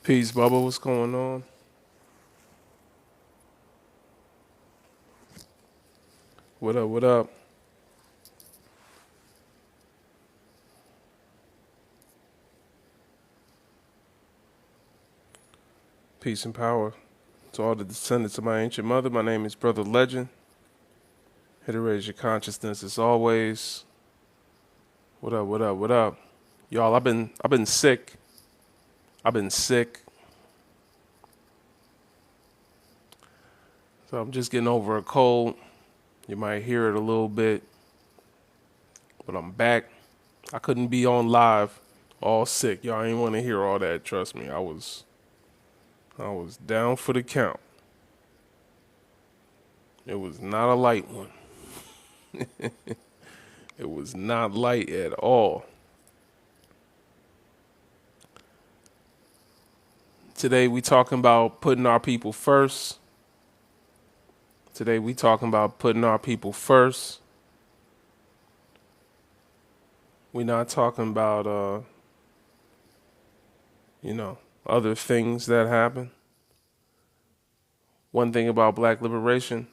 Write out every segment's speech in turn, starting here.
Peace, Bubba. What's going on? What up? What up? Peace and power to all the descendants of my ancient mother. My name is Brother Legend. Here to raise your consciousness as always. What up? What up? What up? Y'all, I've been sick. I've been sick. So I'm just getting over a cold. You might hear it a little bit, but I'm back. I couldn't be on live all sick. Y'all ain't want to hear all that. Trust me. I was down for the count. It was not a light one. It was not light at all. Today we talking about putting our people first. Today we talking about putting our people first. We're not talking about other things that happen. One thing about black liberation,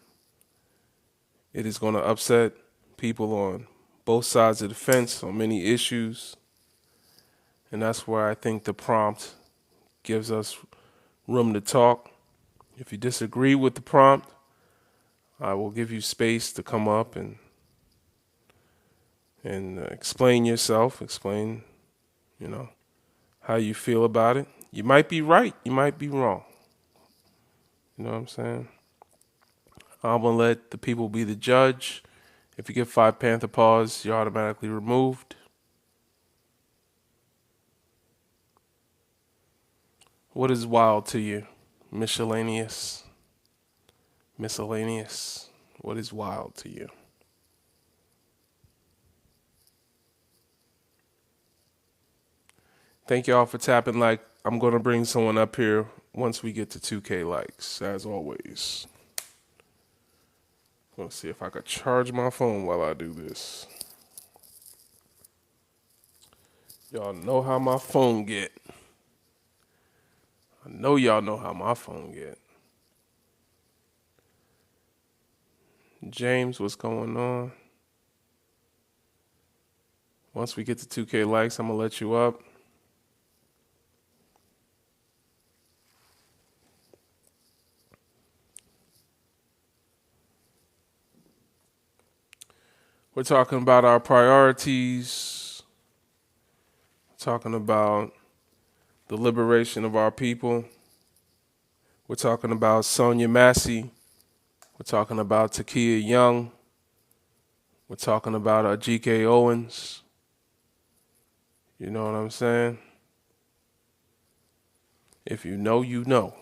it is going to upset people on both sides of the fence on many issues. And that's where I think the prompt gives us room to talk. If you disagree with the prompt, I will give you space to come up and explain yourself, explain, how you feel about it. You might be right, you might be wrong. You know what I'm saying? I'm going to let the people be the judge. If you get 5 Panther paws, you're automatically removed. What is wild to you? Miscellaneous. What is wild to you? Thank y'all for tapping like. I'm going to bring someone up here once we get to 2K likes, as always. Let's see if I could charge my phone while I do this. Y'all know how my phone get. I know y'all know how my phone get. James, what's going on? Once we get to 2K likes, I'm going to let you up. We're talking about our priorities, talking about the liberation of our people. We're talking about Sonia Massey. We're talking about Takia Young. We're talking about G.K. Owens. You know what I'm saying? If you know, you know.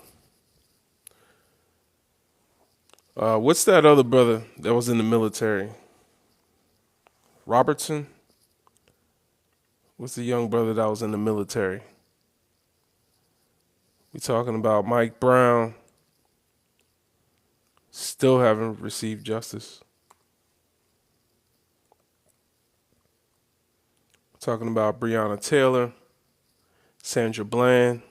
What's that other brother that was in the military? Robertson? What's the young brother that was in the military? We talking about Mike Brown. Still haven't received justice. Talking about Breonna Taylor, Sandra Bland.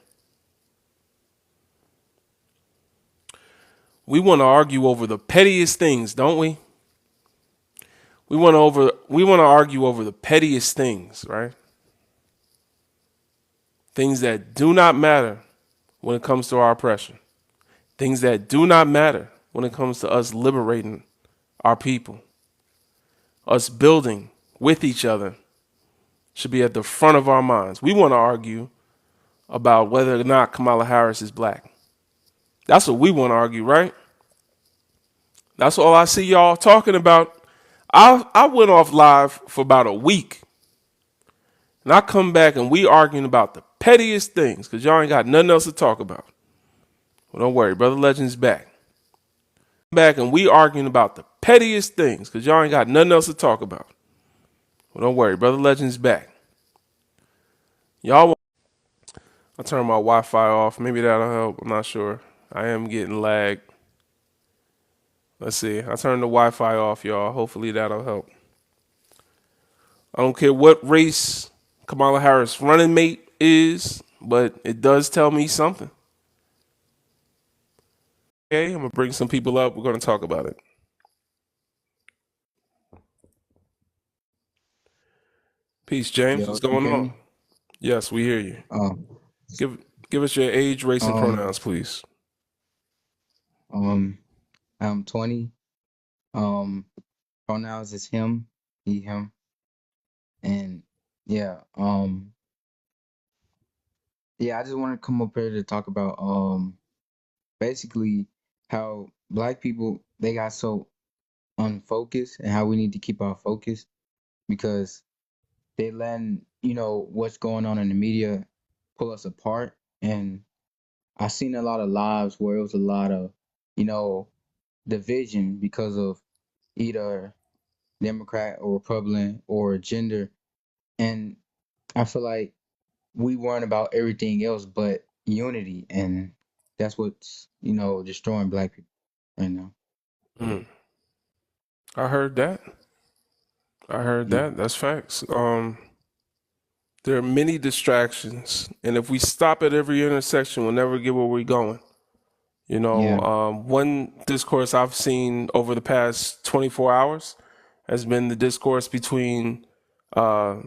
We want to argue over the pettiest things, don't we? We want to argue over the pettiest things, right? Things that do not matter when it comes to our oppression. Things that do not matter when it comes to us liberating our people. Us building with each other should be at the front of our minds. We want to argue about whether or not Kamala Harris is black. That's what we want to argue, right? That's all I see y'all talking about. I went off live for about a week. And I come back and we arguing about the pettiest things because y'all ain't got nothing else to talk about. Well, don't worry. Brother Legend's back. Back and we arguing about the pettiest things because y'all ain't got nothing else to talk about. Well, don't worry. Brother Legend's back. I'll turn my Wi-Fi off. Maybe that'll help. I'm not sure. I am getting lagged. Let's see. I turned the Wi-Fi off, y'all. Hopefully that'll help. I don't care what race Kamala Harris running mate is. but it does tell me something. Okay, I'm gonna bring some people up. We're gonna talk about it. Peace, James. Yo, What's you going hear on? me? Yes, we hear you. Um, Give give us your age, race, and um, pronouns, please. um, I'm 20. Um, Pronouns is him, he, him, and yeah, yeah. I just want to come up here to talk about basically how black people they got so unfocused and how we need to keep our focus because they letting what's going on in the media pull us apart. And I seen a lot of lives where it was a lot of you know division because of either Democrat or Republican or gender. And I feel like we weren't about everything else but unity. And that's what's destroying black people right now. Mm, I heard that. I heard Yeah. that. That's facts. There are many distractions, and if we stop at every intersection, we'll never get where we're going. Yeah. One discourse I've seen over the past 24 hours has been the discourse between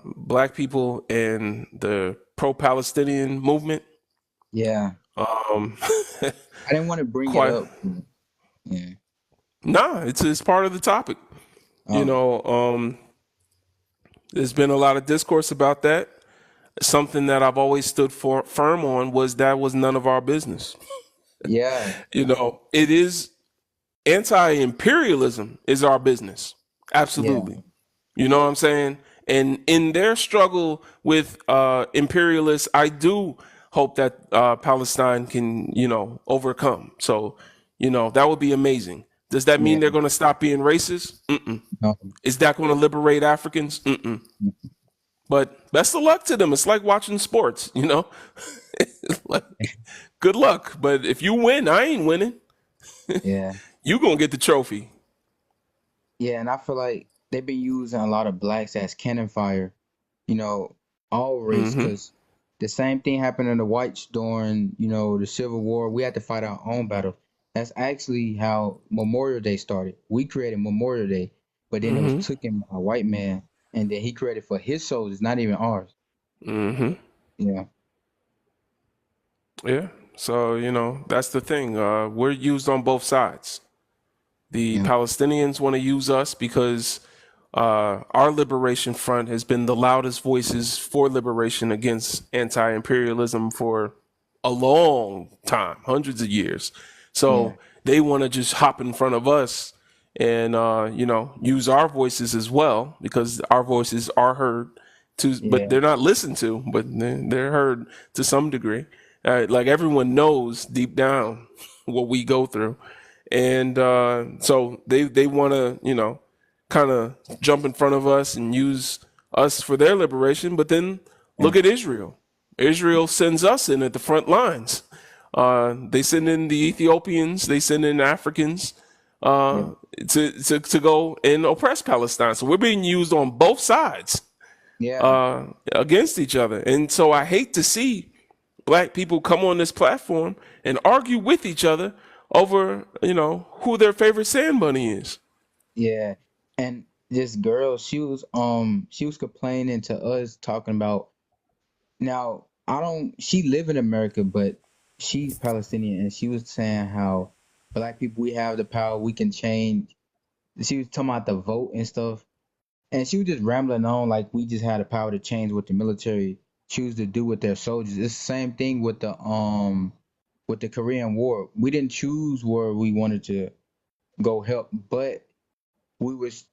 black people and the pro-Palestinian movement. Yeah. Um, I didn't want to bring it quite, up. Yeah. nah, it's part of the topic. You Oh, know, um, there's been a lot of discourse about that. Something that I've always stood for firm on was that was none of our business. yeah. It is anti-imperialism is our business. Yeah. Absolutely. You know what I'm saying? And in their struggle with imperialists, I do hope that Palestine can, overcome. So, that would be amazing. Does that mean Yeah. they're going to stop being racist? Mm-mm. No. Is that going to liberate Africans? Mm-mm. But best of luck to them. It's like watching sports, like, good luck. But if you win, I ain't winning. Yeah. You gonna get the trophy. Yeah. And I feel like they've been using a lot of blacks as cannon fire, you know, all race, Mm-hmm. because the same thing happened in the whites during the Civil War. We had to fight our own battle. That's actually how Memorial Day started. We created Memorial Day, but then it was Mm-hmm. taken by a white man, and then he created for his soldiers, not even ours. Mm-hmm. Yeah, Yeah. So, that's the thing. We're used on both sides. The yeah, Palestinians want to use us because our liberation front has been the loudest voices for liberation against anti imperialism for a long time, hundreds of years. yeah, So they want to just hop in front of us and, use our voices as well because our voices are heard but yeah, they're not listened to, but they're heard to some degree. Like everyone knows deep down what we go through. And so they want to, kind of jump in front of us and use us for their liberation. But then yeah, look at Israel. Israel sends us in at the front lines. They send in the Ethiopians, they send in Africans yeah, uh, to go and oppress Palestine. So we're being used on both sides yeah, against each other. And so I hate to see black people come on this platform and argue with each other over, who their favorite sand bunny is. yeah. And this girl, she was complaining to us talking about. Now, I don't, she live in America, but she's Palestinian, and she was saying how black people, we have the power, we can change. She was talking about the vote and stuff, and she was just rambling on like we just had the power to change what the military choose to do with their soldiers. It's the same thing with the Korean War. We didn't choose where we wanted to go help, but we was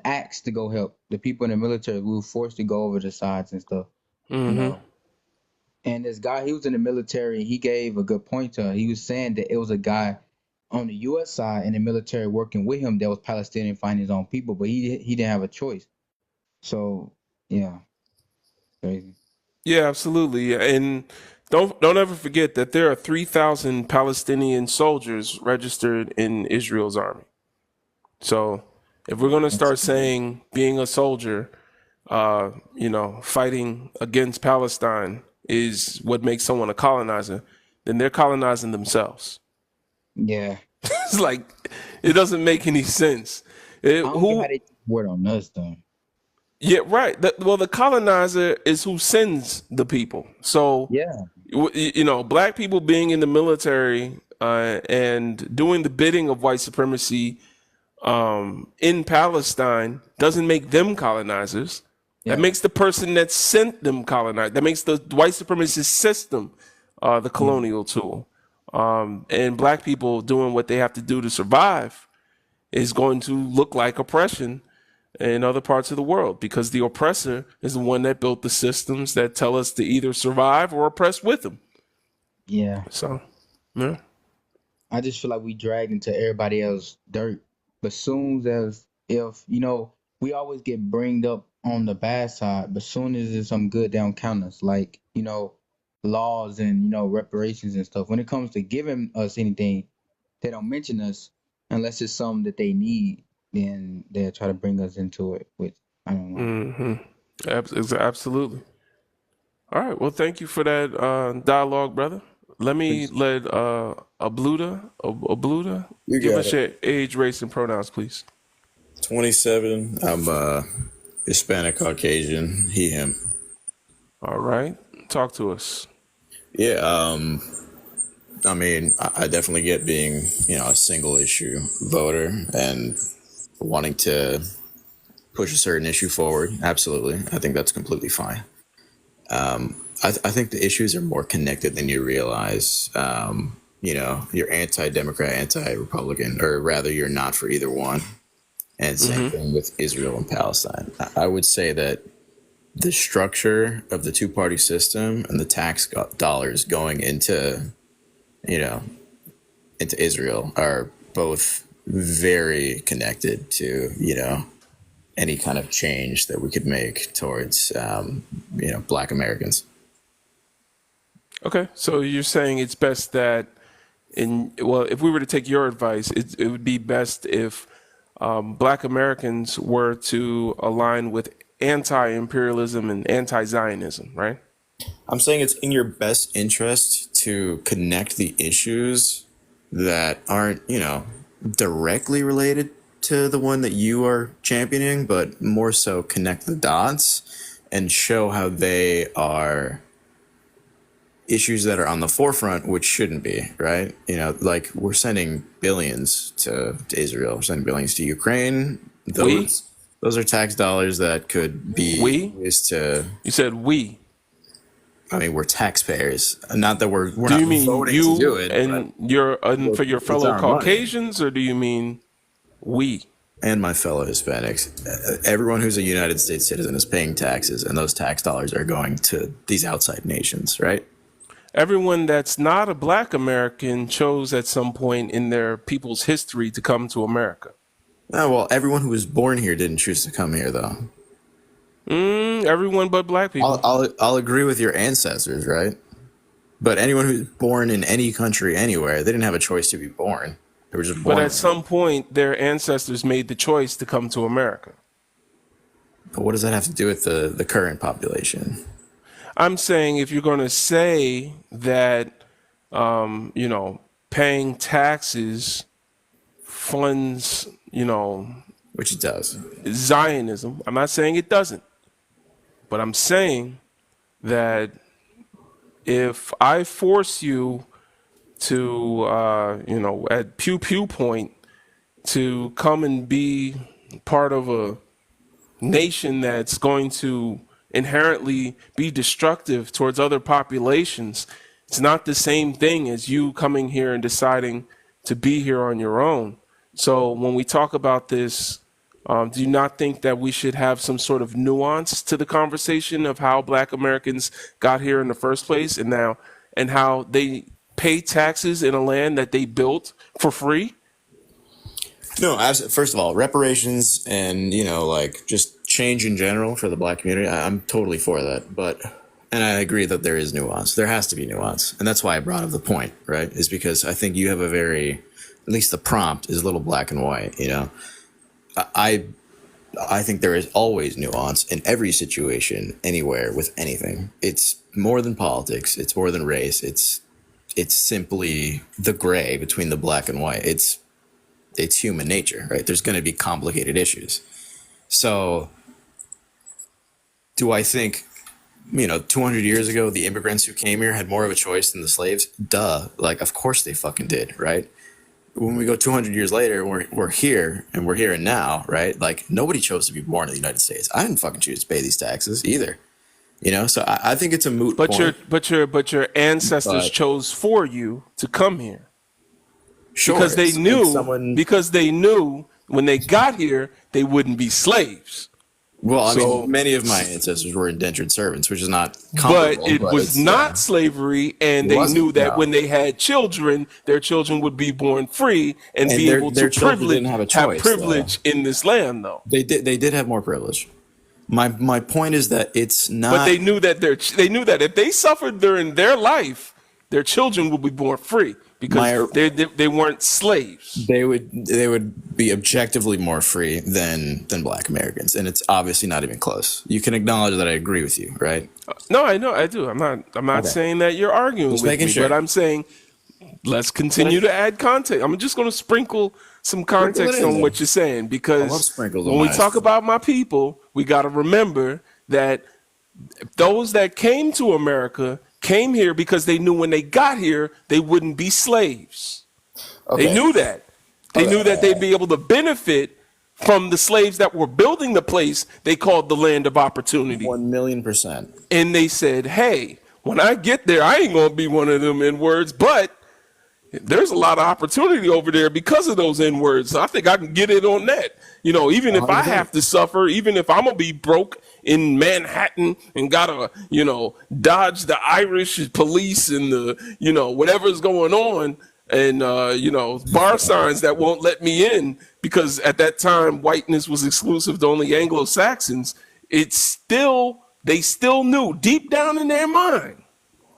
asked to go help. The people in the military, we were forced to go over the sides and stuff, you Mm-hmm. know. And this guy, he was in the military. He gave a good point to her. He was saying that it was a guy on the U.S. side in the military working with him that was Palestinian fighting his own people, but he didn't have a choice. So yeah, crazy. Yeah, absolutely. And don't ever forget that there are 3,000 Palestinian soldiers registered in Israel's army. So if we're going to That's start saying being a soldier, fighting against Palestine is what makes someone a colonizer, then they're colonizing themselves. Yeah. It's like it doesn't make any sense. I don't get how Who? they word on us though. Yeah, right. Well, the colonizer is who sends the people. So Yeah. black people being in the military and doing the bidding of white supremacy in Palestine doesn't make them colonizers. That Yeah. makes the person that sent them colonized. That makes the white supremacist system the Yeah. colonial tool. And black people doing what they have to do to survive is going to look like oppression in other parts of the world because the oppressor is the one that built the systems that tell us to either survive or oppress with them. Yeah. So, yeah. I just feel like we dragged into everybody else's dirt. But soon as if we always get bringed up on the bad side, but soon as there's some good, they don't count us. Like, laws and reparations and stuff. When it comes to giving us anything, they don't mention us unless it's something that they need. Then they'll try to bring us into it, which I don't know. Absolutely. All right. Well, thank you for that dialogue, brother. Let me Appreciate let Abluda You give got us it. your age, race, and pronouns, please. 27. I'm Hispanic, Caucasian, he, him. All right. Talk to us. Yeah, I mean, I definitely get being, a single issue voter and wanting to push a certain issue forward. Absolutely. I think that's completely fine. I think the issues are more connected than you realize. You're anti-democrat, anti-republican, or rather you're not for either one. And same thing with Israel and Palestine. I would say that the structure of the two-party system and the tax dollars going you know, into Israel are both very connected to, any kind of change that we could make towards, Black Americans. Okay. So you're saying it's best that if we were to take your advice, it would be best if Black Americans were to align with anti-imperialism and anti-Zionism, right? I'm saying it's in your best interest to connect the issues that aren't, directly related to the one that you are championing, but more so connect the dots and show how they are issues that are on the forefront, which shouldn't be, right? Like we're sending billions to Israel, we're sending billions to Ukraine. We? Those are tax dollars that could be We? used to. You said we. I mean, we're taxpayers. Not that we're Do not you mean voting to do you it, and for your it's fellow our money. Caucasians, or do you mean we? And my fellow Hispanics. Everyone who's a United States citizen is paying taxes, and those tax dollars are going to these outside nations, right? Everyone that's not a Black American chose at some point in their people's history to come to America. Oh, well, everyone who was born here didn't choose to come here, though. Everyone but Black people. I'll agree with your ancestors, right? But anyone who's born in any country anywhere, they didn't have a choice to be born. They were just born. But at some point, their ancestors made the choice to come to America. But what does that have to do with the current population? I'm saying if you're going to say that, paying taxes funds, Which it does. Zionism, I'm not saying it doesn't, but I'm saying that if I force you to, at pew pew point, to come and be part of a nation that's going to inherently be destructive towards other populations, it's not the same thing as you coming here and deciding to be here on your own. So when we talk about this, do you not think that we should have some sort of nuance to the conversation of how Black Americans got here in the first place and how they pay taxes in a land that they built for free? No, first of all, reparations and, just change in general for the Black community, I'm totally for that. And I agree that there is nuance. There has to be nuance. And that's why I brought up the point, right? Is because I think you have at least the prompt is a little black and white, I think there is always nuance in every situation, anywhere, with anything. It's more than politics. It's more than race. It's simply the gray between the black and white. It's human nature, right? There's going to be complicated issues. So do I think, 200 years ago, the immigrants who came here had more of a choice than the slaves? Duh. Like, of course they fucking did, right? When we go 200 years later, we're here and we're here and now, right? Like, nobody chose to be born in the United States. I didn't fucking choose to pay these taxes either. So I think it's a moot point. But your ancestors But- chose for you to come here. Sure, Because they it's knew when they got here they wouldn't be slaves. Well, I So- mean, many of my ancestors were indentured servants, which is not But comparable. it was it's, not slavery, and It they wasn't, knew that no. when they had children, their children would be born free and And be their- able to their children didn't have a choice, privilege in this land, though. They did have more privilege. My point is that it's not. But they knew that if they suffered during their life, their children would be born free because they weren't slaves. they would be objectively more free than Black Americans, and it's obviously not even close. You can acknowledge that I agree with you, right? No, I know, I do. I'm not Okay. saying that you're arguing Just with making me, sure. but I'm saying let's continue to add context. I'm just going to sprinkle some context in on there. what you're saying I love because sprinkles on when we my- talk about my people, we got to remember that those that came to America came here because they knew when they got here they wouldn't be slaves. Okay. They knew that. They Okay. knew that they'd be able to benefit from the slaves that were building the place they called the land of opportunity. 1,000,000%. And they said, hey, when I get there, I ain't going to be one of them N-words, but there's a lot of opportunity over there because of those N-words. So I think I can get it on that. Even if I 100%. have to suffer, even if I'm going to be broke in Manhattan and got to, dodge the Irish police and the, whatever's going on and, bar signs that won't let me in because at that time, whiteness was exclusive to only Anglo-Saxons. They still knew deep down in their mind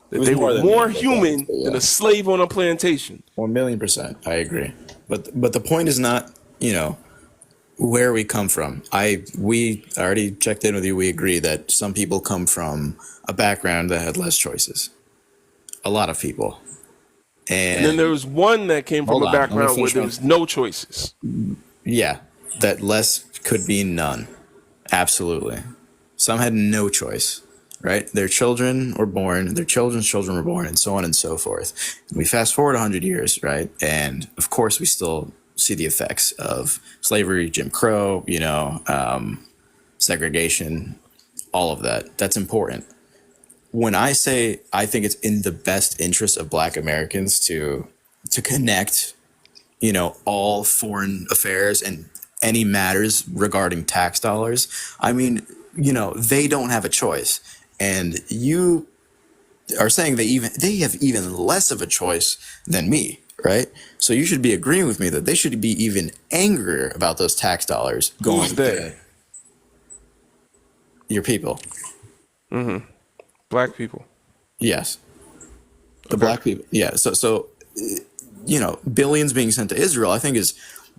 that was they more were than more that, human yeah. than a slave on a plantation. 1,000,000%. I agree. But the point is not, where we come from. We already checked in with you. We agree that some people come from a background that had less choices. A lot of people. And then there was one that came from Hold a on, let me background where finish there my- was no choices. Yeah, that less could be none. Absolutely. Some had no choice, right? Their children were born, their children's children were born, and so on and so forth. We fast forward 100 years, right? And of course, we still see the effects of slavery, Jim Crow, segregation, all of that. That's important. When I say I think it's in the best interest of Black Americans to connect, all foreign affairs and any matters regarding tax dollars, I mean, they don't have a choice. And you are saying they have even less of a choice than me, right? So you should be agreeing with me that they should be even angrier about those tax dollars going Who's they? to your people. Black people. Yes. The Okay. Black people. Yeah. So, billions being sent to Israel, I think is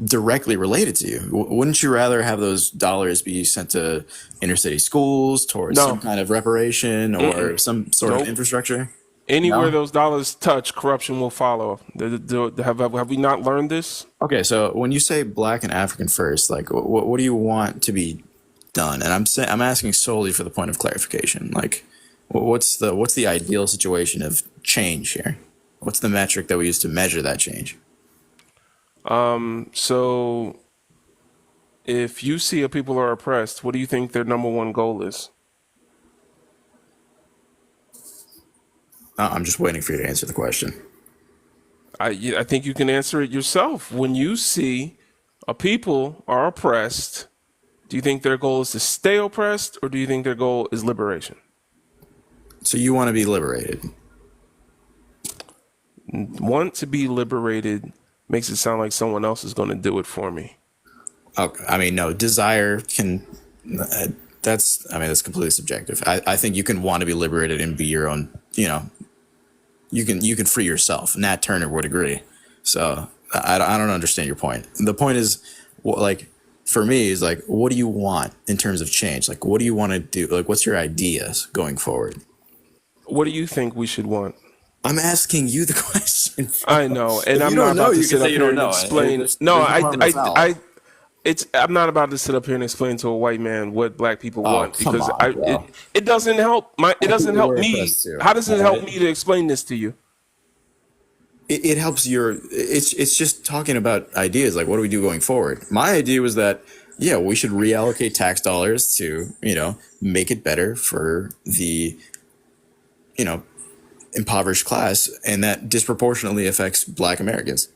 directly related to you. Wouldn't you rather have those dollars be sent to inner city schools, towards No. some kind of reparation or some sort Nope. of infrastructure? Anywhere No? those dollars touch, corruption will follow. Have we not learned this? Okay. So when you say Black and African first, like what do you want to be done? And I'm asking solely for the point of clarification. Like, what's the ideal situation of change here? What's the metric that we use to measure that change? So if you see a people are oppressed, what do you think their number one goal is? I'm just waiting for you to answer the question. I think you can answer it yourself. When you see a people are oppressed, do you think their goal is to stay oppressed or do you think their goal is liberation? So you want to be liberated? Want to be liberated makes it sound like someone else is going to do it for me. Okay. I mean, no, desire can. That's completely subjective. I think you can want to be liberated and be your own. You can free yourself. Nat Turner would agree. So I don't understand your point. The point is, for me, is like, what do you want in terms of change? Like, what do you want to do? Like, what's your ideas going forward? What do you think we should want? I'm asking you the question, I bro. know, and If you I'm not don't know, about to you can sit say up you here don't and know. explain. No, There's no harm, no foul. I'm not about to sit up here and explain to a white man what black people Oh, want come because on, bro. it doesn't help it Black doesn't people help were me. oppressed too. How does it All help right. me to explain this to you? It helps your. It's just talking about ideas. Like, what do we do going forward? My idea was that yeah, we should reallocate tax dollars to make it better for the you know impoverished class, and that disproportionately affects Black Americans.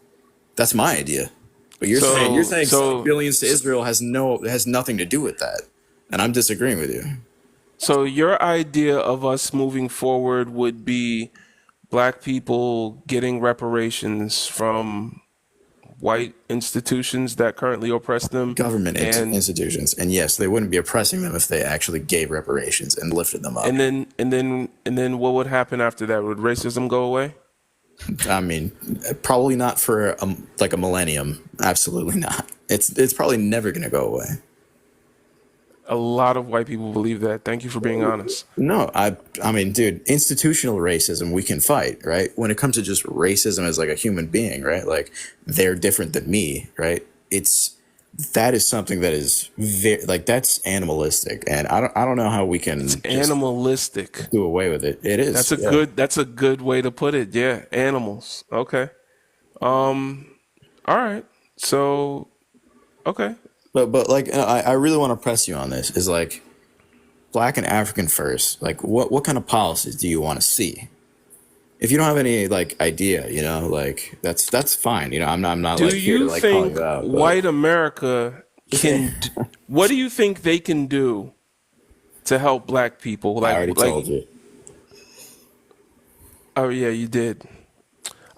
That's my idea. But you're So saying sending so billions to Israel has nothing to do with that, and I'm disagreeing with you. so your idea of us moving forward would be black people getting reparations from white institutions that currently oppress them, Government and institutions, and yes, they wouldn't be oppressing them if they actually gave reparations and lifted them up. and then what would happen after that? Would racism go away? I mean, probably not for like a millennium. Absolutely not. It's probably never going to go away. A lot of white people believe that. Thank you for being honest. No, I mean, dude, institutional racism we can fight, right? When it comes to just racism as like a human being, right? Like they're different than me, right? That is something that is very like that's animalistic, and I don't know how we can just Animalistic. do away with it. It is, yeah. That's a good way to put it. Yeah, animals. Okay. All right. So, okay. But like I really want to press you on this. Is like Black and African first. Like what kind of policies do you want to see? If you don't have any like idea, like that's fine. I'm not Do like here to you like call think you out. But white America what do you think they can do to help black people? I already told you. Oh yeah, you did.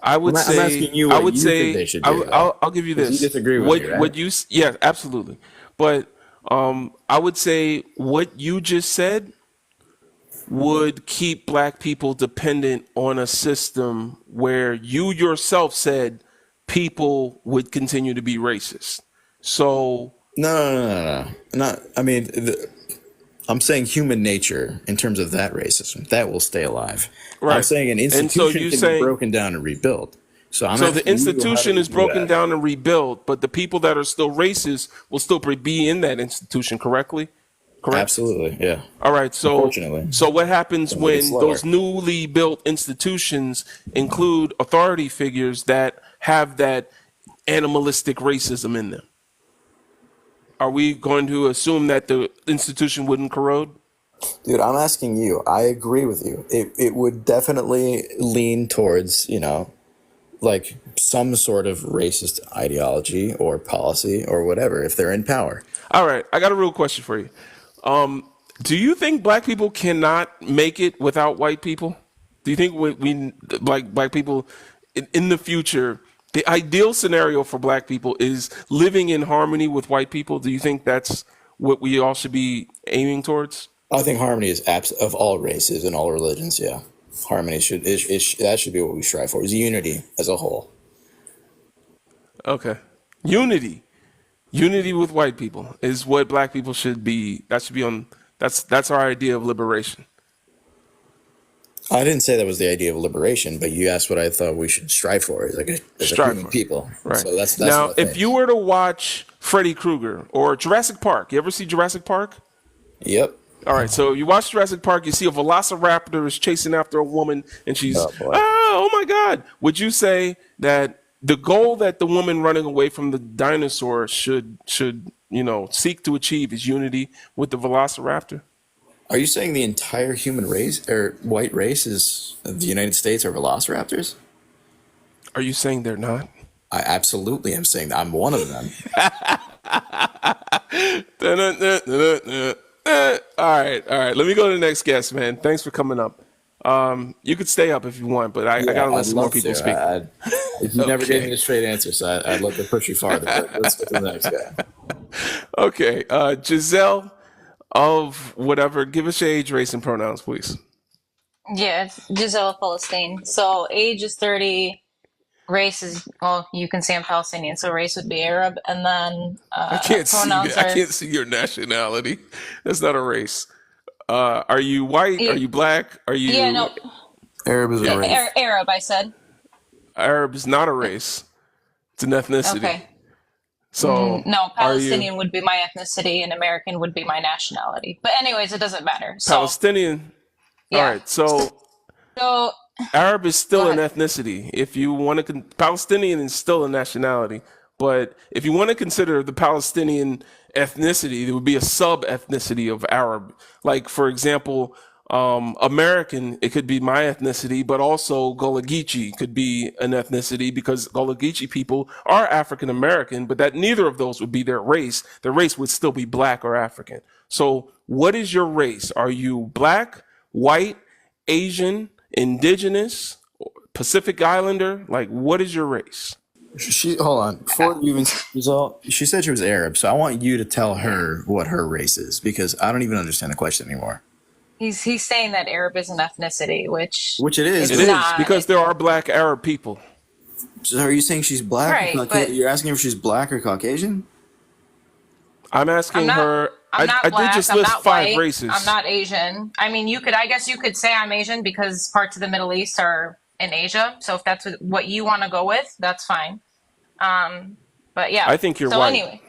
I would I'm say, asking you I what would you think say, they should do, though. I'll give you Because you this. disagree with me, right? Yeah, absolutely. But I would say what you just said would keep black people dependent on a system where you yourself said people would continue to be racist. So, No. Not. I mean, I'm saying human nature in terms of that racism that will stay alive. I'm right. saying an And so institution you can be saying, broken down and rebuilt. So I'm so the asking you, how do institution we is do broken that? down and rebuilt, but the people that are still racist will still be in that institution, correctly? Correct? Absolutely, yeah. All right. So Unfortunately, so what happens things will get when those slower. newly built institutions include authority figures that have that animalistic racism in them? Are we going to assume that the institution wouldn't corrode? Dude, I'm asking you. I agree with you. It would definitely lean towards, like some sort of racist ideology or policy or whatever if they're in power. All right. I got a real question for you. Do you think black people cannot make it without white people? Do you think we like black people in the future? The ideal scenario for black people is living in harmony with white people. Do you think that's what we all should be aiming towards? I think harmony is of all races and all religions. Yeah, harmony that should be what we strive for. Is unity as a whole. Okay. Unity. Unity with white people is what black people should be. That should be on. That's our idea of liberation. I didn't say that was the idea of liberation, but you asked what I thought we should strive for as a Strive human for. people. Right. So that's Now, what I if think. you were to watch Freddy Krueger or Jurassic Park, you ever see Jurassic Park? Yep. All right, so you watch Jurassic Park, you see a velociraptor is chasing after a woman, and she's, Oh boy. oh my God. Would you say that the goal that the woman running away from the dinosaur should seek to achieve is unity with the velociraptor? Are you saying the entire human race or white race is the United States are velociraptors? Are you saying they're not? I absolutely am saying that. I'm one of them. All right. Let me go to the next guest, man. Thanks for coming up. You could stay up if you want, but I gotta let I'd some more love people to. speak. You never gave Okay. me a straight answer, so I'd love to push you farther. But let's get to the next guy. Okay, Giselle of whatever. Give us your age, race, and pronouns, please. Yeah, it's Giselle Palestine. So age is 30. Race is, well, you can say I'm Palestinian, so race would be Arab. And then I can't see. pronouns I are, can't see your nationality. That's not a race. Are you white? Are Yeah, you black? Are yeah, you no, Arab is a race. Arab. I said. Arab? Is not a race. It's an ethnicity. Okay. So No, are you Palestinian would be my ethnicity, and American would be my nationality. But anyways, it doesn't matter. So Palestinian? All yeah. right. So So Arab is go still an ahead. ethnicity. If you want to, Palestinian is still a nationality. But if you want to consider the Palestinian ethnicity, there would be a sub ethnicity of Arab. Like, for example, American, it could be my ethnicity, but also Gullah Geechee could be an ethnicity because Gullah Geechee people are African American, but that neither of those would be their race. Their race would still be black or African. So, what is your race? Are you black, white, Asian, indigenous, Pacific Islander? Like, what is your race? She hold on before you even result. She said she was Arab, so I want you to tell her what her race is because I don't even understand the question anymore. He's saying that Arab is an ethnicity, which Which it is. It it's is not. because there are black Arab people. So are you saying she's black? Or Right, but You're asking if she's black or Caucasian? I'm I'm asking not. her. I'm not I did black. just I'm list not 5 white. I'm races. not Asian. I mean, you could. I guess you could say I'm Asian because parts of the Middle East are in Asia. So if that's what you want to go with, that's fine. But yeah. I think you're So white. anyway,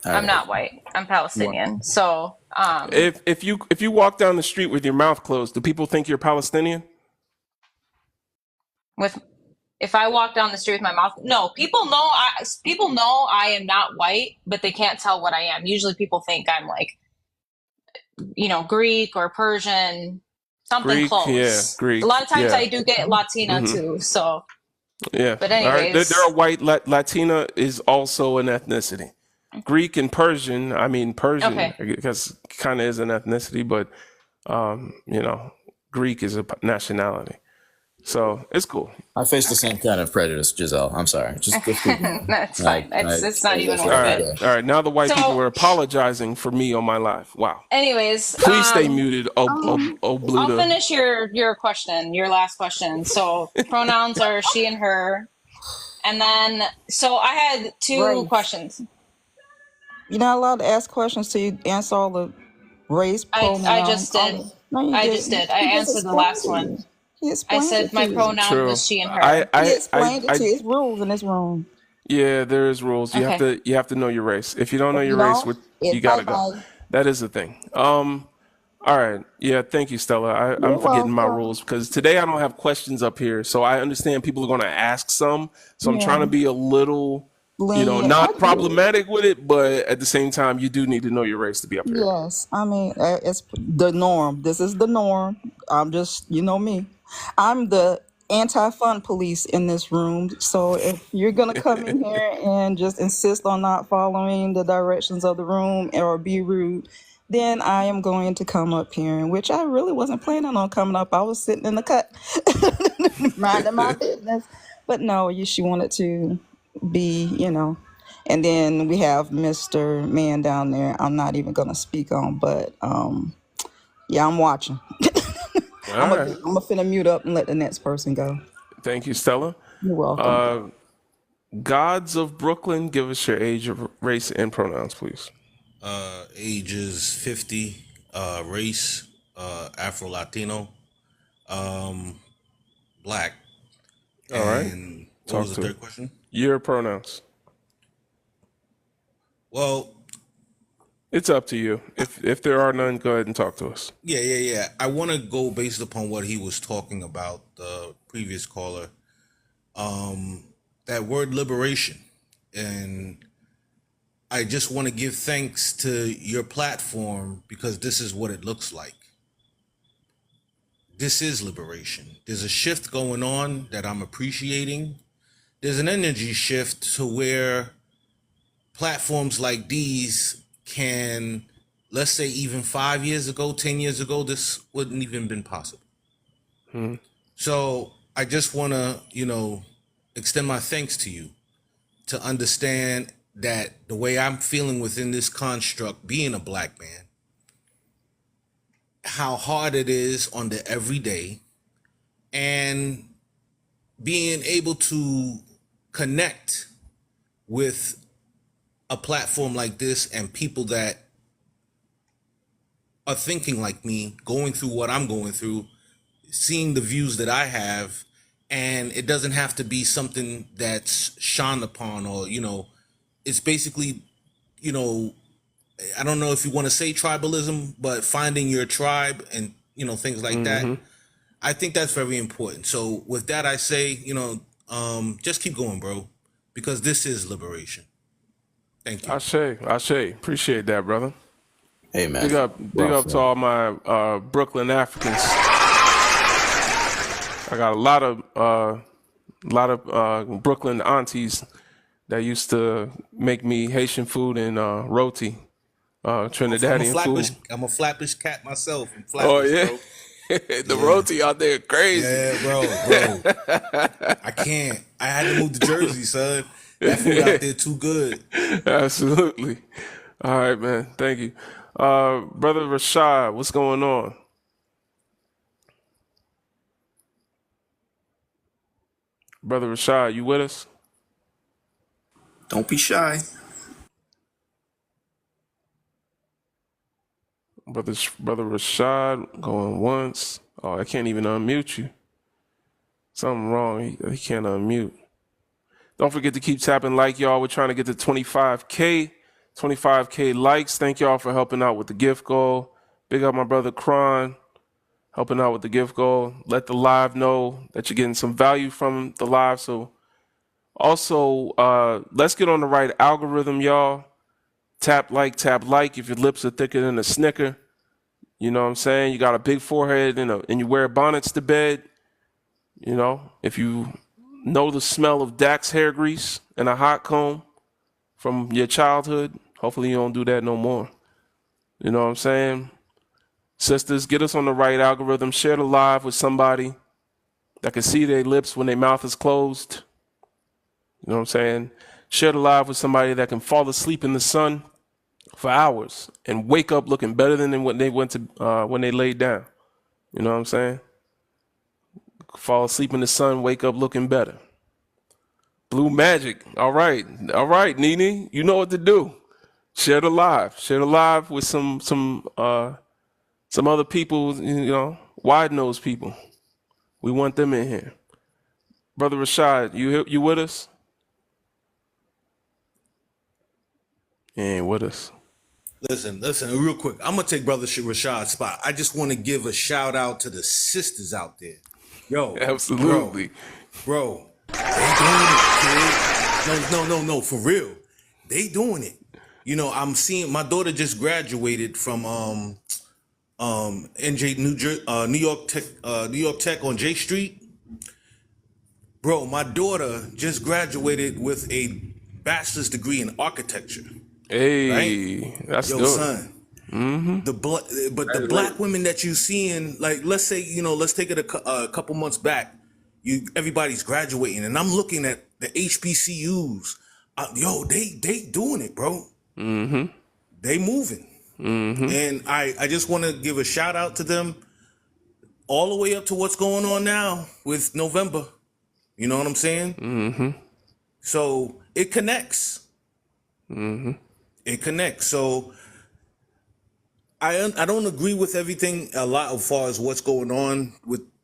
All I'm right. not white. I'm Palestinian. So If you walk down the street with your mouth closed, do people think you're Palestinian? with if I walk down the street with my mouth, no, people know I am not white, but they can't tell what I am. Usually, people think I'm like Greek or Persian, something Greek, yeah, close. A Greek, lot of times yeah, I do get Latina too. So, yeah. but All right, there anyways, are white. Latina is also an ethnicity. Greek and Persian. I mean, Persian, okay. I guess, kind of is an ethnicity, but Greek is a nationality. So it's cool. I face the same kind of prejudice, Giselle. I'm sorry. Just keep going. That's fine. It's not even worth it. All right. Now the white people So, are apologizing for me on my live. Wow. anyways, Please stay muted. Oh, I'll Bluta. finish your question, your last question. So pronouns are she and her, and then so I had 2 Race. questions. You're not allowed to ask questions till you answer all the race I pronouns. just did. No, you I didn't. just did. I He just answered the explained last to one. you. He I explained said it to my you. pronoun True. was she and I, her. He I, explained it I, to you. It's rules in this room. yeah, there is rules. Okay. You have to know your race. If you don't know If your you race, don't, you it's gotta go. bye-bye. That is the thing. All right. Yeah, thank you, Stella. I'm You're forgetting my welcome. rules because today I don't have questions up here. So I understand people are going to ask some. So I'm Yeah. trying to be a little, Lenient. I not get it. problematic with it, but at the same time, you do need to know your race to be up here. Yes. I mean, it's the norm. This is the norm. I'm just, you know me. I'm the anti-fun police in this room. So if you're going to come in here and just insist on not following the directions of the room or be rude, then I am going to come up here, which I really wasn't planning on coming up. I was sitting in the cut, minding my business. But no, she wanted to be. And then we have Mr. Man down there. I'm not even going to speak on, but yeah, I'm watching. All right. I'm gonna finna mute up and let the next person go. Thank you, Stella. You're welcome. Gods of Brooklyn, give us your age, race, and pronouns, please. Age is 50. Race, Afro Latino. Black. All right. And what Talk was the to third question? Your pronouns. Well, It's up to you. If there are none, go ahead and talk to us. yeah. I want to go based upon what he was talking about, the previous caller. That word liberation. And I just want to give thanks to your platform because this is what it looks like. This is liberation. There's a shift going on that I'm appreciating. There's an energy shift to where platforms like these can, let's say even 5 years ago, 10 years ago, this wouldn't even been possible. So I just want to, extend my thanks to you to understand that the way I'm feeling within this construct, being a black man, how hard it is on the everyday, and being able to connect with a platform like this and people that are thinking like me, going through what I'm going through, seeing the views that I have, and it doesn't have to be something that's shone upon, or it's basically, I don't know if you want to say tribalism, but finding your tribe and things like that. I think that's very important. So with that, I say, just keep going, bro, because this is liberation. Thank you. Ashe. Appreciate that, brother. Amen. Big up to all my Brooklyn Africans. I got a lot of Brooklyn aunties that used to make me Haitian food and roti, Trinidadian food. I'm a Flatbush cat myself. I'm Oh Flatbush, yeah, bro. the roti out there crazy. Yeah, bro. I can't. I had to move to Jersey, son. That food out there too good. Absolutely. All right, man. Thank you. Brother Rashad, what's going on? Brother Rashad, you with us? Don't be shy. Brother Rashad going once. Oh, I can't even unmute you. Something wrong. He can't unmute. Don't forget to keep tapping like, y'all. We're trying to get to 25K likes. Thank y'all for helping out with the gift goal. Big up my brother Kron, helping out with the gift goal. Let the live know that you're getting some value from the live. So also, let's get on the right algorithm, y'all. Tap like if your lips are thicker than a Snicker. You know what I'm saying? You got a big forehead and you wear bonnets to bed. If you know the smell of Dax hair grease and a hot comb from your childhood, hopefully you don't do that no more. You know what I'm saying? Sisters, get us on the right algorithm. Share the live with somebody that can see their lips when their mouth is closed. You know what I'm saying? Share the live with somebody that can fall asleep in the sun for hours and wake up looking better than when they went to when they laid down. You know what I'm saying? Fall asleep in the sun, wake up looking better. Blue Magic. All right, Nene. You know what to do. Share the live with some other people. Wide nose people. We want them in here. Brother Rashad, you with us? He ain't with us. Listen, real quick. I'm gonna take Brother Rashad's spot. I just want to give a shout out to the sisters out there. Yo, absolutely, bro. They doing it, kid. No, for real. They doing it. I'm seeing my daughter just graduated from New York Tech on J Street. Bro, my daughter just graduated with a bachelor's degree in architecture. Hey, right? That's good. Yo, son. Mm-hmm. The black women that you seeing, like, let's say, let's take it a couple months back. Everybody's graduating, and I'm looking at the HBCUs. They doing it, bro. Mm-hmm. They moving. Mm-hmm. And I just want to give a shout out to them all the way up to what's going on now with November. You know what I'm saying? Mm-hmm. So it connects. Mm-hmm. It connects. So I don't agree with everything a lot as far as what's going on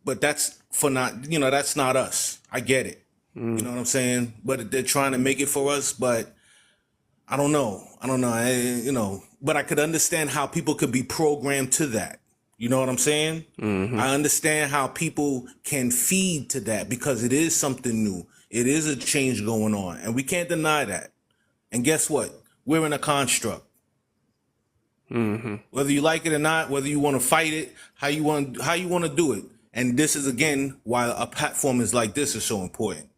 but that's that's not us. I get it. You know what I'm saying? But they're trying to make it for us, but I don't know. But I could understand how people could be programmed to that. You know what I'm saying? Mm-hmm. I understand how people can feed to that because it is something new. It is a change going on, and we can't deny that. And guess what? We're in a construct. Mm-hmm. Whether you like it or not, whether you want to fight it, how you want to do it. And this is, again, why a platform is like this is so important.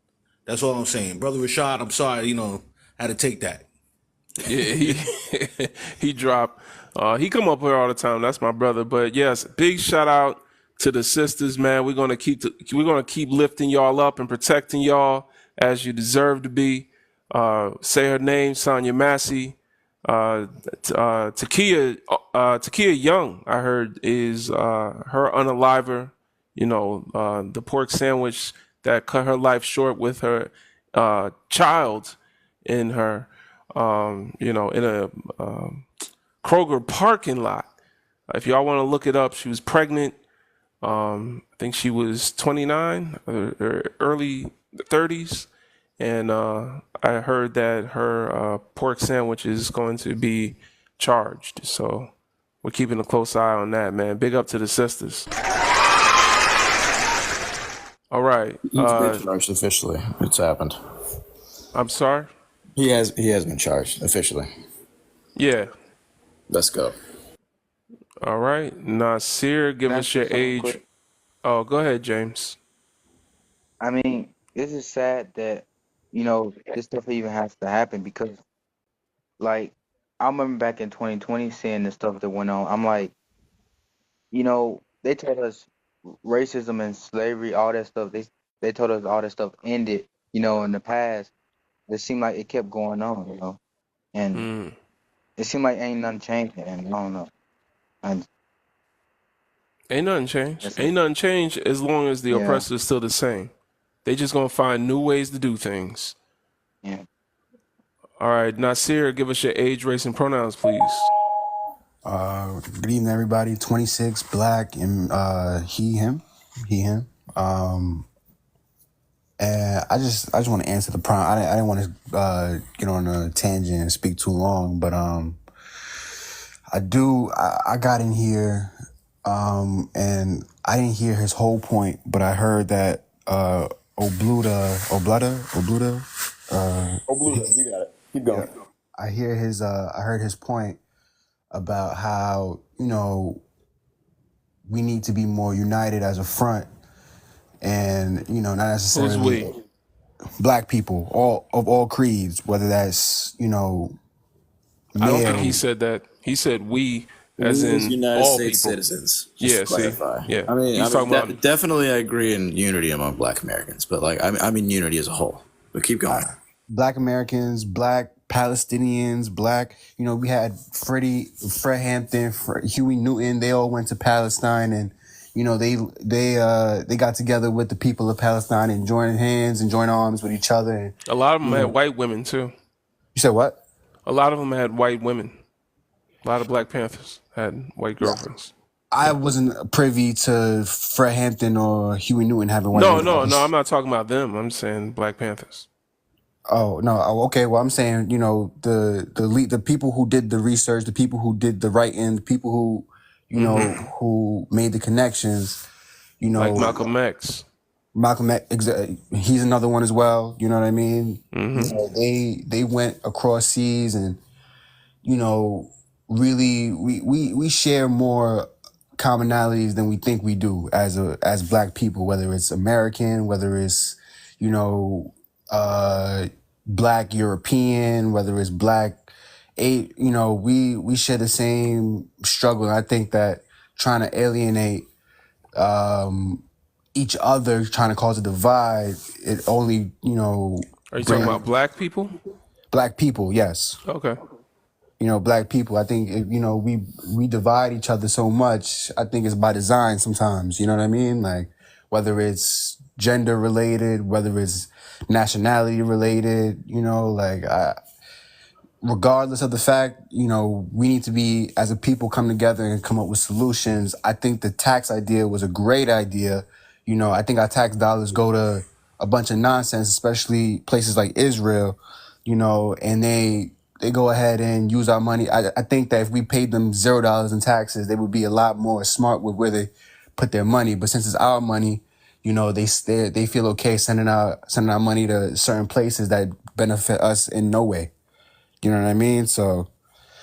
That's all I'm saying. Brother Rashad, I'm sorry, had to take that. Yeah, he dropped. He come up here all the time. That's my brother. But yes, big shout out to the sisters, man. We're gonna keep lifting y'all up and protecting y'all as you deserve to be. Say her name, Sonya Massey. Takia Young, I heard, is her unaliver. The pork sandwich that cut her life short with her child in her, in a Kroger parking lot. If y'all want to look it up, she was pregnant. I think she was 29 or early 30s. And I heard that her pork sandwich is going to be charged. So we're keeping a close eye on that, man. Big up to the sisters. All right. He's been charged officially. It's happened. I'm sorry? He has been charged officially. Yeah. Let's go. All right. Nasir, give us your age. Quick. Oh, go ahead, James. I mean, this is sad that, you know, this stuff even has to happen because, like, I remember back in 2020 seeing the stuff that went on. I'm like, you know, they told us racism and slavery, all that stuff. They told us all that stuff ended, you know, in the past. It seemed like it kept going on, you know, and it seemed like ain't nothing changing. And I don't know. Ain't nothing changed. That's Ain't it. nothing changed as long as the Yeah, oppressor is still the same. They just gonna find new ways to do things. yeah. All right, Nasir, give us your age, race, and pronouns, please. Good evening, everybody. 26, black, and he, him. And I just want to answer the prompt. I didn't want to get on a tangent and speak too long, but I got in here, and I didn't hear his whole point, but I heard that Obluda, You got it. Keep going. I heard his point about how, you know, we need to be more united as a front, and, you know, not necessarily Who's we? black people, all creeds, whether that's, you know, I don't think male. he said that. He said we, We as as in United all States people. citizens. Just Yeah, to see? clarify. Yeah. I mean, He's talking about. definitely I agree in unity among Black Americans, but like I mean unity as a whole. But keep going. Black Americans, Black Palestinians, Black, you know, we had Fred Hampton, Huey Newton, they all went to Palestine, and, you know, they got together with the people of Palestine and joined hands and joined arms with each other. And, A lot of them had white women, too. you said what? A lot of them had white women. A lot of Black Panthers had white girlfriends. I wasn't privy to Fred Hampton or Huey Newton having white No, women. I'm not talking about them. I'm saying Black Panthers. Oh no! Oh, okay. Well, I'm saying, you know, the people who did the research, the people who did the writing, the people who, you know, who made the connections. You know, Like Malcolm X. Malcolm X, he's another one as well. You know what I mean? You know, they went across seas, and, you know, really we share more commonalities than we think we do as Black people, whether it's American, whether it's, you know, Black European, whether it's Black, you know, we share the same struggle. And I think that trying to alienate each other, trying to cause a divide, it only, you know, Are you talking about Black people? Black people, yes. Okay. You know, Black people. I think, you know, we divide each other so much. I think it's by design sometimes. You know what I mean? Like, whether it's gender related, whether it's nationality related, you know, like, regardless of the fact, you know, we need to be, as a people, come together and come up with solutions. I think the tax idea was a great idea. You know, I think our tax dollars go to a bunch of nonsense, especially places like Israel, you know, and they go ahead and use our money. I think that if we paid them $0 in taxes, they would be a lot more smart with where they put their money. But since it's our money, you know, they feel okay sending our money to certain places that benefit us in no way. You know what I mean? So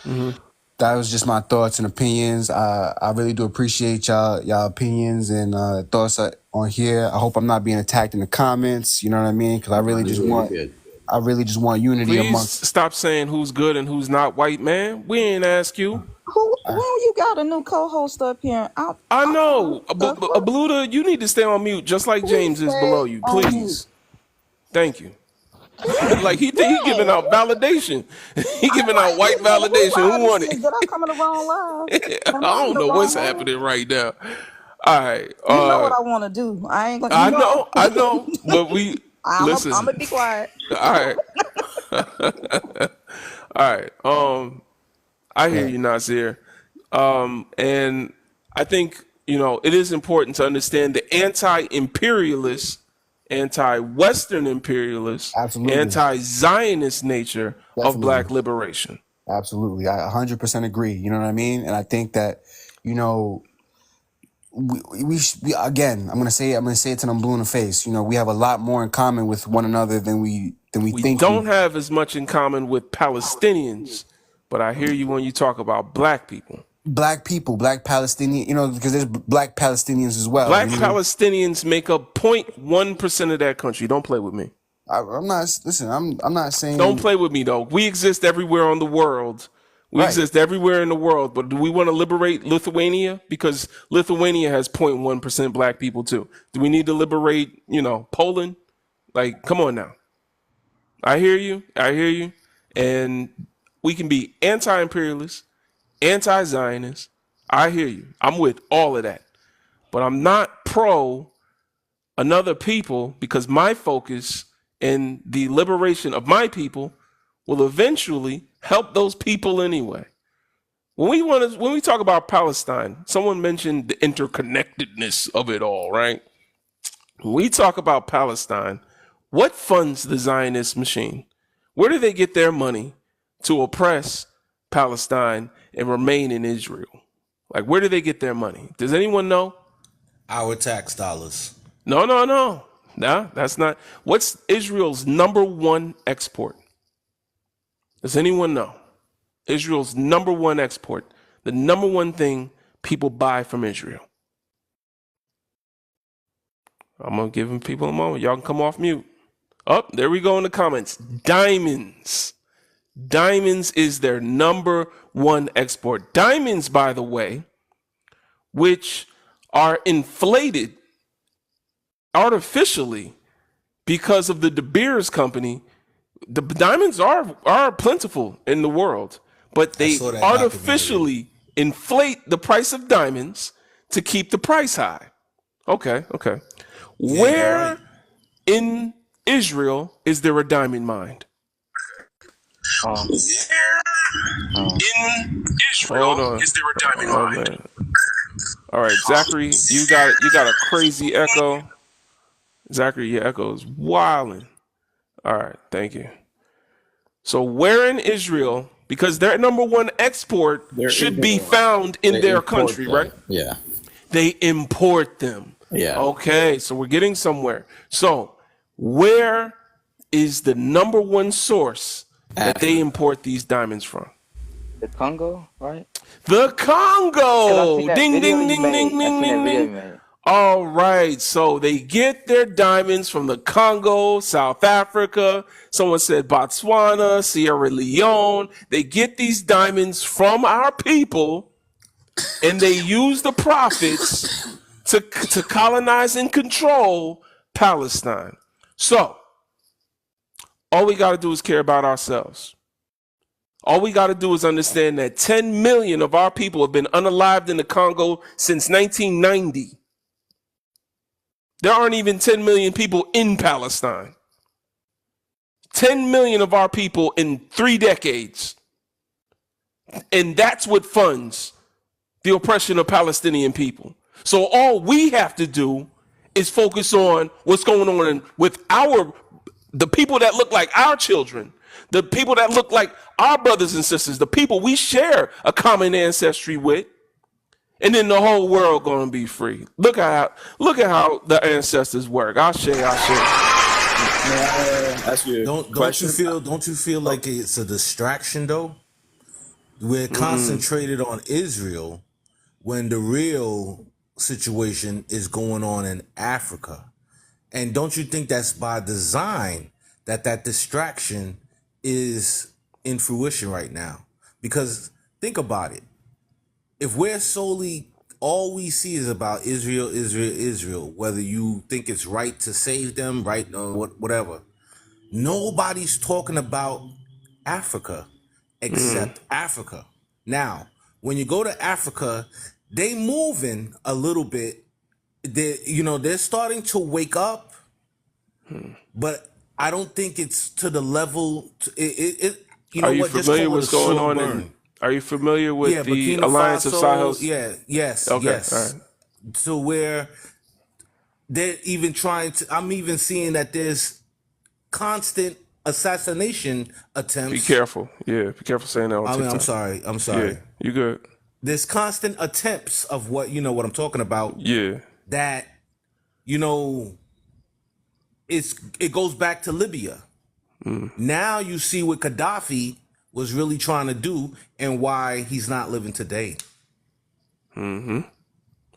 that was just my thoughts and opinions. I really do appreciate y'all opinions and thoughts on here. I hope I'm not being attacked in the comments. You know what I mean? Because I really just want unity Please amongst. stop saying who's good and who's not white, man. We ain't ask you. When you got a new co-host up here? I know. The fuck? Bluta, you need to stay on mute just like James is stay below you. on Please. Thank you. Like he giving out validation. He giving out white validation. Who won it? Did I come in the wrong line? I don't know what's happening right now. All right. You know what I want to do. I ain't gonna. I know. But we listen. I'm gonna be quiet. All right. All right. I hear you, Nasir. And I think, it is important to understand the anti-imperialist, anti-Western imperialist, Absolutely. anti-Zionist nature of Definitely. black liberation. Absolutely. I 100% agree. You know what I mean? And I think that, again, I'm gonna say it till I'm blue in the face. We have a lot more in common with one another than we We think. don't have as much in common with Palestinians, but I hear you when you talk about black people. Black people, black Palestinian, because there's black Palestinians as well. Black Palestinians make up 0.1% of that country. Don't play with me. I'm not. Listen, I'm not saying. Don't play with me though. We exist everywhere on the world. We Right. exist everywhere in the world. But do we want to liberate Lithuania? Because Lithuania has 0.1% black people too. Do we need to liberate, Poland? Like, come on now. I hear you. And we can be anti-imperialist, anti-Zionist. I hear you. I'm with all of that. But I'm not pro another people, because my focus in the liberation of my people will eventually help those people anyway. When we talk about Palestine, someone mentioned the interconnectedness of it all, right? When we talk about Palestine, what funds the Zionist machine? Where do they get their money to oppress Palestine and remain in Israel? Like, where do they get their money? Does anyone know? Our tax dollars. No. No, that's not. What's Israel's number one export? Does anyone know? Israel's number one export. The number one thing people buy from Israel. I'm going to give people a moment. Y'all can come off mute. Oh, there we go in the comments. Diamonds. Diamonds is their number one export. Diamonds, by the way, which are inflated artificially because of the De Beers company. The diamonds are plentiful in the world, but they artificially inflate the price of diamonds to keep the price high. Okay. Yeah, Where in Israel is there a diamond mine? Um, In Israel is there a diamond mine? Man. All right, Zachary, you got a crazy echo. Zachary, your echo is wilding. All right, thank you. So where in Israel, because their number one export should be found in their country, right? Yeah. They import them. Yeah. Okay, so we're getting somewhere. So where is the number one source that they import these diamonds from? the Congo, right? The 'Cause I Congo. seen that Ding, video ding, you ding, made. ding, I seen ding, that ding, video you ding. made. All right, so they get their diamonds from the Congo, South Africa. Someone said Botswana, Sierra Leone. They get these diamonds from our people, and they use the profits to colonize and control Palestine. So all we got to do is care about ourselves. All we got to do is understand that 10 million of our people have been unalived in the Congo since 1990. There aren't even 10 million people in Palestine. 10 million of our people in 3 decades. And that's what funds the oppression of Palestinian people. So all we have to do is focus on what's going on with the people that look like our children, the people that look like our brothers and sisters, the people we share a common ancestry with. And then the whole world gonna be free. Look at how the ancestors work. I'll share. May I ask you a Don't question? you feel like it's a distraction though? We're concentrated on Israel when the real situation is going on in Africa. And don't you think that's by design that distraction is in fruition right now? Because think about it. If we're solely, all we see is about Israel, whether you think it's right to save them, right, or whatever, nobody's talking about Africa except Africa. Now, when you go to Africa, they moving a little bit. They're starting to wake up, but I don't think it's to the level. Are you familiar with what's going on Are you familiar Yeah, with the Burkina Alliance of Faso. Sahels? Yeah, yes, Okay, all yes. right. To where they're even trying to. I'm even seeing that there's constant assassination Be attempts. careful. Yeah, be careful saying that on I mean, I'm TikTok. sorry. I'm Yeah, sorry. you good. There's constant attempts of what what I'm talking about. Yeah. That you know, it goes back to Libya. Now you see what Gaddafi was really trying to do and why he's not living today.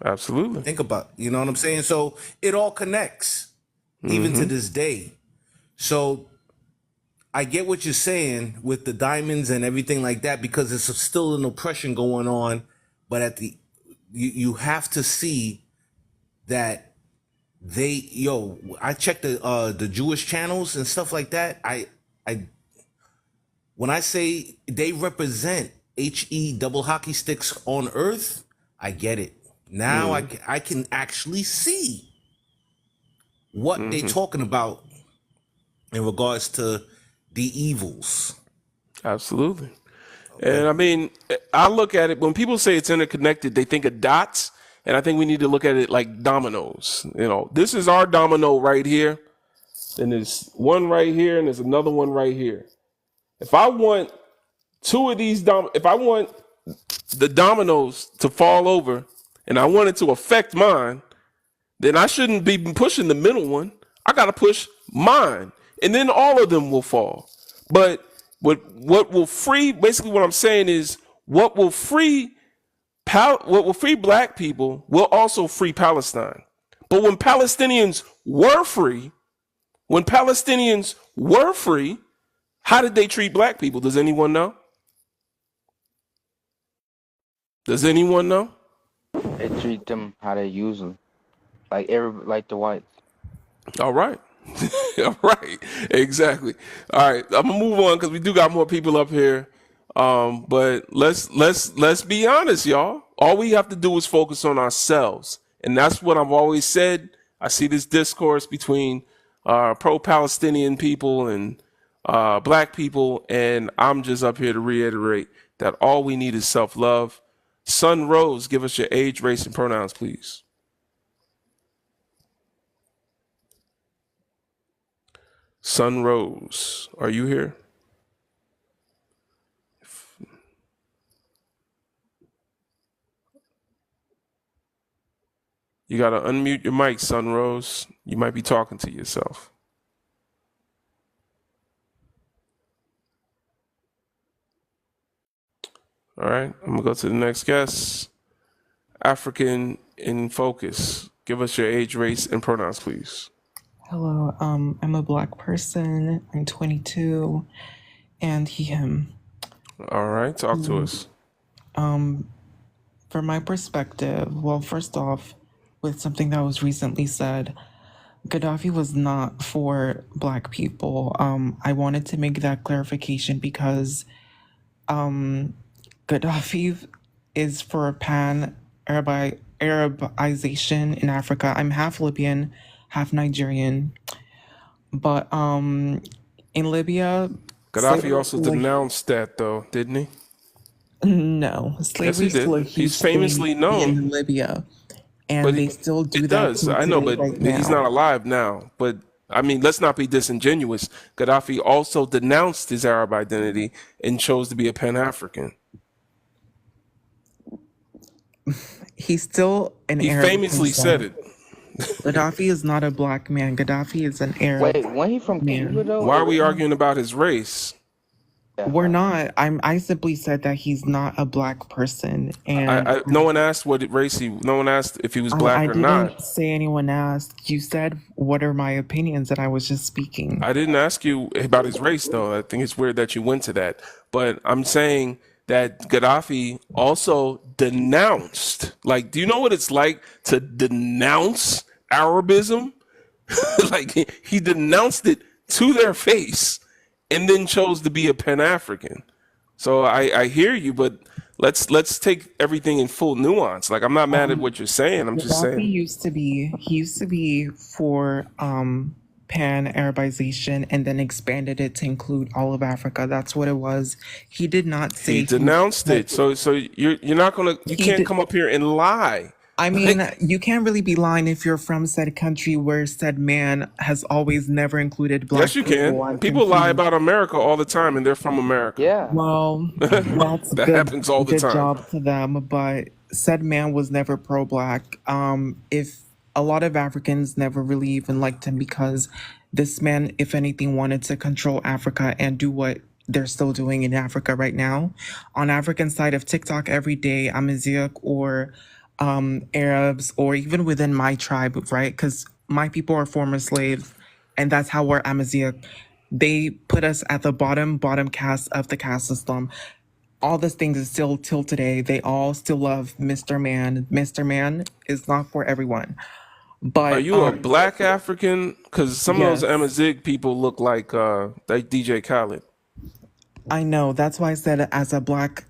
Absolutely. Think about, you know what I'm saying? So it all connects, even to this day. So I get what you're saying with the diamonds and everything like that, because it's still an oppression going on. But at the you have to see that I check the Jewish channels and stuff like that. I when I say they represent double hockey sticks on earth, I get it. Now I can actually see what they talking about in regards to the evils. Absolutely. And I mean, I look at it when people say it's interconnected, they think of dots. And I think we need to look at it like dominoes. You know, this is our domino right here. Then there's one right here, and there's another one right here. If I want two of these if I want the dominoes to fall over and I want it to affect mine, then I shouldn't be pushing the middle one. I got to push mine, and then all of them will fall. But what will free, basically what I'm saying is, what will free black people will also free Palestine. But when Palestinians were free, how did they treat black people? Does anyone know? Does anyone know? They treat them how they use them, like the whites. All right. All right. Exactly. All right. I'm gonna move on because we do got more people up here. But let's be honest, y'all. All we have to do is focus on ourselves, and that's what I've always said. I see this discourse between pro-Palestinian people and black people, and I'm just up here to reiterate that all we need is self-love. Sun Rose, give us your age, race, and pronouns, please. Sun Rose, are you here? You got to unmute your mic, Sun Rose. You might be talking to yourself. All right, I'm going to go to the next guest. African in Focus. Give us your age, race, and pronouns, please. Hello, I'm a black person. I'm 22, and he, him. All right, talk to us. From my perspective, well, first off, with something that was recently said, Gaddafi was not for black people. I wanted to make that clarification because Gaddafi is for Arabization in Africa. I'm half Libyan, half Nigerian. But in Libya, Gaddafi also denounced that, though, didn't he? No, slavery Yes, he still a did. huge He's famously thing known. in Libya, and But they still do it that. does. till I know, today but right he's now. not alive now. But I mean, let's not be disingenuous. Gaddafi also denounced his Arab identity and chose to be a Pan-African. He's still an He Arab famously person. said it. Gaddafi is not a black man. Gaddafi is an Arab Wait, when he from Cuba man. though? Why are we arguing about his race? We're not. I simply said that he's not a black person, and No one asked what race he. No one asked if he was black I or didn't not. say anyone asked. You said, "What are my opinions?" and I was just speaking. I didn't ask you about his race, though. I think it's weird that you went to that. But I'm saying that Gaddafi also denounced. Like, do you know what it's like to denounce Arabism? Like, he denounced it to their face and then chose to be a Pan-African. So I hear you, but let's take everything in full nuance. Like, I'm not mad at what you're saying. I'm just Gaddafi saying. used to be. He used to be for pan-Arabization and then expanded it to include all of Africa. That's what it was. He did not He say denounced it. So you're not gonna you he can't did. come up here and lie. I mean, Like, you can't really be lying if you're from said country where said man has always never included yes, black you can. people and People lie confused. about America all the time, and they're from America. Yeah. Well, that's That happens all the good time. job to them, but said man was never pro-black. If a lot of Africans never really even liked him because this man, if anything, wanted to control Africa and do what they're still doing in Africa right now. On African side of TikTok every day, Amazigh or Arabs, or even within my tribe, right? Because my people are former slaves, and that's how we're Amazigh. They put us at the bottom caste of the caste system. All these things is still till today. They all still love Mr. Man. Mr. Man is not for everyone. Are But you a black African? Because some of those yes, Amazigh people look like DJ Khaled. I know. That's why I said as a black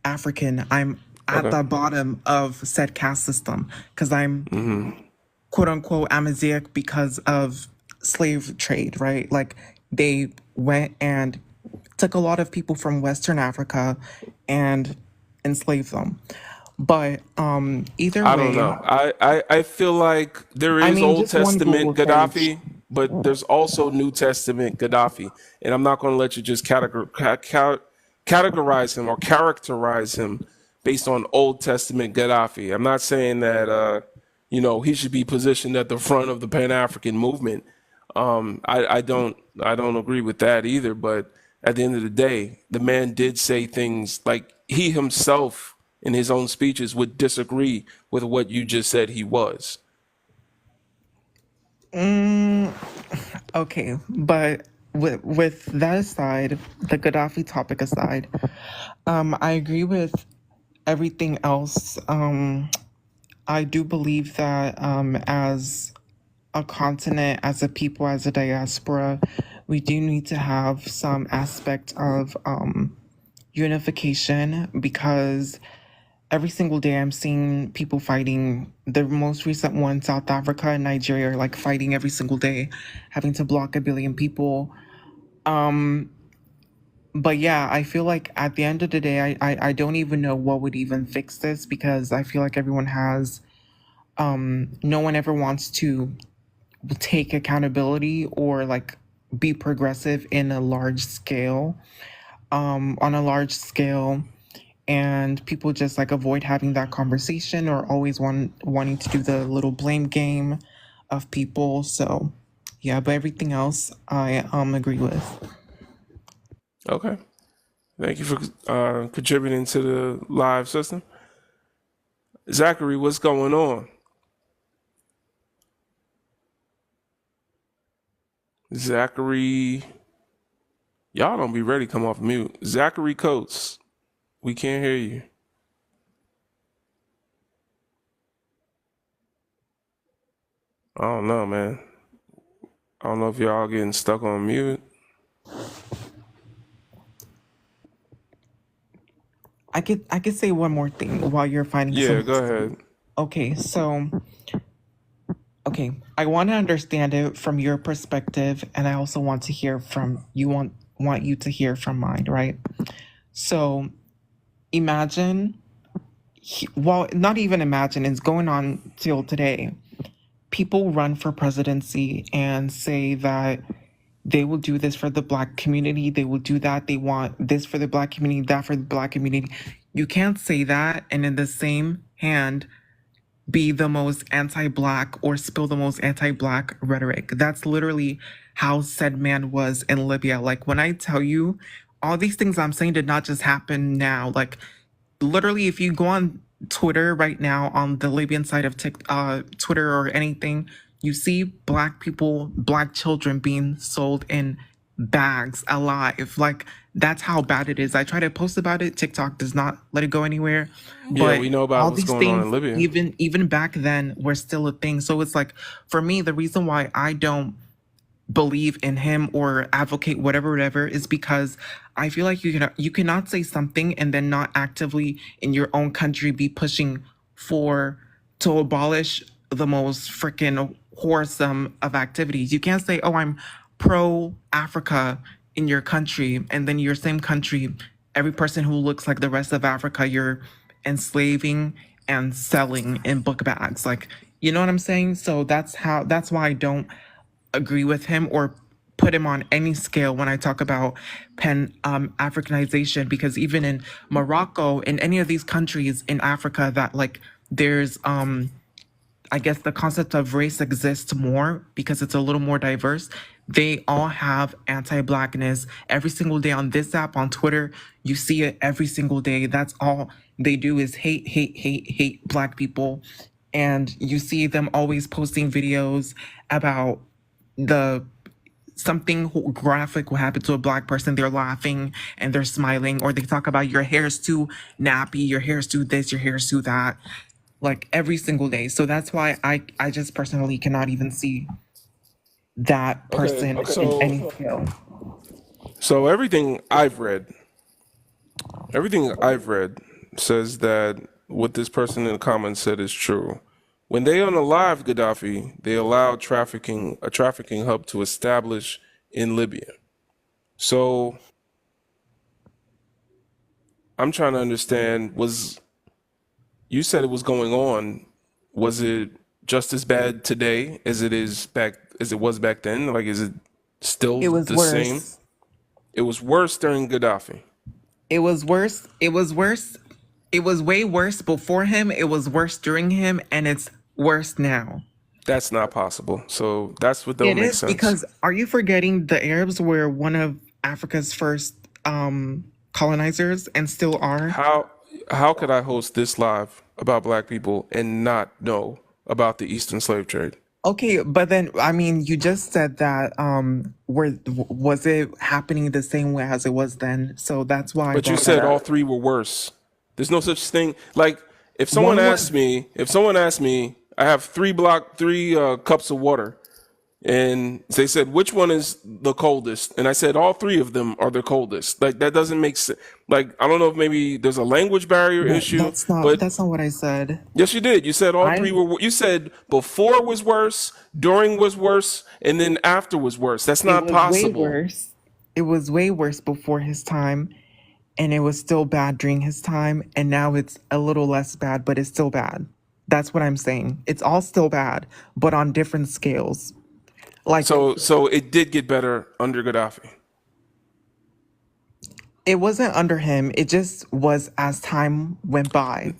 African, I'm at Okay. the bottom of said caste system because I'm quote unquote Amazigh because of slave trade, right? Like they went and took a lot of people from Western Africa and enslaved them. But either I don't way, know. I feel like there I is mean, Old just one Testament Google search. Gaddafi, but there's also New Testament Gaddafi, and I'm not going to let you just categorize him or characterize him based on Old Testament Gaddafi. I'm not saying that he should be positioned at the front of the Pan African movement. I don't agree with that either. But at the end of the day, the man did say things like he himself in his own speeches would disagree with what you just said he was. Okay, but with that aside, the Gaddafi topic aside, I agree with everything else. I do believe that as a continent, as a people, as a diaspora, we do need to have some aspect of unification because every single day I'm seeing people fighting. The most recent one, South Africa and Nigeria, are like fighting every single day, having to block 1 billion people. But yeah, I feel like at the end of the day, I don't even know what would even fix this because I feel like everyone has, no one ever wants to take accountability or like be progressive in a large scale, on a large scale. And people just like avoid having that conversation or always wanting to do the little blame game of people. So yeah, but everything else I agree with. Okay. Thank you for contributing to the live system. Zachary, what's going on? Zachary, y'all don't be ready to come off mute. Zachary Coates, we can't hear you. I don't know, man. I don't know if y'all getting stuck on mute. I could say one more thing while you're finding Yeah, some. go ahead. Okay, so I want to understand it from your perspective, and I also want to hear from you. Want you to hear from mine, right? So imagine, well, not even imagine, it's going on till today. People run for presidency and say that they will do this for the black community. They will do that. They want this for the black community, that for the black community. You can't say that and in the same hand be the most anti-black or spill the most anti-black rhetoric. That's literally how said man was in Libya. Like when I tell you all these things I'm saying did not just happen now. Like literally, if you go on Twitter right now on the Libyan side of Twitter or anything, you see black people, black children being sold in bags alive. Like that's how bad it is. I try to post about it. TikTok does not let it go anywhere. Yeah, But we know about all what's these going on things, in Libya. even back then, were still a thing. So it's like for me, the reason why I don't believe in him or advocate whatever is because I feel like you cannot say something and then not actively in your own country be pushing for to abolish the most freaking wholesome of activities. You can't say, oh, I'm pro Africa in your country, and then your same country, every person who looks like the rest of Africa, you're enslaving and selling in book bags. Like, you know what I'm saying? So that's why I don't agree with him or put him on any scale when I talk about Africanization, because even in Morocco, in any of these countries in Africa that like there's I guess the concept of race exists more because it's a little more diverse. They all have anti-blackness every single day on this app, on Twitter. You see it every single day. That's all they do is hate, hate, hate, hate black people. And you see them always posting videos about the something graphic will happen to a black person. They're laughing and they're smiling, or they talk about your hair's too nappy, your hair's too this, your hair's too that, like every single day. So that's why I just personally cannot even see that Okay, person in so any scale. so everything I've read says that what this person in the comments said is true. When they unalived Gaddafi, they allowed a trafficking hub to establish in Libya. So I'm trying to understand, you said it was going on, was it just as bad today as it was back then? Like, is it still It was the same? worse. It was worse during Gaddafi. It was worse. It was worse. It was way worse before him. It was worse during him, and it's worse now. That's not possible. So that's what don't It make is sense. because are you forgetting the Arabs were one of Africa's first colonizers and still are? How could I host this live about black people and not know about the Eastern slave trade? Okay, but then I mean, you just said that was it happening the same way as it was then? So that's why I But you brought that said all up. three were worse. There's no such thing. Like, if One someone was asked me, I have three cups of water, and they said, which one is the coldest? And I said, all three of them are the coldest. Like, that doesn't make sense. Like, I don't know if maybe there's a language barrier issue, but that's not what I said. yes, you did. You said all three I were. You said before was worse, during was worse, and then after was worse. That's It not was way possible. worse. It was way worse before his time, and it was still bad during his time, and now it's a little less bad, but it's still bad. That's what I'm saying. It's all still bad, but on different scales. Like So it did get better under Gaddafi. it wasn't under him. It just was as time went by.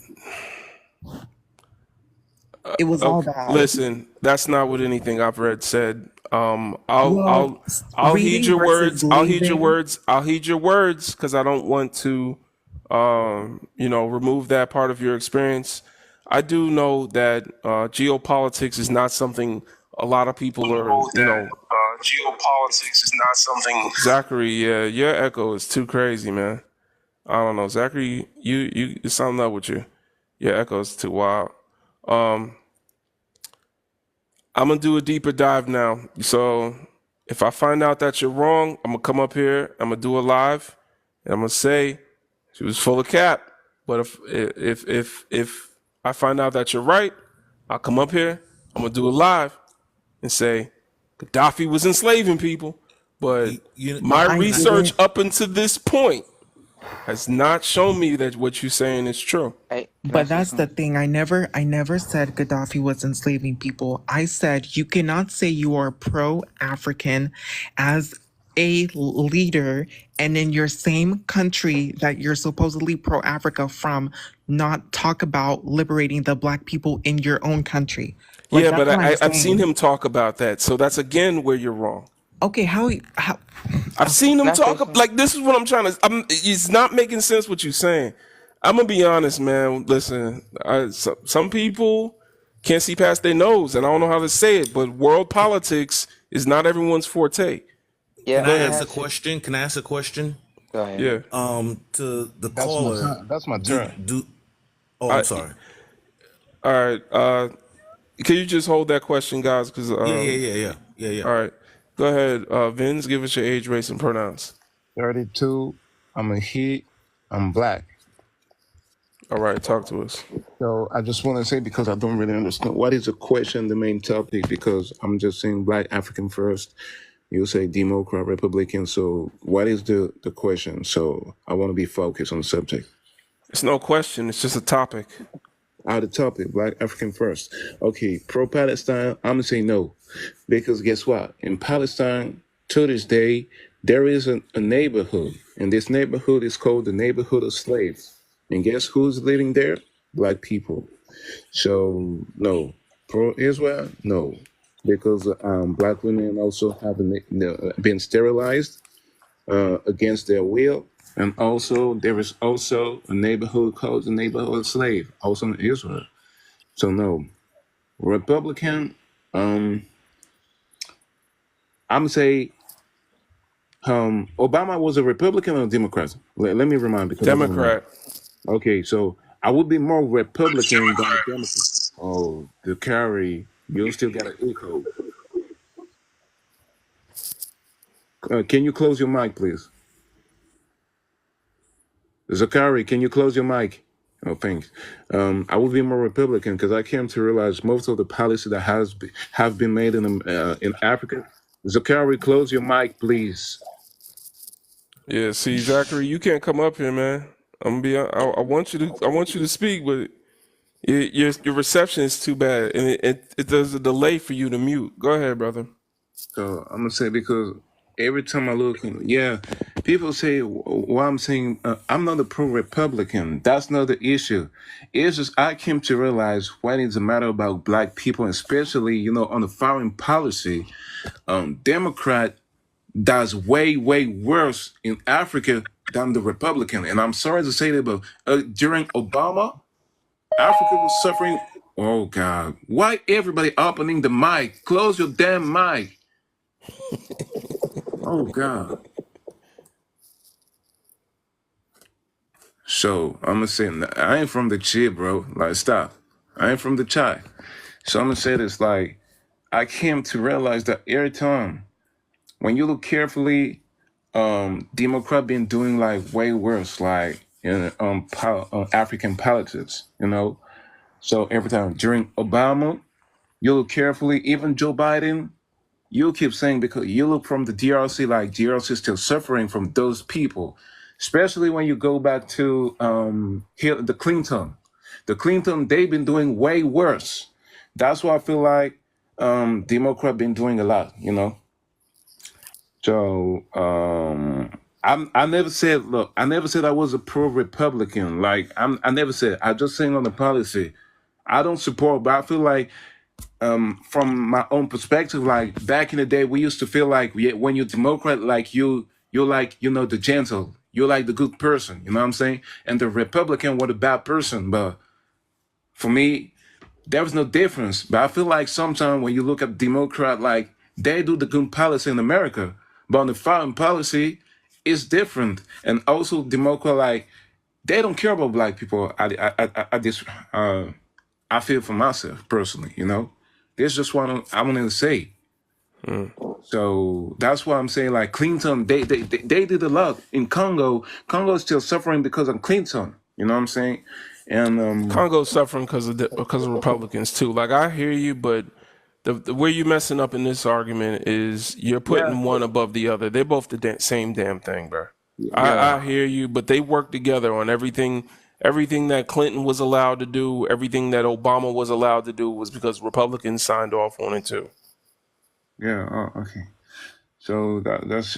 It was all Okay, bad. listen, that's not what anything I've read said. Well, I'll heed reading your versus words. I'll heed your believing. words. I'll heed your words because I don't want to, remove that part of your experience. I do know that geopolitics is not something a lot of people are, geopolitics is not something. Zachary, yeah, your echo is too crazy, man. I don't know, Zachary. You, it's something up with you. Your echo is too wild. I'm gonna do a deeper dive now. So if I find out that you're wrong, I'm gonna come up here. I'm gonna do a live, and I'm gonna say she was full of cap. But if I find out that you're right, I'll come up here. I'm gonna do a live and say Gaddafi was enslaving people. But my I research didn't. up until this point has not shown me that what you're saying is true. Hey, can I But say that's the something? thing. I never said Gaddafi was enslaving people. I said you cannot say you are pro-African as a leader and in your same country that you're supposedly pro-Africa from not talk about liberating the black people in your own country. Like Yeah, but that's what I'm I've seen saying. him talk about that. So that's again where you're wrong. Okay, how I've seen Can him I say talk something? like this is what I'm trying to. It's not making sense what you're saying. I'm gonna be honest, man. Listen, some people can't see past their nose, and I don't know how to say it, but world politics is not everyone's forte. Yeah, Can Go I I ahead. ask a had to. question? Can I ask a question? Go ahead. Yeah. To the That's my caller, turn. That's my do turn. do. Oh, I'm I, sorry. all right. Can you just hold that question, guys? Because Yeah. all right. Go ahead, Vince. Give us your age, race, and pronouns. 32. I'm a he. I'm black. All right, talk to us. So I just want to say, because I don't really understand, what is the question, the main topic? Because I'm just saying Black African first. You say Democrat, Republican. So what is the question? So I want to be focused on the subject. It's no question. It's just a topic. The topic, Black African first. Okay, pro-Palestine, I'm gonna say no. Because guess what? In Palestine, to this day, there is a neighborhood. And this neighborhood is called the neighborhood of slaves. And guess who's living there? Black people. So no, pro-Israel, no, because black women also have been sterilized against their will, and also there is also a neighborhood called the neighborhood slave, also in Israel. So no, Republican. I'm say Obama was a Republican or Democrat. Let me remind, because I don't remember. Democrat. Okay, so I would be more Republican than a Democrat. Oh, the carry, you still got an echo. Can you close your mic, please? Zakari, can you close your mic? Oh, thanks. I would be more Republican because I came to realize most of the policy that have been made in Africa. Zakari, close your mic, please. Yeah, see, Zachary, you can't come up here, man. I'm gonna be. I want you to speak, but your reception is too bad, and it does a delay for you to mute. Go ahead, brother. So I'm gonna say, because every time I look, yeah, people say why I'm saying I'm not a pro-Republican. That's not the issue. It's just I came to realize when it's a matter about black people, especially on the foreign policy, Democrat does way worse in Africa than the Republican. And I'm sorry to say that, but during Obama, Africa was suffering. Oh God! Why everybody opening the mic? Close your damn mic. Oh God. So I'm gonna say I ain't from the chip, bro. Like stop. I ain't from the chai. So I'm gonna say this, like I came to realize that every time when you look carefully, Democrat been doing like way worse, like in African politics, So every time during Obama, you look carefully, even Joe Biden, you keep saying, because you look from the DRC, like DRC is still suffering from those people, especially when you go back to the Clinton. The Clinton, they've been doing way worse. That's why I feel like Democrat been doing a lot, So I never said, look, I never said I was a pro-Republican. Like I never said. I just saying on the policy. I don't support, but I feel like from my own perspective, like back in the day, we used to feel like when you're Democrat, like you're like the gentle, you're like the good person. You know what I'm saying? And the Republican were the bad person. But for me, there was no difference. But I feel like sometimes when you look at Democrat, like they do the good policy in America, but on the foreign policy, it's different. And also Democrat, like they don't care about black people. I feel for myself personally, This is just what I wanted to say. So that's why I'm saying, like Clinton, they did a lot in Congo. Congo is still suffering because of Clinton. You know what I'm saying? And Congo's suffering because of Republicans too. Like I hear you, but the where you messing up in this argument is you're putting one above the other. They're both the same damn thing, bro. yeah, I hear you, but they work together on everything. Everything that Clinton was allowed to do, everything that Obama was allowed to do, was because Republicans signed off on it too. yeah. Oh, okay. So that's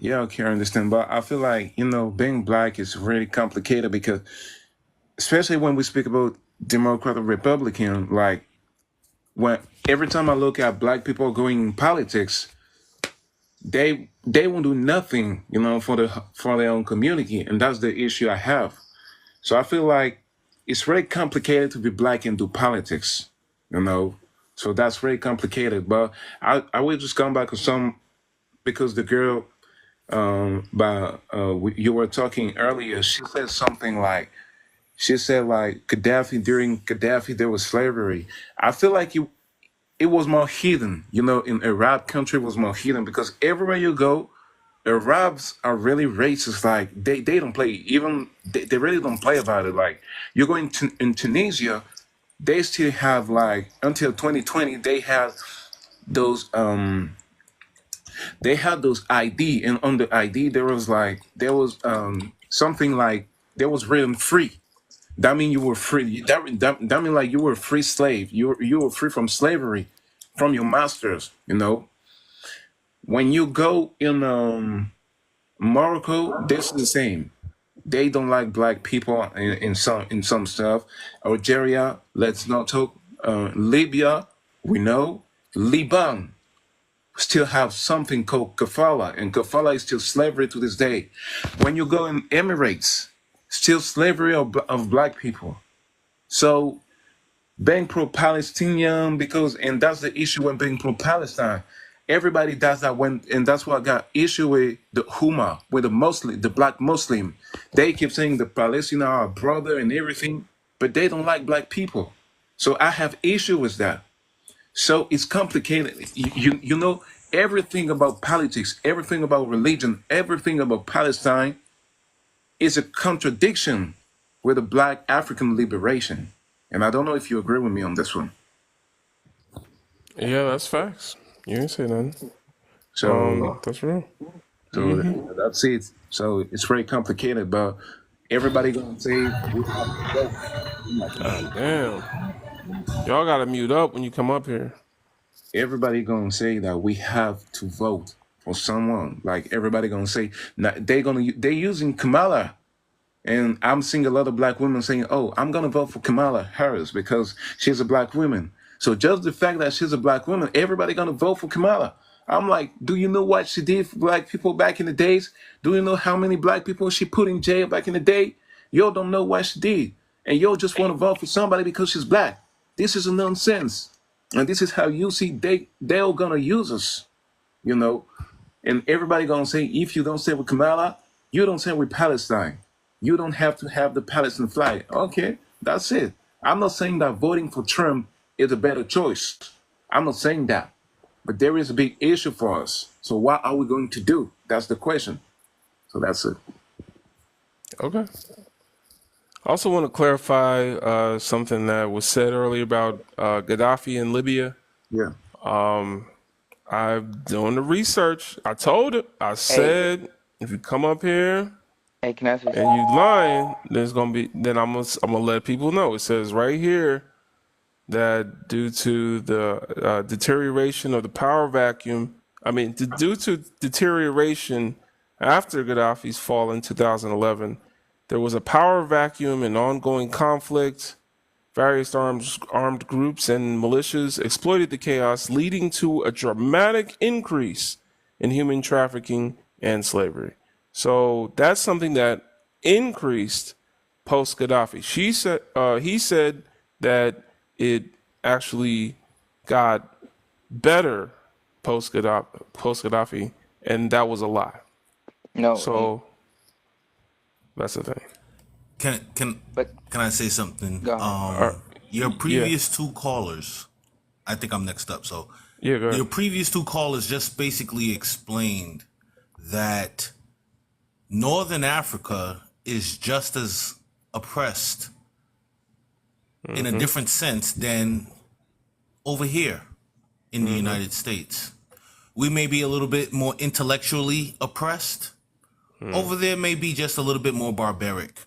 yeah, okay, I understand. But I feel like being black is really complicated, because especially when we speak about Democrat or Republican, like when every time I look at black people going in politics, they won't do nothing, for their own community, and that's the issue I have. So I feel like it's very complicated to be black and do politics, So that's very complicated. But I will just come back to some, because the girl, you were talking earlier, she said something like, Gaddafi, during Gaddafi there was slavery. I feel like it was more hidden, in Arab country it was more hidden, because everywhere you go, Arabs are really racist. Like they don't play even they really don't play about it. Like you're going to in Tunisia, they still have like until 2020 they had those ID, and on the ID there was something like there was written free. That mean you were free. That mean like you were a free slave. You were free from slavery, from your masters. You know, when you go in Morocco, this is the same. They don't like black people in some stuff. Algeria, let's not talk. Libya, we know. Liban still have something called kafala, and kafala is still slavery to this day. When you go in Emirates, still slavery of black people. So being pro-Palestinian, and that's the issue when being pro-Palestine. Everybody does that and that's why I got issue with the Huma, with the black Muslim. They keep saying the Palestinians are our brother and everything, but they don't like black people. So I have issue with that. So it's complicated. You know, everything about politics, everything about religion, everything about Palestine is a contradiction with the black African liberation. And I don't know if you agree with me on this one. Yeah, that's facts. You ain't say nothing. So, That's real. that's it. So it's very complicated, but everybody gonna say we have to go. God damn. Y'all gotta mute up when you come up here. Everybody gonna say that we have to vote for someone. Like everybody gonna say they using Kamala. And I'm seeing a lot of black women saying, oh, I'm going to vote for Kamala Harris because she's a black woman. So just the fact that she's a black woman, everybody going to vote for Kamala. I'm like, do you know what she did for black people back in the days? Do you know how many black people she put in jail back in the day? Y'all don't know what she did. And y'all just want to vote for somebody because she's black. This is a nonsense. And this is how you see they're going to use us, you know. And everybody going to say, if you don't stay with Kamala, you don't stay with Palestine. You don't have to have the Palestine flag. Okay, that's it. I'm not saying that voting for Trump is a better choice. I'm not saying that. But there is a big issue for us. So what are we going to do? That's the question. So that's it. Okay. I also want to clarify something that was said earlier about Gaddafi in Libya. Yeah. I'm doing the research. I told it. I said, if you come up here Hey, can I say and you lying, then I'm gonna let people know. It says right here that due to the deterioration of the power vacuum, due to deterioration after Gaddafi's fall in 2011, there was a power vacuum and ongoing conflict. Various armed groups and militias exploited the chaos, leading to a dramatic increase in human trafficking and slavery. So that's something that increased post Gaddafi. He said that it actually got better post Gaddafi, and that was a lie. no? So that's the thing. Can But I say something? go ahead. Your previous two callers, I think I'm next up. So Yeah, go ahead. your previous two callers just basically explained that Northern Africa is just as oppressed in a different sense than over here in the United States. We may be a little bit more intellectually oppressed. Over there may be just a little bit more barbaric.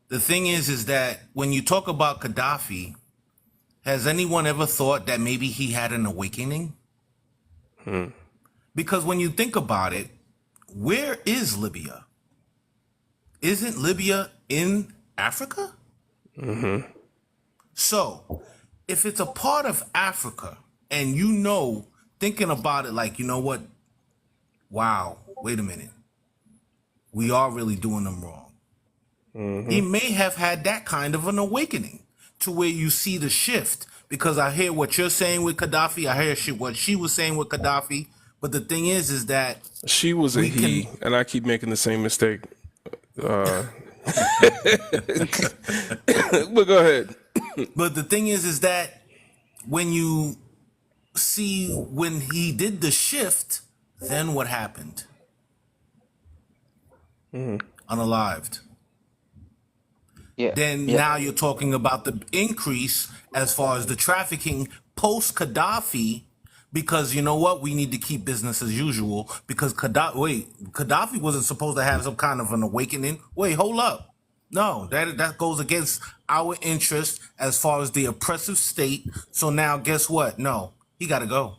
The thing is that when you talk about Gaddafi, has anyone ever thought that maybe he had an awakening? Because when you think about it, where is Libya? Isn't Libya in Africa? So, if it's a part of Africa, and thinking about it like, you know what? Wow, wait a minute. We are really doing them wrong. He may have had that kind of an awakening to where you see the shift, because I hear what you're saying with Gaddafi. I hear what she was saying with Gaddafi. But the thing is that She was a he, and I keep making the same mistake. But go ahead. But the thing is that when you see when he did the shift, then what happened? unalived. Yeah, Then yeah, now you're talking about the increase as far as the trafficking post Gaddafi, because you know what? We need to keep business as usual because Gaddafi wasn't supposed to have some kind of an awakening. Wait, hold up. No, that goes against our interest as far as the oppressive state. So now guess what? No, he got to go.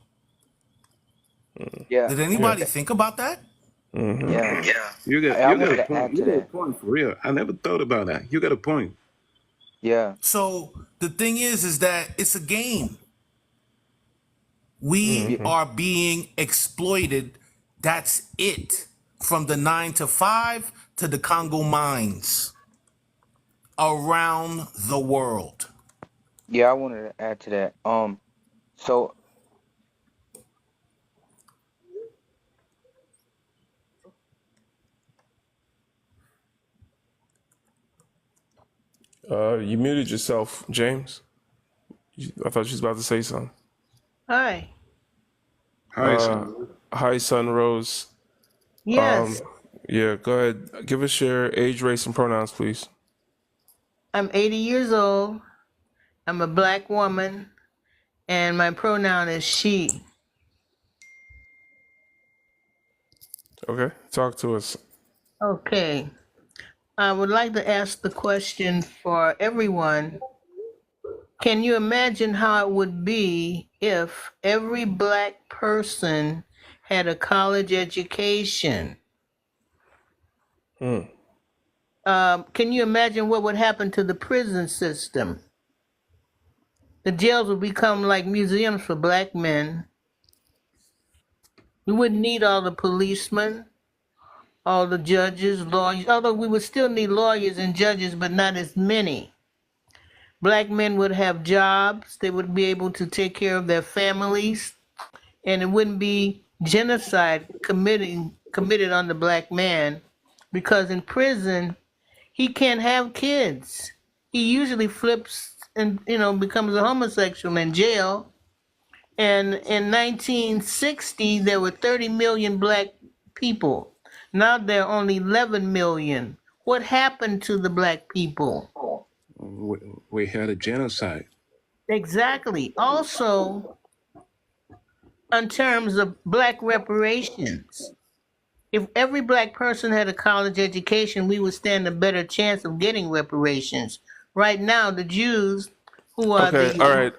yeah, Did Yeah. anybody think about that? yeah. I You got wanted a to point. add You to got a that. point for real. I never thought about that. You got a point. Yeah, So the thing is that it's a game. We yeah, are being exploited. That's it. From the 9 to 5 to the Congo mines around the world. yeah. I wanted to add to that. So You muted yourself, James. I thought you was about to say something. Hi. Hi, son. Hi, Sunrose. Yes, Yeah, go ahead. Give us your age, race, and pronouns, please. I'm 80 years old. I'm a black woman, and my pronoun is she. Okay, talk to us. Okay. I would like to ask the question for everyone. Can you imagine how it would be if every black person had a college education? Can you imagine what would happen to the prison system? The jails would become like museums for black men. We wouldn't need all the policemen, all the judges, lawyers, although we would still need lawyers and judges, but not as many. Black men would have jobs, they would be able to take care of their families, and it wouldn't be genocide committed on the black man, because in prison he can't have kids. He usually flips and becomes a homosexual in jail. And in 1960 there were 30 million black people. Now there are only 11 million. What happened to the black people? We had a genocide. Exactly. Also, in terms of black reparations, if every black person had a college education, we would stand a better chance of getting reparations. Right now, the Jews, who are Okay, all the right,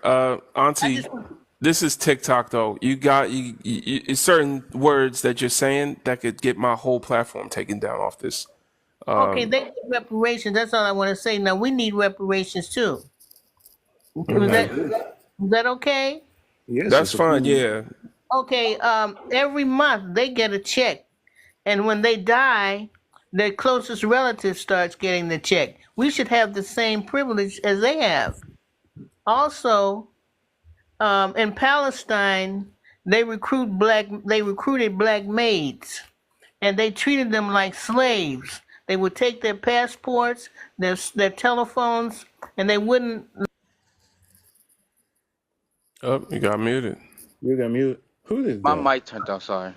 Auntie. This is TikTok though. You got it's certain words that you're saying that could get my whole platform taken down off this. okay, they need reparations. That's all I want to say. Now we need reparations too. Is that okay? Yes, That's it's a fine. point. Yeah. Okay. Every month they get a check, and when they die, their closest relative starts getting the check. We should have the same privilege as they have. Also, in Palestine, they recruited black maids, and they treated them like slaves. They would take their passports, their telephones, and they wouldn't. Oh, you got muted. You got mute. Who is my that? mic turned off. Sorry.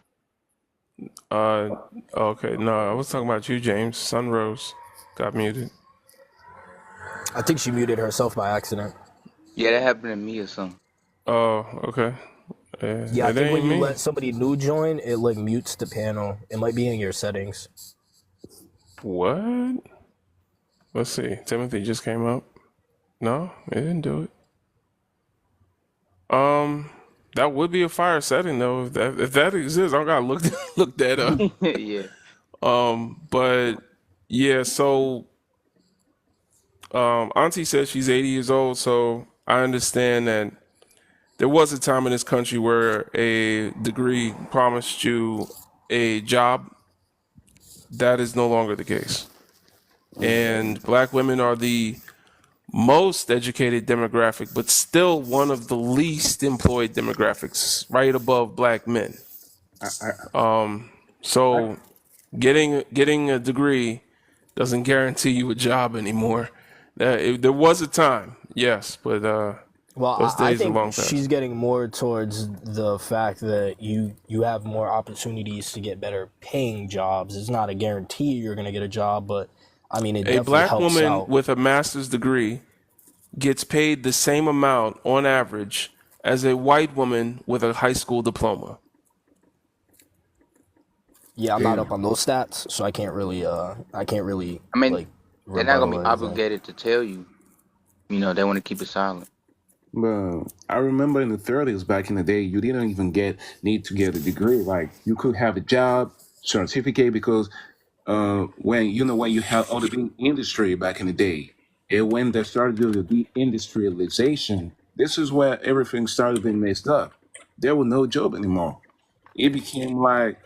Uh, okay. No, I was talking about you, James. Sunrose got muted. I think she muted herself by accident. Yeah, that happened to me or something. Oh, okay. Yeah, I It think when ain't you me. let somebody new join, it like mutes the panel. It might be in your settings. What? Let's see. Timothy just came up. No, it didn't do it. That would be a fire setting though. If that exists, I gotta look that up. Yeah. But yeah, so Auntie says she's 80 years old, so I understand that there was a time in this country where a degree promised you a job. That is no longer the case. And black women are the most educated demographic, but still one of the least employed demographics, right above black men. So getting a degree doesn't guarantee you a job anymore. There was a time, yes, but Well, Those I days are think long she's past. getting more towards the fact that you have more opportunities to get better paying jobs. It's not a guarantee you're going to get a job, but I mean, it A definitely black helps woman out. with a master's degree gets paid the same amount on average as a white woman with a high school diploma. Yeah, I'm not Damn. up on those stats, so I can't really I mean, like they're not gonna rebuttal be or anything. obligated to tell you. You know, they want to keep it silent. But I remember in the 30s, back in the day, you didn't even need to get a degree. Like you could have a job certificate because when you have all the big industry back in the day, and when they started doing the deindustrialization, this is where everything started being messed up. There was no job anymore. It became like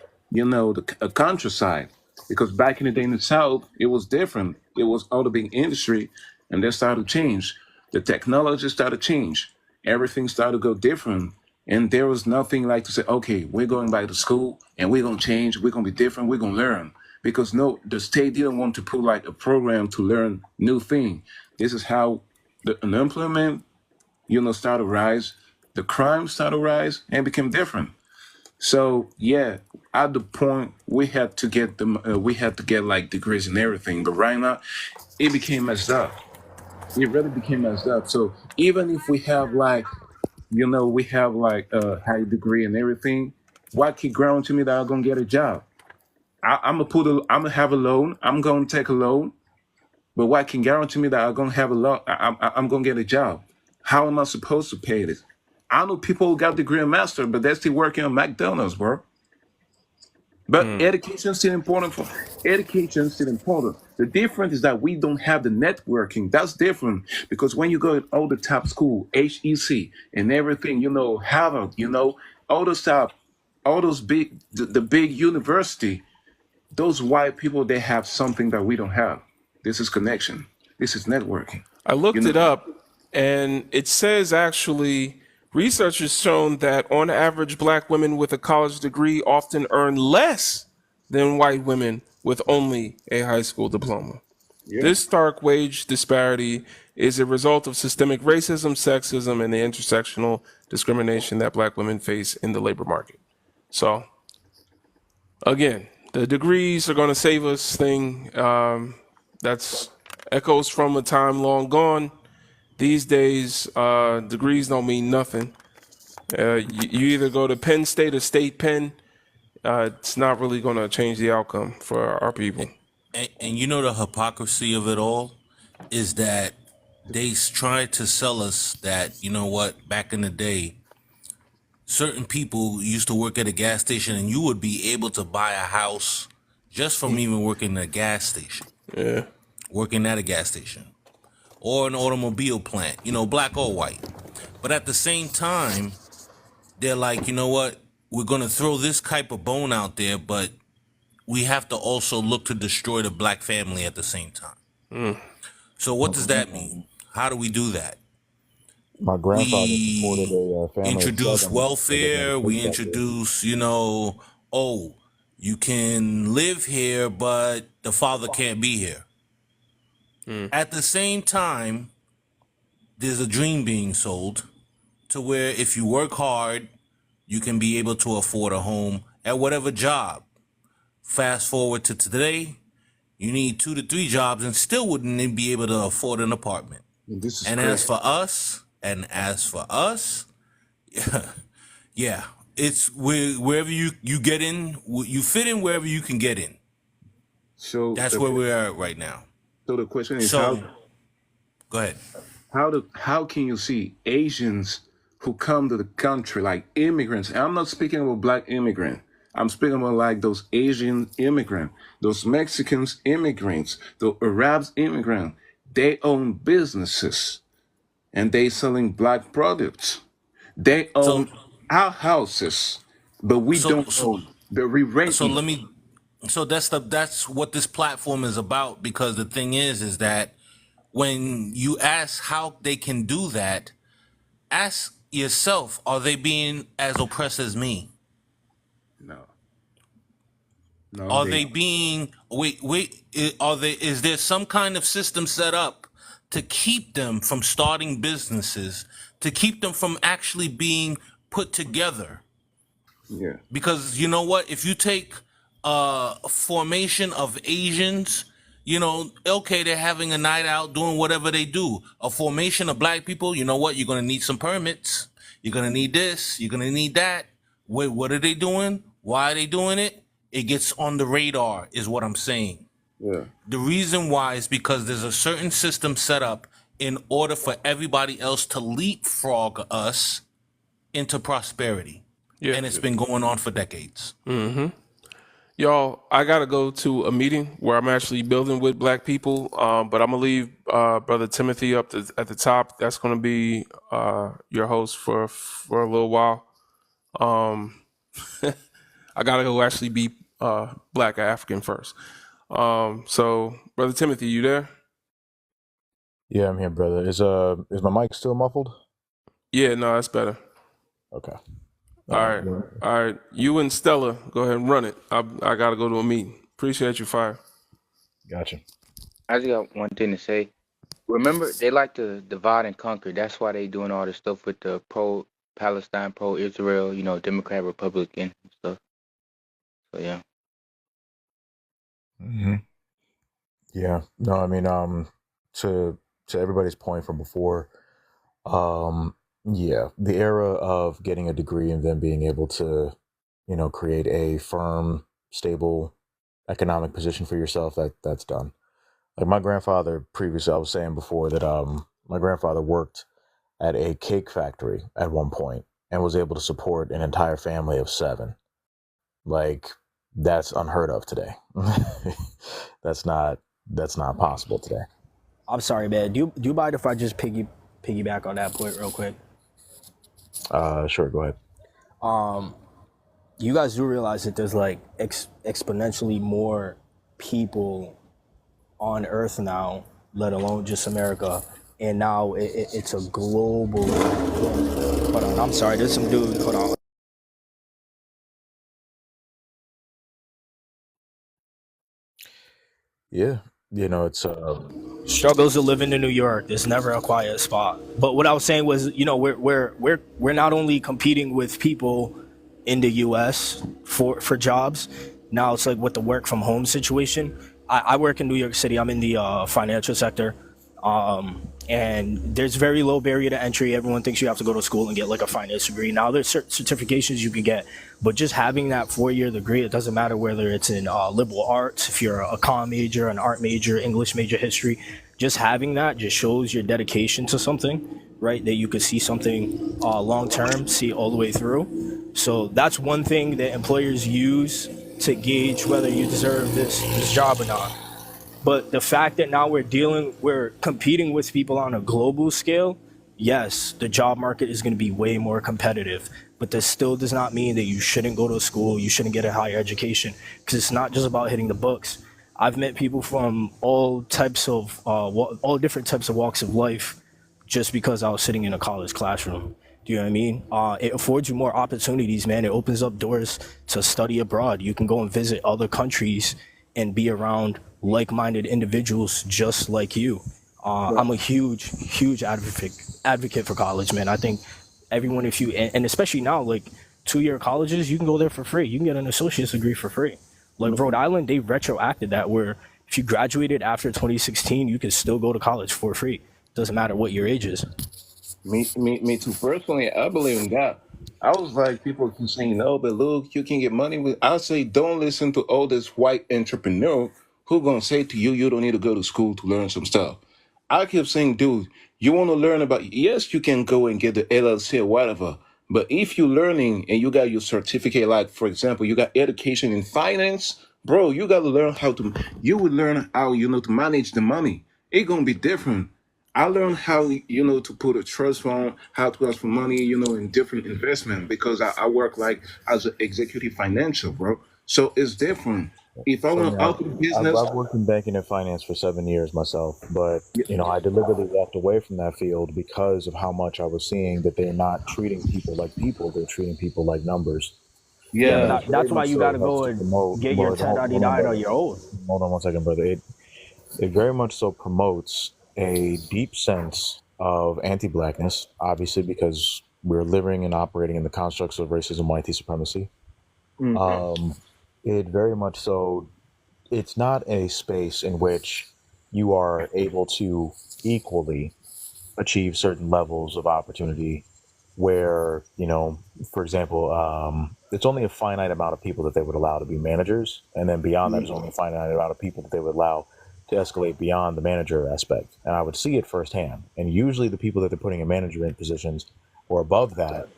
a countryside because back in the day in the South it was different. It was all the big industry, and they started to change. The technology started to change. Everything started to go different, and there was nothing like to say, okay, we're going back to school and we're gonna change. We're gonna be different. We're gonna learn because no, the state didn't want to put like a program to learn new thing. This is how the unemployment started to rise, the crime started to rise, and became different. So yeah, at the point we had to get we had to get like degrees and everything. But right now, it became messed up. It really became messed up. So even if we have like, we have like a high degree and everything, what can guarantee me that I'm gonna get a job? I'm gonna have a loan. I'm gonna take a loan, but what can guarantee me that I'm gonna have a loan? I'm gonna get a job. How am I supposed to pay this? I know people who got degree and master, but they're still working on McDonald's, bro. But education is still important. Education is still important. The difference is that we don't have the networking. That's different because when you go in all the top school, HEC and everything, Harvard, all those top, all those the big university, those white people, they have something that we don't have. This is connection. This is networking. I You looked it know, up, and it says actually research has shown that on average, black women with a college degree often earn less than white women with only a high school diploma. yeah. This stark wage disparity is a result of systemic racism, sexism, and the intersectional discrimination that black women face in the labor market. So, again, the degrees are going to save us thing. That's echoes from a time long gone. These days, degrees don't mean nothing. You either go to Penn State or State Penn. It's not really going to change the outcome for our people. And you know the hypocrisy of it all is that they tried to sell us that, you know what, back in the day, certain people used to work at a gas station and you would be able to buy a house just from even working at a gas station, Yeah. working at a gas station or an automobile plant, black or white. But at the same time, they're like, you know what, we're going to throw this type of bone out there, but we have to also look to destroy the black family at the same time. So what does that mean? How do we do that? My grandfather supported We a family of introduce seven that lived in a welfare. We creek back there. introduce, oh, you can live here, but the father can't be here. At the same time, there's a dream being sold to where if you work hard, you can be able to afford a home at whatever job. Fast forward to today, you need 2 to 3 jobs and still wouldn't be able to afford an apartment. This is And crazy. as for us, yeah, it's wherever you get in, you fit in wherever you can get in. So That's where we're at right now. so the question is So, go ahead. how can you see Asians who come to the country like immigrants? And I'm not speaking about black immigrant. I'm speaking about like those Asian immigrant, those Mexicans immigrants, the Arabs immigrant. They own businesses and they selling black products. They So, own our houses, but we so, don't so, own. They're so re-renting. let me. So that's what this platform is about. Because the thing is that when you ask how they can do that, ask yourself: are they being as oppressed as me? No, no, Are they. they being are they is there some kind of system set up to keep them from starting businesses to keep them from actually being put together. Yeah. Because you know what? If you take a formation of Asians, you know, okay, they're having a night out doing whatever they do. A formation of black people, you know what? You're going to need some permits. You're going to need this. You're going to need that. Wait, what are they doing? Why are they doing it? It gets on the radar is what I'm saying. Yeah. The reason why is because there's a certain system set up in order for everybody else to leapfrog us into prosperity. Yeah. And it's been going on for decades. Y'all, I got to go to a meeting where I'm actually building with black people, but I'm going to leave Brother Timothy up at the top. That's going to be your host for a little while. I got to go actually be black African first. So, Brother Timothy, you there? Yeah, I'm here, brother. Is my mic still muffled? Yeah, no, that's better. Okay. All right. You and Stella, go ahead and run it. I got to go to a meeting. Appreciate you, Fire. Gotcha. I just got one thing to say. Remember, they like to divide and conquer. That's why they doing all this stuff with the pro-Palestine, pro-Israel, you know, Democrat, Republican stuff. So yeah. Mm-hmm. Yeah. No, I mean, to everybody's point from before, yeah, the era of getting a degree and then being able to, you know, create a firm, stable economic position for yourself, that's done. Like my grandfather, previously, I was saying before that my grandfather worked at a cake factory at one point and was able to support an entire family of 7. Like that's unheard of today. That's not possible today. I'm sorry, man. Do you mind if I just piggyback on that point real quick? Sure, go ahead. You guys do realize that there's like exponentially more people on Earth now, let alone just America, and now it's a global. Hold on, I'm sorry. There's some dude. Hold on. Yeah, you know, it's Struggles of living in New York. There's never a quiet spot. But what I was saying was, you know, we're not only competing with people in the U.S. for jobs. Now it's like with the work from home situation. I work in New York City. I'm in the financial sector, and there's very low barrier to entry. Everyone thinks you have to go to school and get like a finance degree. Now there's certain certifications you can get, but just having that 4-year degree, it doesn't matter whether it's in liberal arts, if you're a comm major, an art major, English major, history. Just having that just shows your dedication to something, right? That you could see something long term, see all the way through. So that's one thing that employers use to gauge whether you deserve this job or not. But the fact that now we're competing with people on a global scale, yes, the job market is going to be way more competitive. But this still does not mean that you shouldn't go to school, you shouldn't get a higher education, because it's not just about hitting the books. I've met people from all different types of walks of life just because I was sitting in a college classroom. Do you know what I mean? It affords you more opportunities, man. It opens up doors to study abroad. You can go and visit other countries and be around like-minded individuals just like you. I'm a huge advocate for college, man. I think everyone, and especially now, like 2-year colleges, you can go there for free. You can get an associate's degree for free. Like Rhode Island, they retroacted that, where if you graduated after 2016, you can still go to college for free. Doesn't matter what your age is. Me too. Personally, I believe in God. I was like, people can say no, but look, you can get money with. I say, don't listen to all this white entrepreneur who gonna say to you, you don't need to go to school to learn some stuff. I keep saying, dude, you want to learn about, yes, you can go and get the LLC or whatever, but if you're learning and you got your certificate, like, for example, you got education in finance, bro, you got to learn you will learn how, to manage the money. It's going to be different. I learned how, to put a trust fund, how to ask for money, in different investment, because I work like as an executive financial, bro. So it's different. If I want to open a business, I've worked in banking and finance for 7 years myself, but I deliberately walked away from that field because of how much I was seeing that they're not treating people like people; they're treating people like numbers. yeah, That's why you got to go and get your 1099 on your own. Hold on one second, brother. It very much so promotes a deep sense of anti-blackness, obviously, because we're living and operating in the constructs of racism, white supremacy. It very much so. It's not a space in which you are able to equally achieve certain levels of opportunity where, for example, it's only a finite amount of people that they would allow to be managers. And then beyond that, there's only a finite amount of people that they would allow to escalate beyond the manager aspect. And I would see it firsthand. And usually the people that they're putting in management positions or above that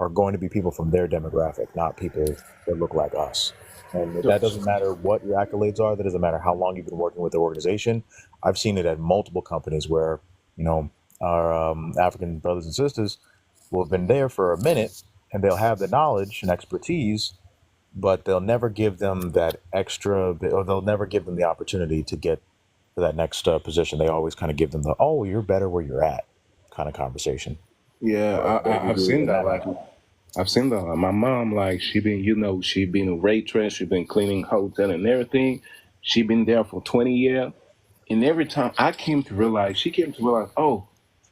are going to be people from their demographic, not people that look like us. And that doesn't matter what your accolades are. That doesn't matter how long you've been working with the organization. I've seen it at multiple companies where, our African brothers and sisters will have been there for a minute and they'll have the knowledge and expertise, but they'll never give them that extra bit, or they'll never give them the opportunity to get to that next position. They always kind of give them the, oh, you're better where you're at kind of conversation. Yeah, But they I've do seen in that. that Like, manner. I've seen that. My mom, like, she been a waitress, she been cleaning hotel and everything. She been there for 20 years. And every time she came to realize, oh,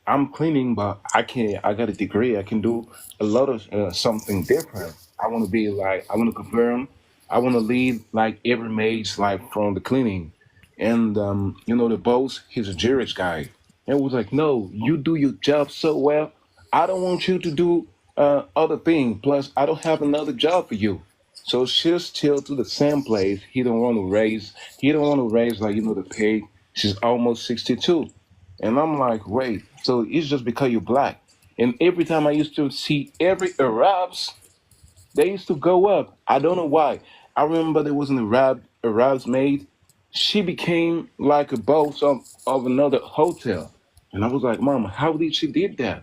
I'm cleaning, but I got a degree. I can do a lot of something different. I want to be like, I want to confirm. I want to lead like every maid's like from the cleaning. And, the boss, he's a Jewish guy. And was like, no, you do your job so well. I don't want you to do other things. Plus, I don't have another job for you. So she's still to the same place. He don't want to raise. He don't want to raise like the pay. She's almost 62, and I'm like, wait. So it's just because you're black. And every time I used to see every Arabs, they used to go up. I don't know why. I remember there was an Arab's maid. She became like a boss of another hotel, and I was like, Mom, how did she did that?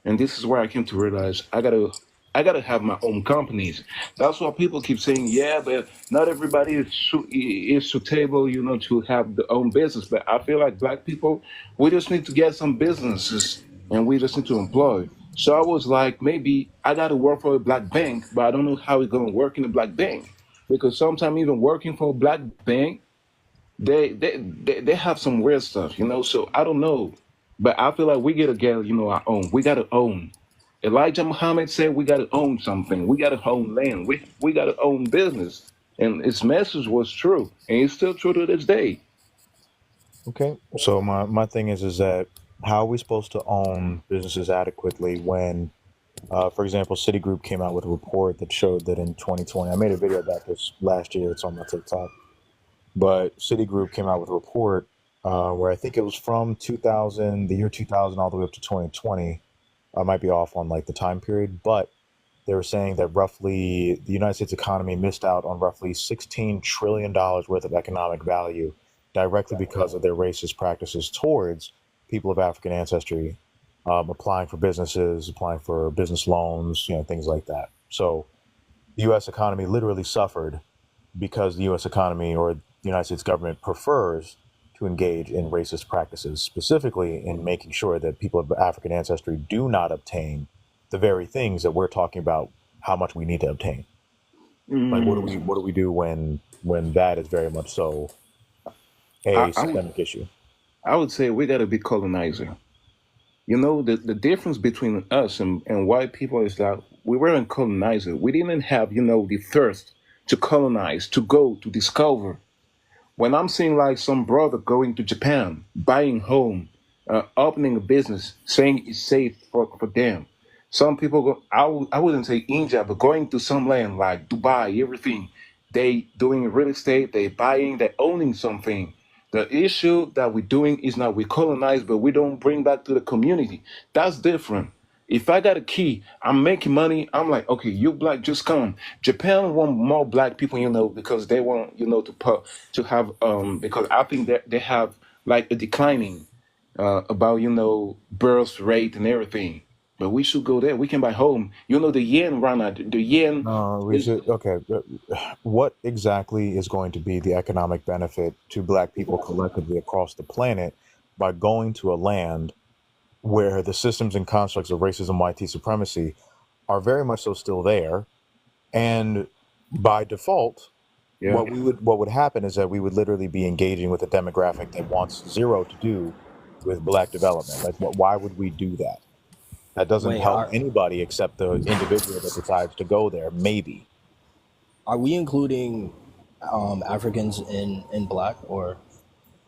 And this is where I came to realize I gotta have my own companies. That's why people keep saying, yeah, but not everybody is suitable, to have their own business. But I feel like black people, we just need to get some businesses and we just need to employ. So I was like, maybe I gotta work for a black bank, but I don't know how it's gonna work in a black bank. Because sometimes even working for a black bank, they have some weird stuff, So I don't know, but I feel like we gotta get our own. We gotta own. Elijah Muhammad said we gotta own something. We gotta own land. We gotta own business, and his message was true, and it's still true to this day. Okay. So my thing is that how are we supposed to own businesses adequately when, for example, Citigroup came out with a report that showed that in 2020, I made a video about this last year. It's on my TikTok, but Citigroup came out with a report where I think it was from 2000, the year 2000, all the way up to 2020. I might be off on like the time period, but they were saying that roughly the United States economy missed out on roughly $16 trillion worth of economic value directly because of their racist practices towards people of African ancestry, applying for businesses, applying for business loans, things like that. So the U.S. economy literally suffered because the U.S. economy or the United States government prefers to engage in racist practices, specifically in making sure that people of African ancestry do not obtain the very things that we're talking about how much we need to obtain. Like what do we do when that is very much so I, a I would systemic issue? I would say we gotta be colonizer. The difference between us and white people is that we weren't colonizer. We didn't have the thirst to colonize, to go, to discover. When I'm seeing like some brother going to Japan, buying home, opening a business, saying it's safe for them. Some people go, I wouldn't say India, but going to some land like Dubai, everything. They doing real estate, they buying, they owning something. The issue that we're doing is not we colonize, but we don't bring back to the community. That's different. If I got a key, I'm making money. I'm like, okay, you black, just come. Japan want more black people, because they want, to have, because I think that they have like a declining about birth rate and everything. But we should go there. We can buy home. The yen, Rana, the yen No, we is. should. Okay, what exactly is going to be the economic benefit to Black people collectively across the planet by going to a land where the systems and constructs of racism, white supremacy are very much so still there, and by default, Yeah. what would happen is that we would literally be engaging with a demographic that wants zero to do with black development. Like, why would we do that? That doesn't Wait, help anybody except the individual that decides to go there. Maybe. are we including Africans in black or?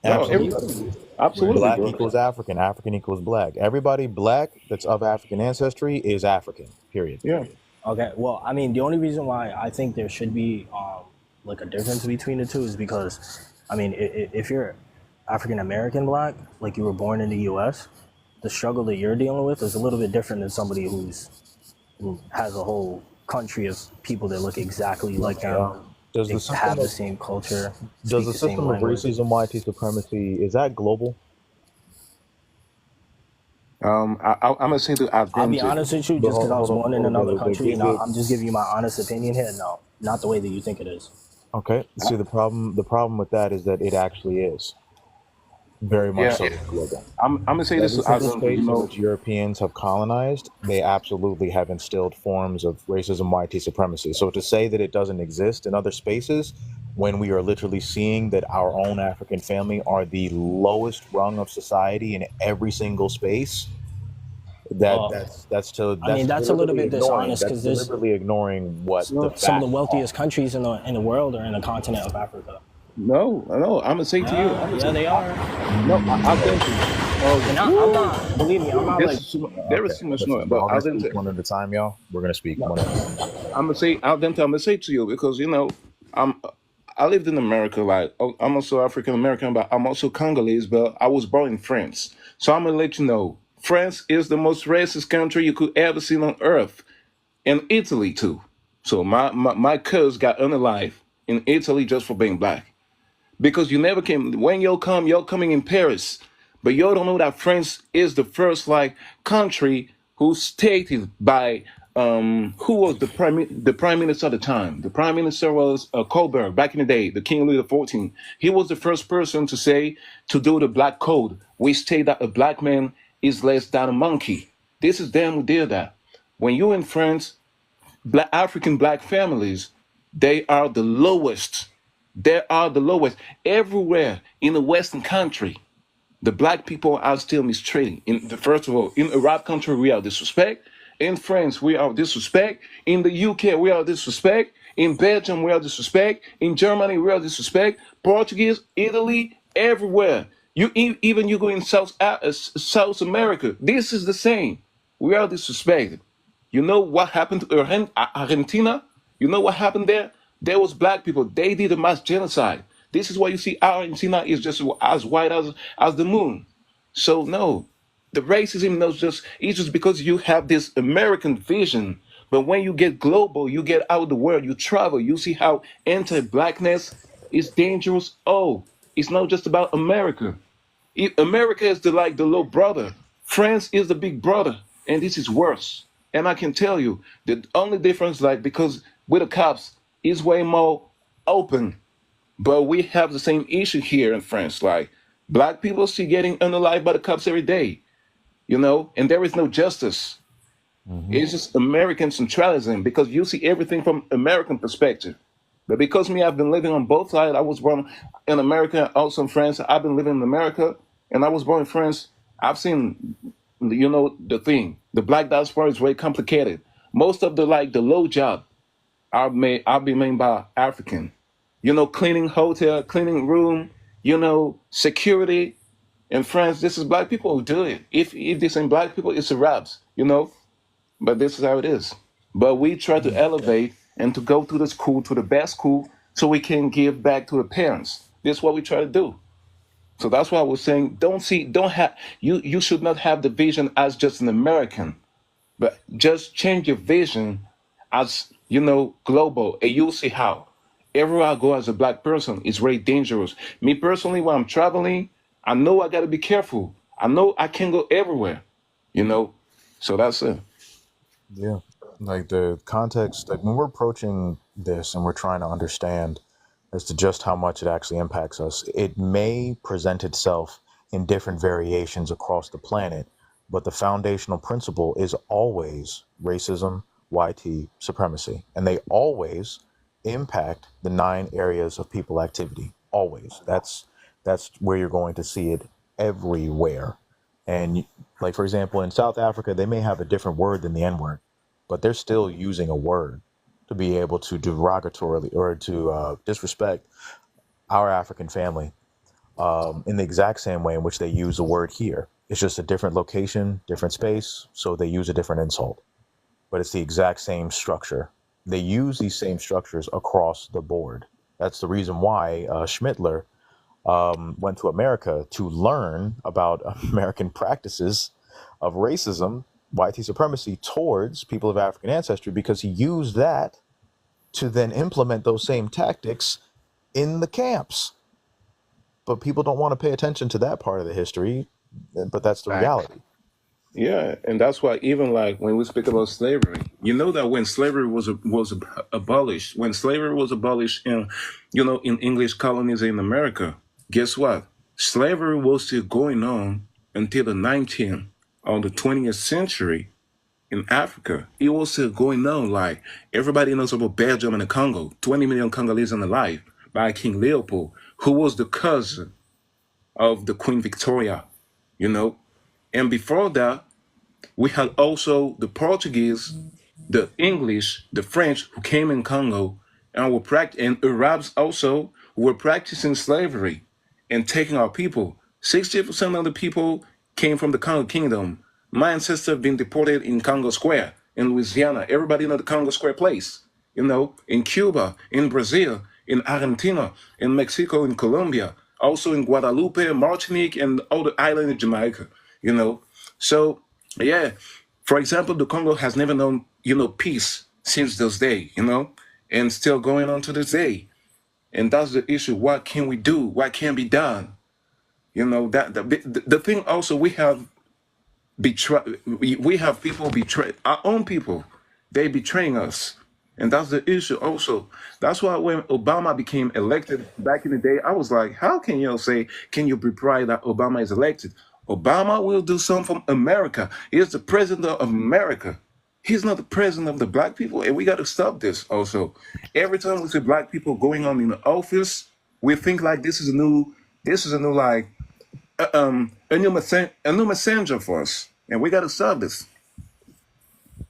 No, Absolutely. everybody. Absolutely, Black bro. equals African. African equals black. Everybody black that's of African ancestry is African. Period. Yeah. Okay, well, I mean, the only reason why I think there should be like a difference between the two is because, I mean, if you're African American black, like you were born in the U.S., the struggle that you're dealing with is a little bit different than somebody who has a whole country of people that look exactly like them. Does They the system have the of same culture, does speak the the same system of language. racism, white supremacy, is that global? I'm gonna say the I'll be authentic. honest with you, But just because I was born in another brother. country, and I'm just giving you my honest opinion here. No, not the way that you think it is. Okay. See, the problem with that is that it actually is very much Yeah, so global. I'm gonna say this Every to single authentic. You space in know, which Europeans have colonized, they absolutely have instilled forms of racism, white supremacy. So to say that it doesn't exist in other spaces, when we are literally seeing that our own African family are the lowest rung of society in every single space, Well, that's I mean, that's a little bit dishonest because there's deliberately ignoring what the some of the facts are. wealthiest countries in the world are in the continent of Africa. no. I'm gonna say to you. I'm Yeah, gonna yeah, say they are. no. Authentic. And I'm not. Believe me, I'm not like. There is Okay, too much noise, listen, we're but all gonna speak authentic. one at a time, y'all. We're gonna speak No, one at a time. I'm gonna say authentic. I'm gonna say to you because you know I'm. I lived in America. Like I'm also African American, but I'm also Congolese. But I was born in France, so I'm gonna let you know. France is the most racist country you could ever see on earth, and Italy too. So my cuz got unalive in Italy just for being black. Because you never came when you're coming in Paris, but you don't know that France is the first like country who stated by who was the prime minister at the time. The prime minister was Colbert back in the day, the King Louis XIV. He was the first person to say to do the black code. We state that a black man is less than a monkey. This is them who did that. When you're in France, African black families, they are the lowest. They are the lowest everywhere in the Western country. The black people are still mistreated. In the first of all, in Arab country, we are disrespect. In France, we are disrespect. In the UK, we are disrespect. In Belgium, we are disrespect. In Germany, we are disrespect. Portuguese, Italy, everywhere. Even you go in South America, this is the same. We are disrespected. You know what happened to Argentina? You know what happened there? There was black people. They did a mass genocide. This is why you see Argentina is just as white as the moon. So no, the racism knows just it's just because you have this American vision. But when you get global, you get out of the world, you travel, you see how anti-blackness is dangerous. Oh, it's not just about America. America is the little brother. France is the big brother, and this is worse. And I can tell you the only difference, like because with the cops, is way more open, but we have the same issue here in France. Like black people see getting unalive by the cops every day, and there is no justice. Hmm. It's just American centralism because you see everything from American perspective. But because me, I've been living on both sides. I was born in America, also in France. I've been living in America, and I was born in France. I've seen, the thing. The black diaspora is very complicated. Most of the low job are being made by African. Cleaning hotel, cleaning room. Security. In France, this is black people who do it. If this ain't black people, it's Arabs. But this is how it is. But we try to elevate and to go to the school, to the best school, so we can give back to the parents. This is what we try to do. So that's why I was saying, don't have you should not have the vision as just an American, but just change your vision as global, and you'll see how. Everywhere I go as a black person is very dangerous. Me personally, when I'm traveling, I know I gotta be careful. I know I can't go everywhere, you know. So that's it. Yeah. Like the context, like when we're approaching this and we're trying to understand as to just how much it actually impacts us, it may present itself in different variations across the planet, but the foundational principle is always racism, YT, supremacy, and they always impact the 9 areas of people activity. Always. That's where you're going to see it everywhere. And like, for example, in South Africa, they may have a different word than the N word, but they're still using a word to be able to derogatorily or to disrespect our African family in the exact same way in which they use the word here. It's just a different location, different space, so they use a different insult, but it's the exact same structure. They use these same structures across the board. That's the reason why Schmittler went to America to learn about American practices of racism, white supremacy towards people of African ancestry, because he used that to then implement those same tactics in the camps. But people don't want to pay attention to that part of the history, but that's the Facts. reality. Yeah, and that's why even like when we speak about slavery, you know that when slavery was abolished, when slavery was abolished in, in English colonies in America, guess what? Slavery was still going on until the 19th or the 20th century in Africa. It was still going on. Like everybody knows about Belgium and the Congo, 20 million Congolese alive by King Leopold, who was the cousin of the Queen Victoria, you know. And before that, we had also the Portuguese, the English, the French who came in Congo and and Arabs also were practicing slavery and taking our people. 60% of the people came from the Congo Kingdom. My ancestors been deported in Congo Square in Louisiana. Everybody know the Congo Square place. In Cuba, in Brazil, in Argentina, in Mexico, in Colombia, also in Guadalupe, Martinique, and all the islands in Jamaica. You know, so yeah, for example, the Congo has never known, peace since those days, and still going on to this day. And that's the issue. What can we do? What can be done? That the thing also we have we have people betray our own people. They betraying us. And that's the issue also. That's why when Obama became elected back in the day, I was like, how can you say, can you be proud that Obama is elected? Obama will do something for America. He is the president of America. He's not the president of the black people. And we got to stop this also. Every time we see black people going on in the office, we think like this is a new like a new messenger for us, and we got to stop this.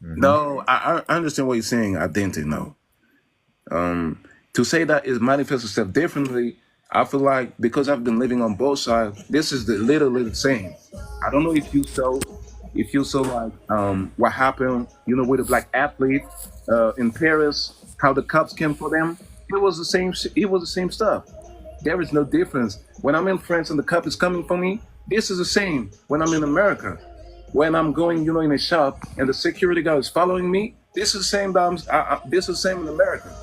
Hmm. No, I understand what you're saying. Identity, no. To say that it manifests itself differently, I feel like because I've been living on both sides, this is literally the same. I don't know if you saw like what happened, with the black athlete in Paris, how the cops came for them. It was the same. It was the same stuff. There is no difference. When I'm in France and the cop is coming for me, this is the same. When I'm in America, when I'm going, in a shop and the security guard is following me, this is the same. This is the same in America.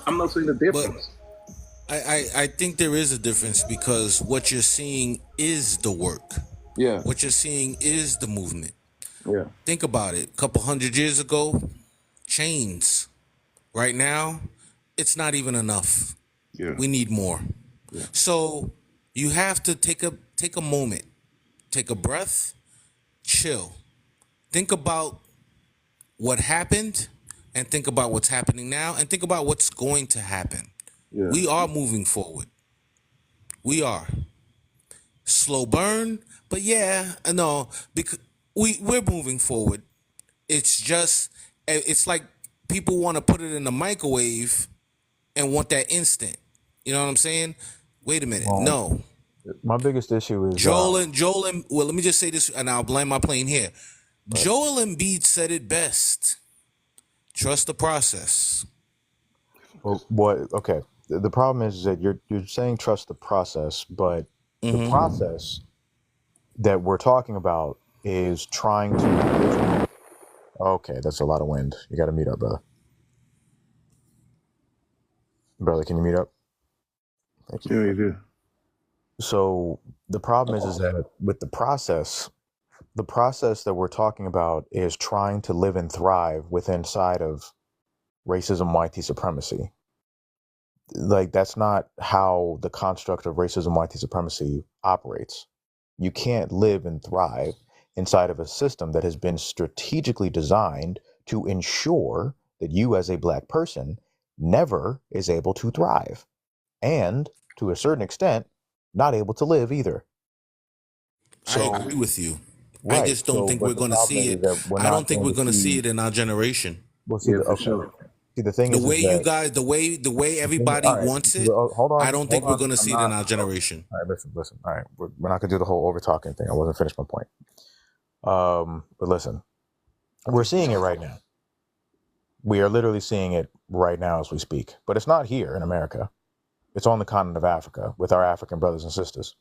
I'm not seeing the But difference. I think there is a difference because what you're seeing is the work. Yeah, What you're seeing is the movement. yeah, Think about it. A couple hundred years ago, chains. Right now, it's not even enough. yeah, We need more. yeah, So you have to take a moment, take a breath, chill. Think about what happened and think about what's happening now and think about what's going to happen. yeah. We are moving forward. We are. Slow burn, but yeah, no, because we're moving forward. It's just it's like people want to put it in the microwave and want that instant. You know what I'm saying? Wait a minute. Well, No. my biggest issue is Joel and well, let me just say this and I'll blame my plane here. right. Joel Embiid said it best. Trust the process. Well, what? Okay. The problem is that you're saying trust the process, but the Mm-hmm. process that we're talking about is trying to. Okay, that's a lot of wind. You got to mute up, brother. Brother, can you mute up? Thank you. Yeah, you do. So the problem is that with the process that we're talking about is trying to live and thrive within inside of racism, white supremacy. Like that's not how the construct of racism, white supremacy operates. You can't live and thrive inside of a system that has been strategically designed to ensure that you as a black person never is able to thrive and to a certain extent not able to live either. I So, agree with you. I right. just don't So, think but we're the going to problem see is it. that we're I not don't think going we're to going to see see. it in our generation. Well, see, Yeah, for sure. the thing The is way you that guys, the way everybody all right. wants it, Hold I on, don't hold think we're on. going to I'm see it in not. our generation. All right, listen. All right, we're not gonna do the whole over talking thing. I wasn't finished my point. But listen, we're seeing it right now. We are literally seeing it right now as we speak. But it's not here in America. It's on the continent of Africa with our African brothers and sisters.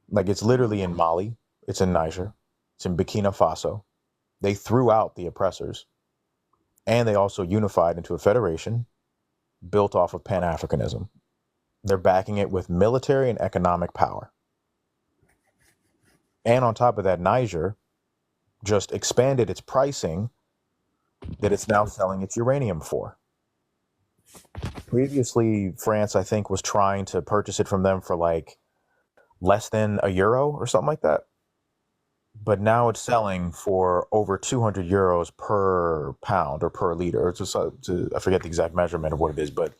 Like it's literally in Mali. It's in Niger. It's in Burkina Faso. They threw out the oppressors, and they also unified into a federation built off of Pan-Africanism. They're backing it with military and economic power. And on top of that, Niger just expanded its pricing that it's now selling its uranium for. Previously, France, I think, was trying to purchase it from them for like less than €1 or something like that. But now it's selling for over 200 euros per pound or per liter. I forget the exact measurement of what it is, but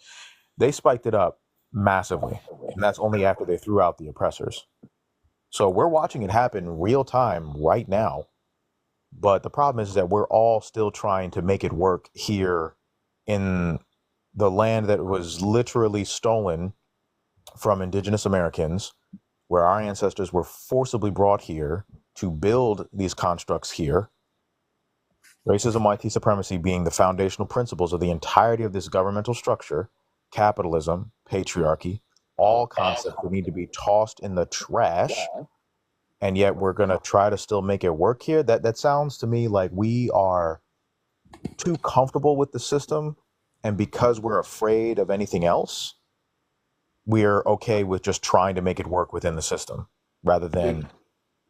they spiked it up massively. And that's only after they threw out the oppressors. So we're watching it happen real time right now. But the problem is that we're all still trying to make it work here in the land that was literally stolen from indigenous Americans, where our ancestors were forcibly brought here to build these constructs here. Racism, white supremacy being the foundational principles of the entirety of this governmental structure, capitalism, patriarchy, all concepts that need to be tossed in the trash. And yet we're going to try to still make it work here. That sounds to me like we are too comfortable with the system. And because we're afraid of anything else, we're okay with just trying to make it work within the system rather than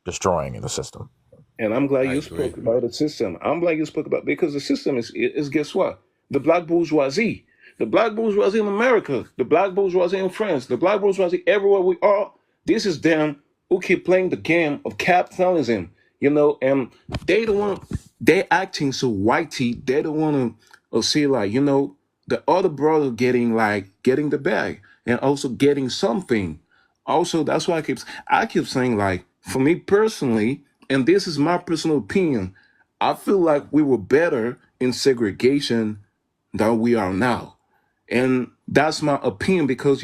destroying the system. And I'm glad I you agree. spoke about the system. I'm glad you spoke about because the system is guess what? The black bourgeoisie. The black bourgeoisie in America, the black bourgeoisie in France, the black bourgeoisie everywhere we are. This is them who keep playing the game of capitalism, and they don't want they acting so whitey, they don't want to see like, the other brother getting the bag and also getting something. Also, that's why I keep saying, like, for me personally, and this is my personal opinion, I feel like we were better in segregation than we are now. And that's my opinion because,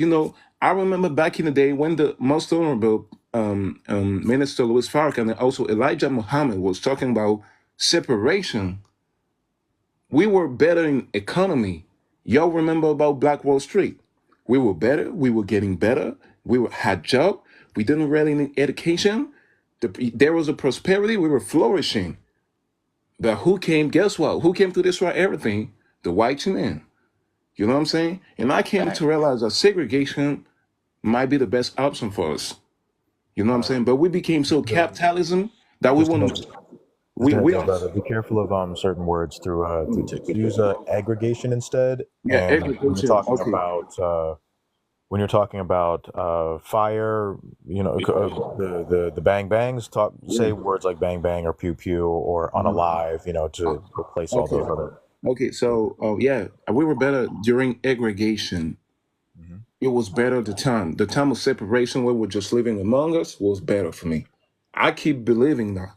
I remember back in the day when the most honorable Minister Louis Farrakhan and also Elijah Muhammad was talking about separation. We were better in economy. Y'all remember about Black Wall Street? We were better. We were getting better. Had job. We didn't really need education. There was a prosperity. We were flourishing. But who came? Guess what? Who came to destroy everything? The white man. You know what I'm saying? And I came to realize that segregation might be the best option for us. You know what I'm saying? But we became so capitalism that we Just a want heads, to. just a We heads are. up, brother. Be careful of certain words through text. Use aggregation instead. Yeah, And agriculture. Okay. when you're talking about fire, the bang bangs. Say Yeah. words like bang bang or pew pew or unalive. To replace all Okay. those other. Okay. So, yeah, we were better during aggregation. Mhm. It was better the time. The time of separation where we're just living among us was better for me. I keep believing that.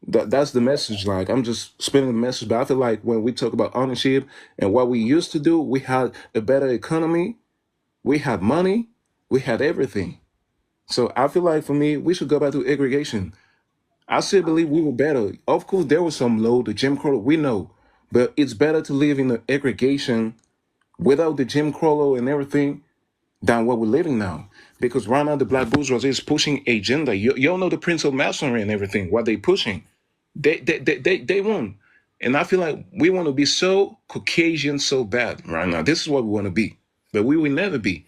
That's the message. Like I'm just spinning the message, but I feel like when we talk about ownership and what we used to do, we had a better economy, we had money, we had everything. So I feel like for me, we should go back to aggregation. I still believe we were better. Of course, there was some low, the Jim Crow, we know, but it's better to live in the aggregation without the Jim Crow and everything than what we're living now. Because right now, the black bourgeoisie is pushing agenda. You all know the Prince of Masonry and everything, what they pushing. They won. And I feel like we want to be so Caucasian so bad right now. This is what we want to be. But we will never be.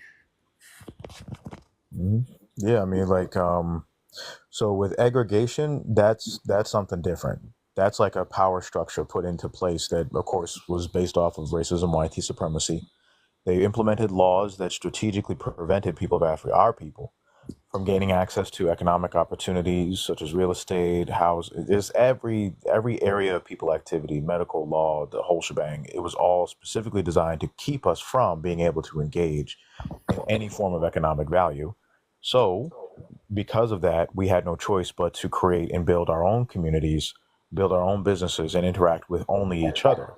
Mhm. Yeah, I mean, like, so with aggregation, that's something different. That's like a power structure put into place that, of course, was based off of racism, white supremacy. They implemented laws that strategically prevented people of Africa, our people, from gaining access to economic opportunities such as real estate, house. There's every area of people activity, medical law, the whole shebang. It was all specifically designed to keep us from being able to engage in any form of economic value. So because of that, we had no choice but to create and build our own communities, build our own businesses, and interact with only each other.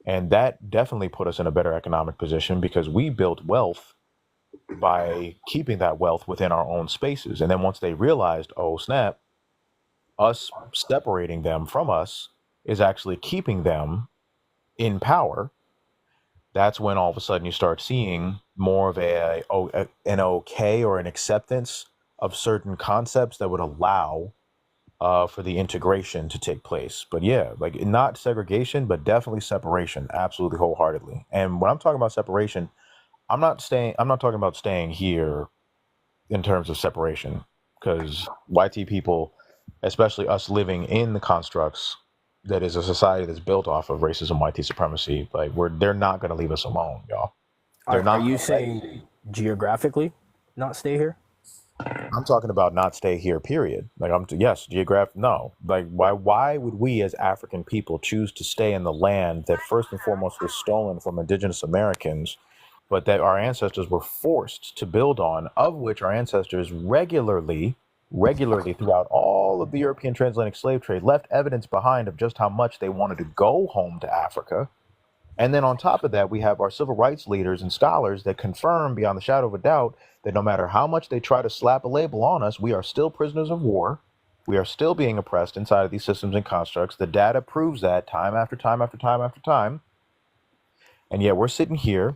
And that definitely put us in a better economic position because we built wealth by keeping that wealth within our own spaces. And then once they realized, oh, snap, us separating them from us is actually keeping them in power, that's when all of a sudden you start seeing more of an okay or an acceptance of certain concepts that would allow for the integration to take place. But yeah, like not segregation, but definitely separation, absolutely wholeheartedly. And when I'm talking about separation, I'm not talking about staying here in terms of separation, because YT people, especially us living in the constructs that is a society that's built off of racism, YT supremacy, like they're not going to leave us alone, y'all. They're Are not. you saying geographically not stay here? I'm talking about not stay here, period. Like yes, geographic. No, like why would we as African people choose to stay in the land that first and foremost was stolen from indigenous Americans, but that our ancestors were forced to build on, of which our ancestors regularly throughout all of the European transatlantic slave trade left evidence behind of just how much they wanted to go home to Africa. And then on top of that, we have our civil rights leaders and scholars that confirm beyond the shadow of a doubt that no matter how much they try to slap a label on us, we are still prisoners of war. We are still being oppressed inside of these systems and constructs. The data proves that time after time after time after time. And yet we're sitting here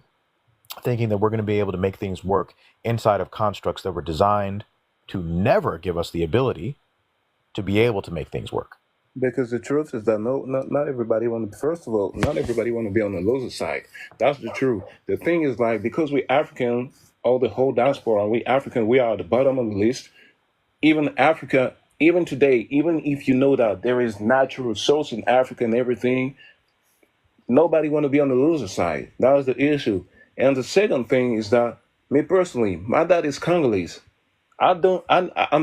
thinking that we're going to be able to make things work inside of constructs that were designed to never give us the ability to be able to make things work. Because the truth is that not everybody want to. First of all, not everybody want to be on the loser side. That's the truth. The thing is, like, because we African, all the whole diaspora, we African, we are at the bottom of the list. Even Africa, even today, even if you know that there is natural resource in Africa and everything, nobody want to be on the loser side. That was the issue. And the second thing is that me personally, my dad is Congolese. I'm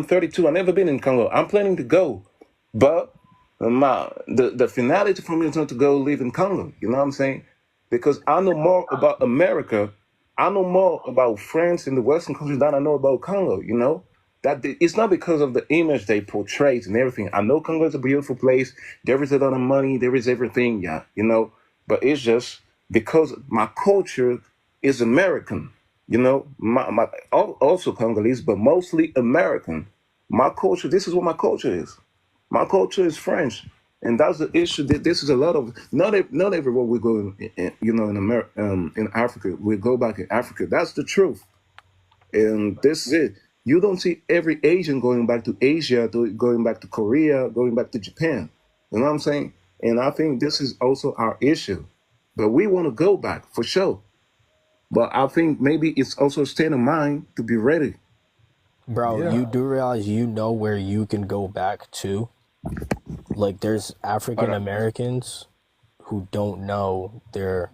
32. I've never been in Congo. I'm planning to go, but the finality for me is not to go live in Congo. You know what I'm saying? Because I know more about America. I know more about France and the Western countries than I know about Congo. You know it's not because of the image they portray and everything. I know Congo is a beautiful place. There is a lot of money. There is everything. Yeah, you know. But it's just because my culture is American. You know, also Congolese, but mostly American. My culture. This is what my culture is. My culture is French, and that's the issue. This is a lot of not everywhere we go, in America, in Africa, we go back in Africa. That's the truth, and this is it. You don't see every Asian going back to Asia, going back to Korea, going back to Japan. You know what I'm saying? And I think this is also our issue. But we want to go back for sure. But I think maybe it's also a state of mind to be ready. Bro, Yeah. you do realize where you can go back to? Like, there's African Americans who don't know their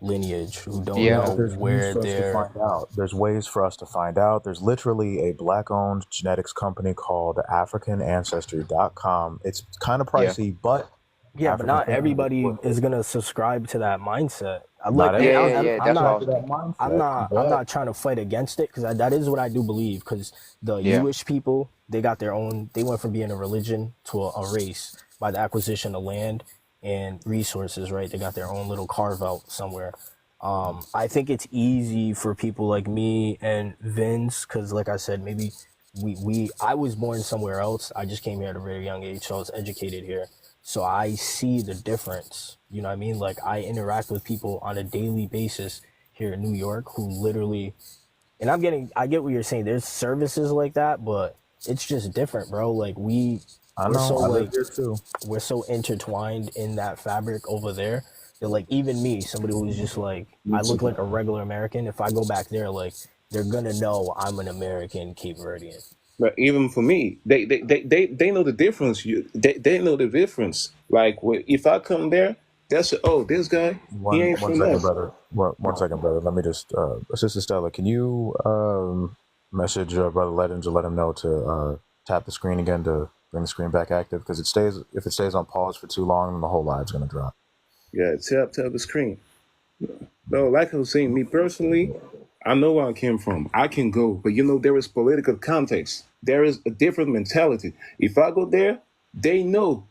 lineage, who don't know There's ways where for us to they're... find out. There's ways for us to find out. There's literally a black-owned genetics company called AfricanAncestry.com. It's kind of pricey, but Yeah, but not African everybody is gonna subscribe to that mindset. I'm Not like, everybody I'm That's what I not, was thinking. I'm but not trying to fight against it because that is what I do believe. Because the Yeah. Jewish people, they got their own. They went from being a religion to a race by the acquisition of land and resources. Right? They got their own little carve out somewhere. I think it's easy for people like me and Vince because, like I said, maybe I was born somewhere else. I just came here at a very young age, so I was educated here. So I see the difference. You know what I mean? Like, I interact with people on a daily basis here in New York who literally, and I get what you're saying. There's services like that, but it's just different, bro. Like, we're so I live like, here too. we're so intertwined in that fabric over there that, like, even me, somebody who's just like, I look like a regular American. If I go back there, like, they're gonna know I'm an American Cape Verdean. But even for me, they know the difference. They know the difference. Like if I come there, that's this guy. He ain't One from second, us. brother. One second, brother. Let me just, Sister Stella, can you message Brother Legends or let him know to tap the screen again to bring the screen back active? Because if it stays on pause for too long, then the whole live's gonna drop. Yeah, tap the screen. No, like I was saying, me personally, I know where I came from. I can go, but there is political context. There is a different mentality. If I go there, they know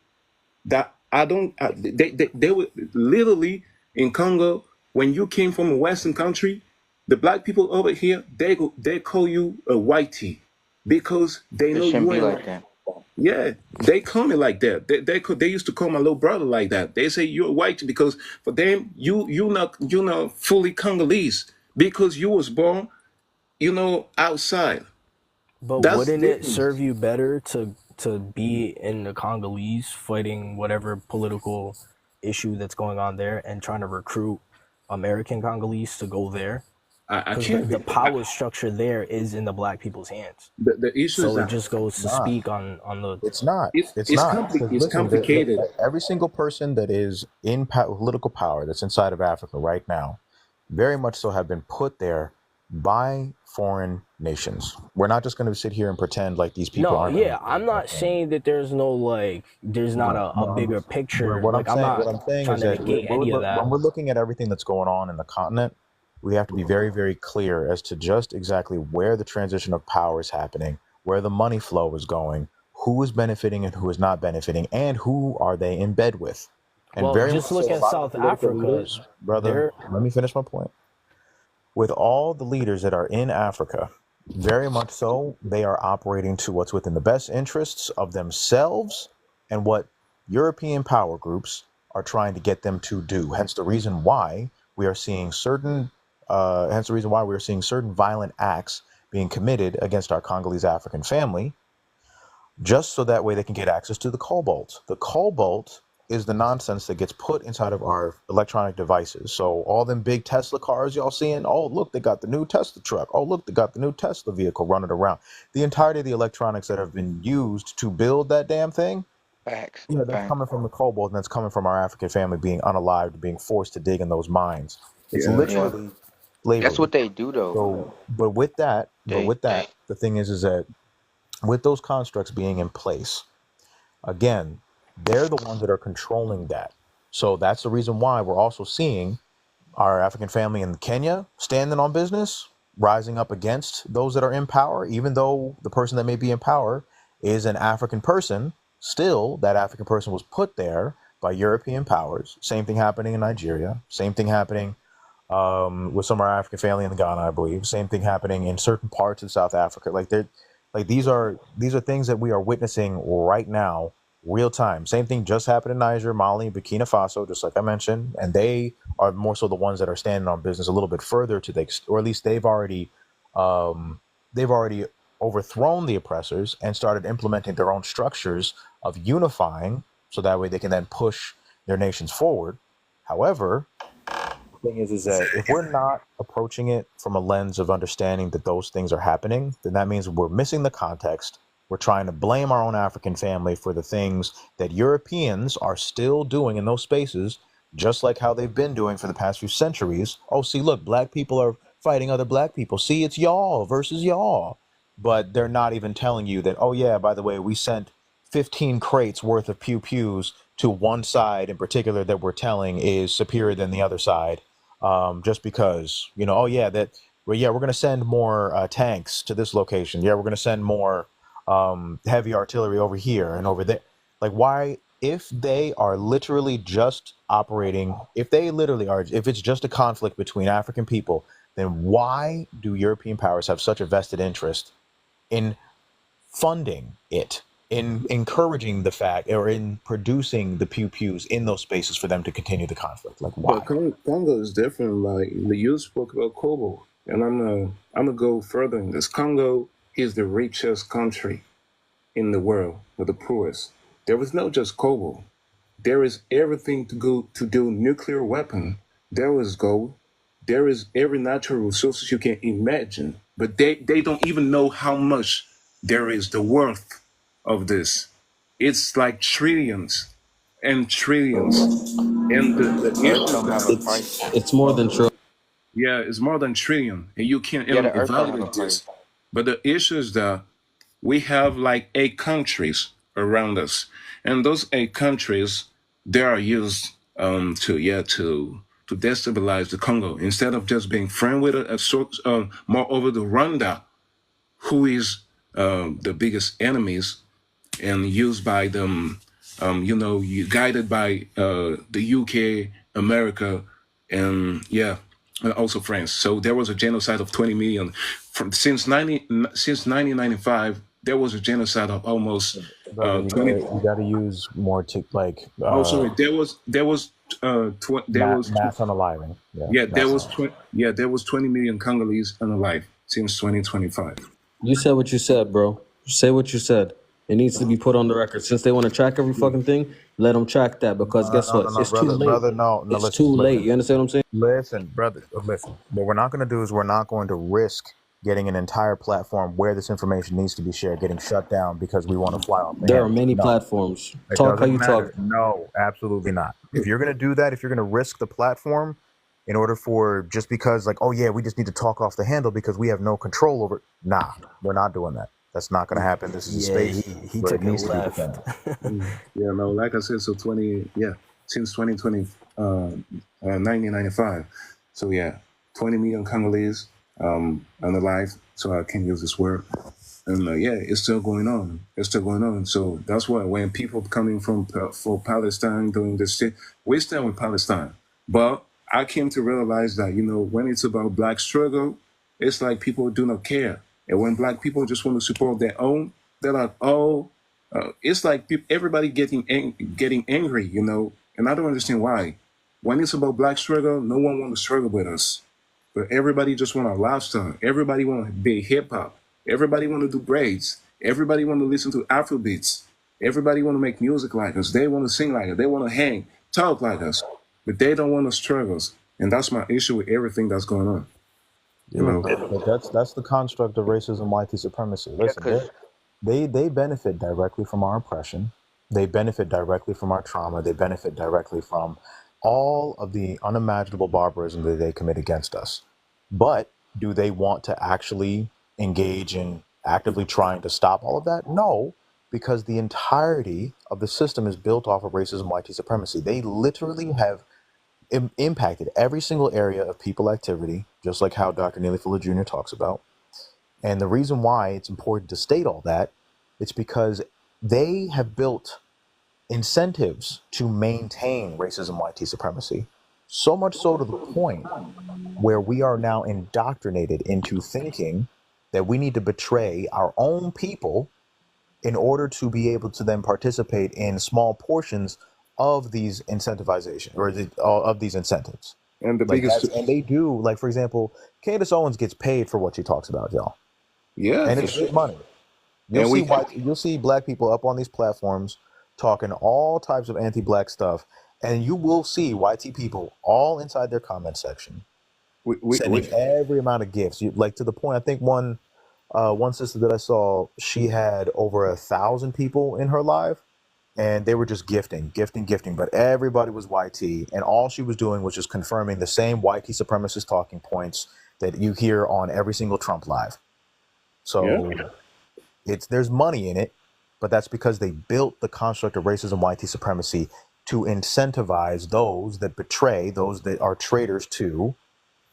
that I don't. They were literally in Congo. When you came from a Western country, the black people over here, they call you a whitey because they It know shouldn't you be ain't like like. that. Yeah, they call me like that. They used to call my little brother like that. They say you're white because for them you not fully Congolese because you was born outside. But That's the wouldn't it difference. serve you better to be in the Congolese fighting whatever political issue that's going on there and trying to recruit American Congolese to go there? I Because can't the be. power structure there is in the black people's hands. The issue is So it that just goes to Not. speak on the It's not. it's It's it's not. Because it's listen, complicated. every single person that is in political power that's inside of Africa right now, very much so have been put there by foreign nations. We're not just going to sit here and pretend like these people no, aren't. yeah, I'm not saying that there's no like there's not No, a no. bigger But picture. what I'm Like saying, what I'm saying trying is to that negate any of that. when we're looking at everything that's going on in the continent, we have to be very, very clear as to just exactly where the transition of power is happening, where the money flow is going, who is benefiting and who is not benefiting, and who are they in bed with. And Well, very much just so, look a at lot of the South political Africa. leaders, brother, They're let me finish my point. With all the leaders that are in Africa, very much so, they are operating to what's within the best interests of themselves and what European power groups are trying to get them to do. Hence the reason why we are seeing certain violent acts being committed against our Congolese African family just so that way they can get access to the cobalt. The cobalt is the nonsense that gets put inside of our electronic devices. So all them big Tesla cars y'all seeing, oh look, they got the new Tesla truck. Oh look, they got the new Tesla vehicle running around. The entirety of the electronics that have been used to build that damn thing, Facts. that's Facts. coming from the cobalt and that's coming from our African family being unalived, being forced to dig in those mines. It's Yeah. Yeah. literally That's slavery. what they do though. So, but with that, They the thing is that with those constructs being in place, again, they're the ones that are controlling that. So that's the reason why we're also seeing our African family in Kenya standing on business, rising up against those that are in power, even though the person that may be in power is an African person, still that African person was put there by European powers. Same thing happening in Nigeria, same thing happening with some of our African family in Ghana, I believe. Same thing happening in certain parts of South Africa. These are things that we are witnessing right now, real time. Same thing just happened in Niger, Mali, Burkina Faso, just like I mentioned, and they are more so the ones that are standing on business a little bit further or at least they've already overthrown the oppressors and started implementing their own structures of unifying, so that way they can then push their nations forward. However, thing is that if we're not approaching it from a lens of understanding that those things are happening, then that means we're missing the context. We're trying to blame our own African family for the things that Europeans are still doing in those spaces, just like how they've been doing for the past few centuries. Oh, see, look, black people are fighting other black people. See, it's y'all versus y'all. But they're not even telling you that, oh, yeah, by the way, we sent 15 crates worth of pew pews to one side in particular that we're telling is superior than the other side, just because, oh yeah, we're going to send more tanks to this location. Yeah, we're going to send more heavy artillery over here and over there. Like, why, if they are literally just operating, if it's just a conflict between African people, then why do European powers have such a vested interest in funding it, in encouraging the fact, or in producing the pew pews in those spaces for them to continue the conflict? Like, But why? Congo is different. Like you spoke about Congo, and I'm gonna go further in this. Congo is the richest country in the world, but the poorest. There is not just Congo. There is everything to go to do nuclear weapon. There is gold. There is every natural resources you can imagine. But they don't even know how much there is the worth of this. It's like trillions and trillions. And the Earth issue is don't have that a price. It's more than true. yeah, it's more than trillion, and you can't Yeah, even the Earth don't have a evaluate price. this. But the issue is that we have like 8 countries around us, and those 8 countries they are used to to destabilize the Congo instead of just being friend with moreover the Rwanda, who is the biggest enemies and used by them, guided by the UK, America, and also France. So there was a genocide of 20 million since 1995. There was a genocide of almost Brother, 20. you gotta use more Oh, sorry. There was mass unaliving. yeah, there was 20 million Congolese unalive since 2025. You said what you said, bro. Say what you said. It needs to be put on the record. Since they want to track every fucking thing, let them track that because guess what? It's too late. Brother, no, It's listen, too late. You understand what I'm saying? listen, brother, listen. What we're not going to do is we're not going to risk getting an entire platform where this information needs to be shared getting shut down because we want to fly off the There are handle. many No, platforms. it Talk how doesn't you matter. talk. No, absolutely not. If you're going to do that, if you're going to risk the platform in order for just because like, oh yeah, we just need to talk off the handle because we have no control over it. Nah, we're not doing that. That's not going to happen. This is a space he where took it it needs to be left. defended. Yeah, no, like I said, so since 2020, 1995. So yeah, 20 million Congolese unalive. So I can use this word. And it's still going on. It's still going on. So that's why when people coming from for Palestine doing this shit, we stand with Palestine. But I came to realize that when it's about black struggle, it's like people do not care. And when black people just want to support their own, they're like, oh, it's like everybody getting angry, And I don't understand why. When it's about black struggle, no one want to struggle with us. But everybody just want a lifestyle. Everybody want to be hip hop. Everybody want to do braids. Everybody want to listen to Afro beats. Everybody want to make music like us. They want to sing like us. They want to hang, talk like us. But they don't want to struggle. And that's my issue with everything that's going on. But that's the construct of racism, white supremacy. Listen, 'cause they benefit directly from our oppression. They benefit directly from our trauma. They benefit directly from all of the unimaginable barbarism that they commit against us. But do they want to actually engage in actively trying to stop all of that? No, because the entirety of the system is built off of racism, white supremacy. They literally have impacted every single area of people activity, just like how Dr. Neely Fuller Jr. talks about. And the reason why it's important to state all that, it's because they have built incentives to maintain racism, white supremacy, so much so to the point where we are now indoctrinated into thinking that we need to betray our own people in order to be able to then participate in small portions of these incentivization or of these incentives. And the biggest, and they do, like, for example, Candace Owens gets paid for what she talks about, y'all. yeah, And it's good money. You'll see black people up on these platforms talking all types of anti-black stuff, and you will see YT people all inside their comment section sending every amount of gifts. Like to the point, I think one sister that I saw, she had over 1,000 people in her live, and they were just gifting. But everybody was YT, and all she was doing was just confirming the same YT supremacist talking points that you hear on every single Trump live. So there's money in it, but that's because they built the construct of racism, white supremacy to incentivize those that betray, those that are traitors to,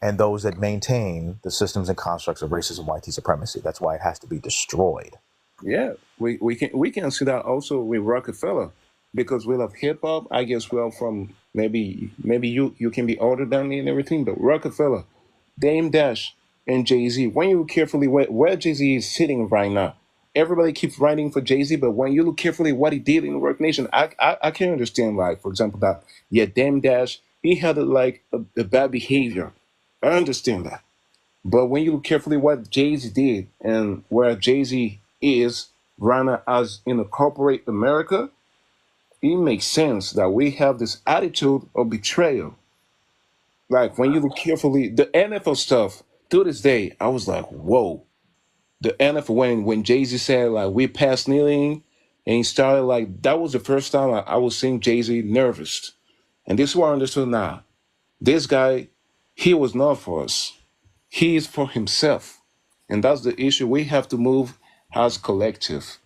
and those that maintain the systems and constructs of racism, white supremacy. That's why it has to be destroyed. Yeah, we can see that also with Rockefeller, because we love hip hop. I guess we're from maybe you can be older than me and everything, but Rockefeller, Dame Dash, and Jay-Z. When you look carefully where Jay-Z is sitting right now, everybody keeps writing for Jay-Z, but when you look carefully what he did in the Rock Nation, I can understand, like, for example, that Dame Dash, he had a bad behavior. I understand that. But when you look carefully what Jay-Z did and where Jay-Z is right now as in a corporate America, it makes sense that we have this attitude of betrayal. Like when you look carefully, the NFL stuff, to this day, I was like, whoa. The NFL, when Jay-Z said, like, we past kneeling, and he started, like, that was the first time I was seeing Jay-Z nervous. And this is what I understood now. This guy, he was not for us. He is for himself. And that's the issue. We have to move as collective.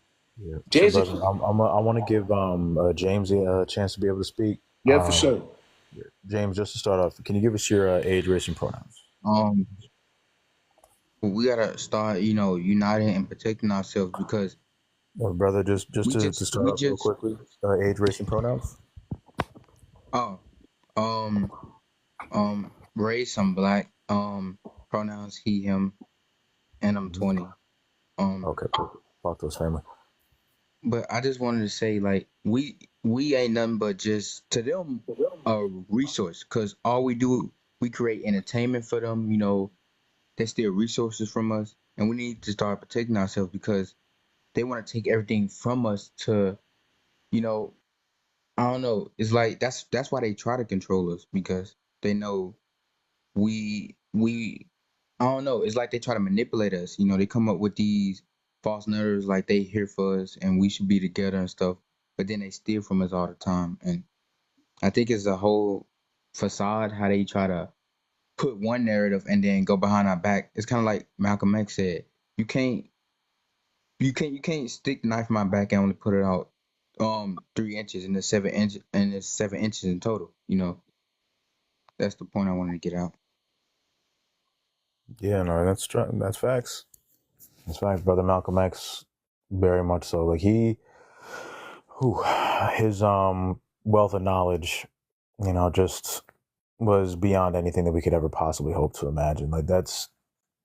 Yeah. Jay-Z, So, brother, I want to give James a chance to be able to speak. yeah, for sure. James, just to start off, can you give us your age, race, and pronouns? Um, we gotta start, uniting and protecting ourselves because Well, brother, just we to just start we off real just quickly, age, race, and pronouns. oh um race, I'm black, pronouns he him, and I'm 20. Okay, perfect. Talk to us, family. But I just wanted to say, like, we ain't nothing but just to them a resource, because all we do, we create entertainment for them. They steal resources from us, and we need to start protecting ourselves because they want to take everything from us to, you know, I don't know. It's like that's why they try to control us, because they know we I don't know. It's like they try to manipulate us. They come up with these false narratives like they here for us and we should be together and stuff. But then they steal from us all the time. And I think it's a whole facade how they try to put one narrative and then go behind our back. It's kind of like Malcolm X said, you can't you can't stick the knife in my back and only put it out 3 inches and it's 7 inches and it's 7 inches in total. That's the point I wanted to get out. Yeah, no, that's true. That's facts. That's facts, brother. Malcolm X, very much so. Like his wealth of knowledge, just was beyond anything that we could ever possibly hope to imagine. Like that's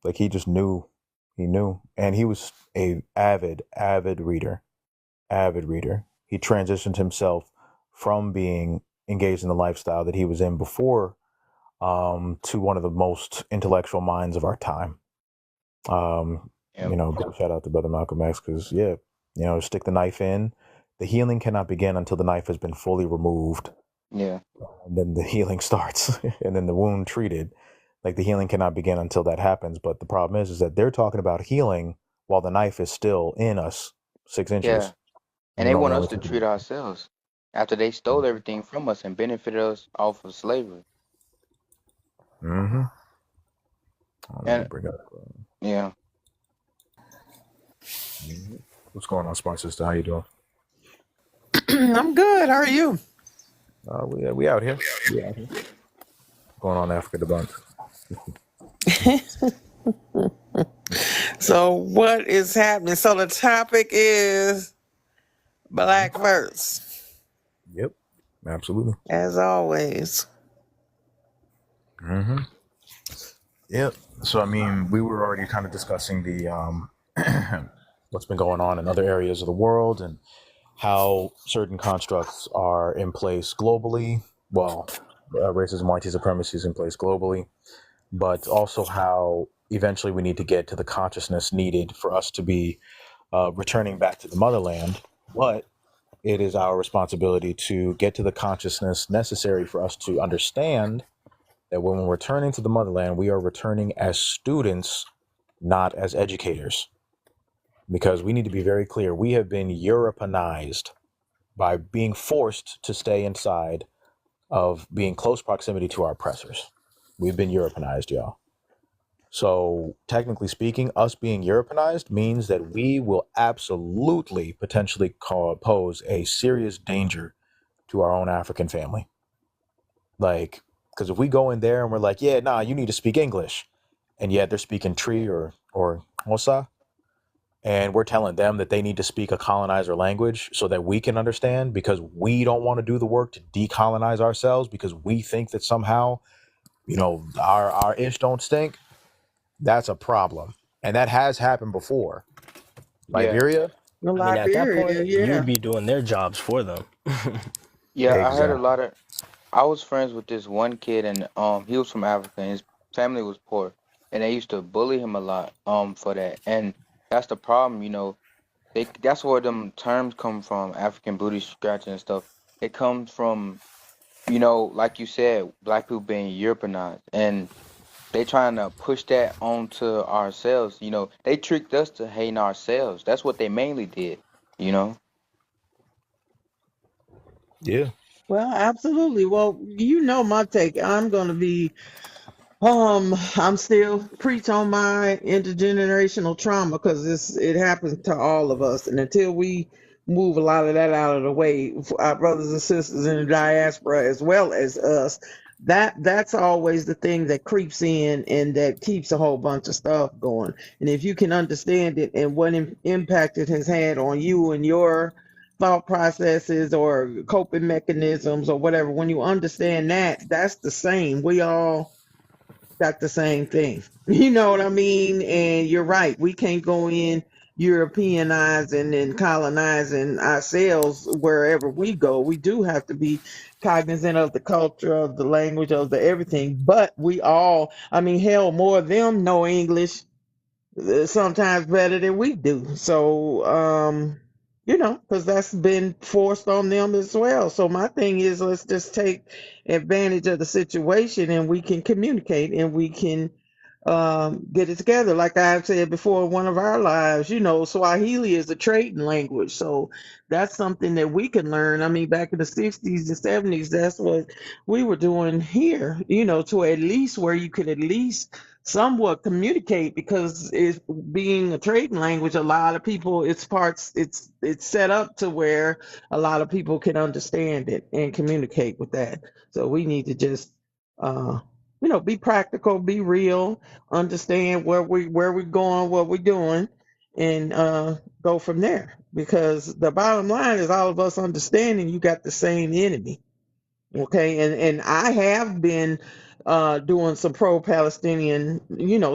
like he just knew, and he was a avid reader, avid reader. He transitioned himself from being engaged in the lifestyle that he was in before to one of the most intellectual minds of our time. Yep. Big shout out to brother Malcolm X because stick the knife in. The healing cannot begin until the knife has been fully removed. Yeah. And then the healing starts and then the wound treated. Like the healing cannot begin until that happens. But the problem is that they're talking about healing while the knife is still in us 6 inches. Yeah. And You they know, want we us only to took treat it. ourselves after they stole everything from us and benefited us off of slavery. Mm-hmm. Let me And bring up. yeah. What's going on, Smart Sister? How you doing? I'm good. How are you? We out here. Going on Africa the Bunt. So what is happening? So the topic is Black first, Yep, absolutely. as always. Mm-hmm. Yep. So I mean, we were already kind of discussing the what's been going on in other areas of the world and how certain constructs are in place globally. Well, racism, white supremacy is in place globally, but also how eventually we need to get to the consciousness needed for us to be returning back to the motherland. But it is our responsibility to get to the consciousness necessary for us to understand that when we're returning to the motherland, we are returning as students, not as educators. Because we need to be very clear. We have been Europeanized by being forced to stay inside of being close proximity to our oppressors. We've been Europeanized, y'all. So technically speaking, us being Europeanized means that we will absolutely potentially pose a serious danger to our own African family. Like, because if we go in there and we're like, yeah, nah, you need to speak English, and yet they're speaking Tree or Hosa, and we're telling them that they need to speak a colonizer language so that we can understand because we don't want to do the work to decolonize ourselves because we think that somehow, our ish don't stink. That's a problem. And that has happened before. Yeah. Liberia? The I mean, at that Liberia, point, you'd yeah. be doing their jobs for them. Yeah, I heard a Exactly. lot of I was friends with this one kid and he was from Africa and his family was poor and they used to bully him a lot for that. And that's the problem, that's where them terms come from, African booty scratching and stuff. It comes from, like you said, black people being Europeanized and they trying to push that onto ourselves. They tricked us to hating ourselves. That's what they mainly did, you know? Yeah. Well, absolutely. Well, my take. I'm still preach on my intergenerational trauma because it happens to all of us, and until we move a lot of that out of the way for our brothers and sisters in the diaspora as well as us. That's always the thing that creeps in and that keeps a whole bunch of stuff going. And if you can understand it and what impact it has had on you and your thought processes or coping mechanisms or whatever, when you understand that, that's the same. We all got the same thing. You know what I mean? And you're right. We can't go in Europeanizing and colonizing ourselves wherever we go. We do have to be cognizant of the culture, of the language, of the everything. But we all, I mean, hell, more of them know English sometimes better than we do. So, because that's been forced on them as well. So my thing is, let's just take advantage of the situation and we can communicate and we can get it together. Like I've said before, in one of our lives, Swahili is a trading language. So that's something that we can learn. I mean, back in the 60s and 70s, that's what we were doing here, to at least where you could at least somewhat communicate, because it's being a trading language, a lot of people, it's set up to where a lot of people can understand it and communicate with that. So we need to just be practical, be real, understand where we're going, what we're doing, and go from there, because the bottom line is all of us understanding you got the same enemy. Okay, and I have been doing some pro-Palestinian,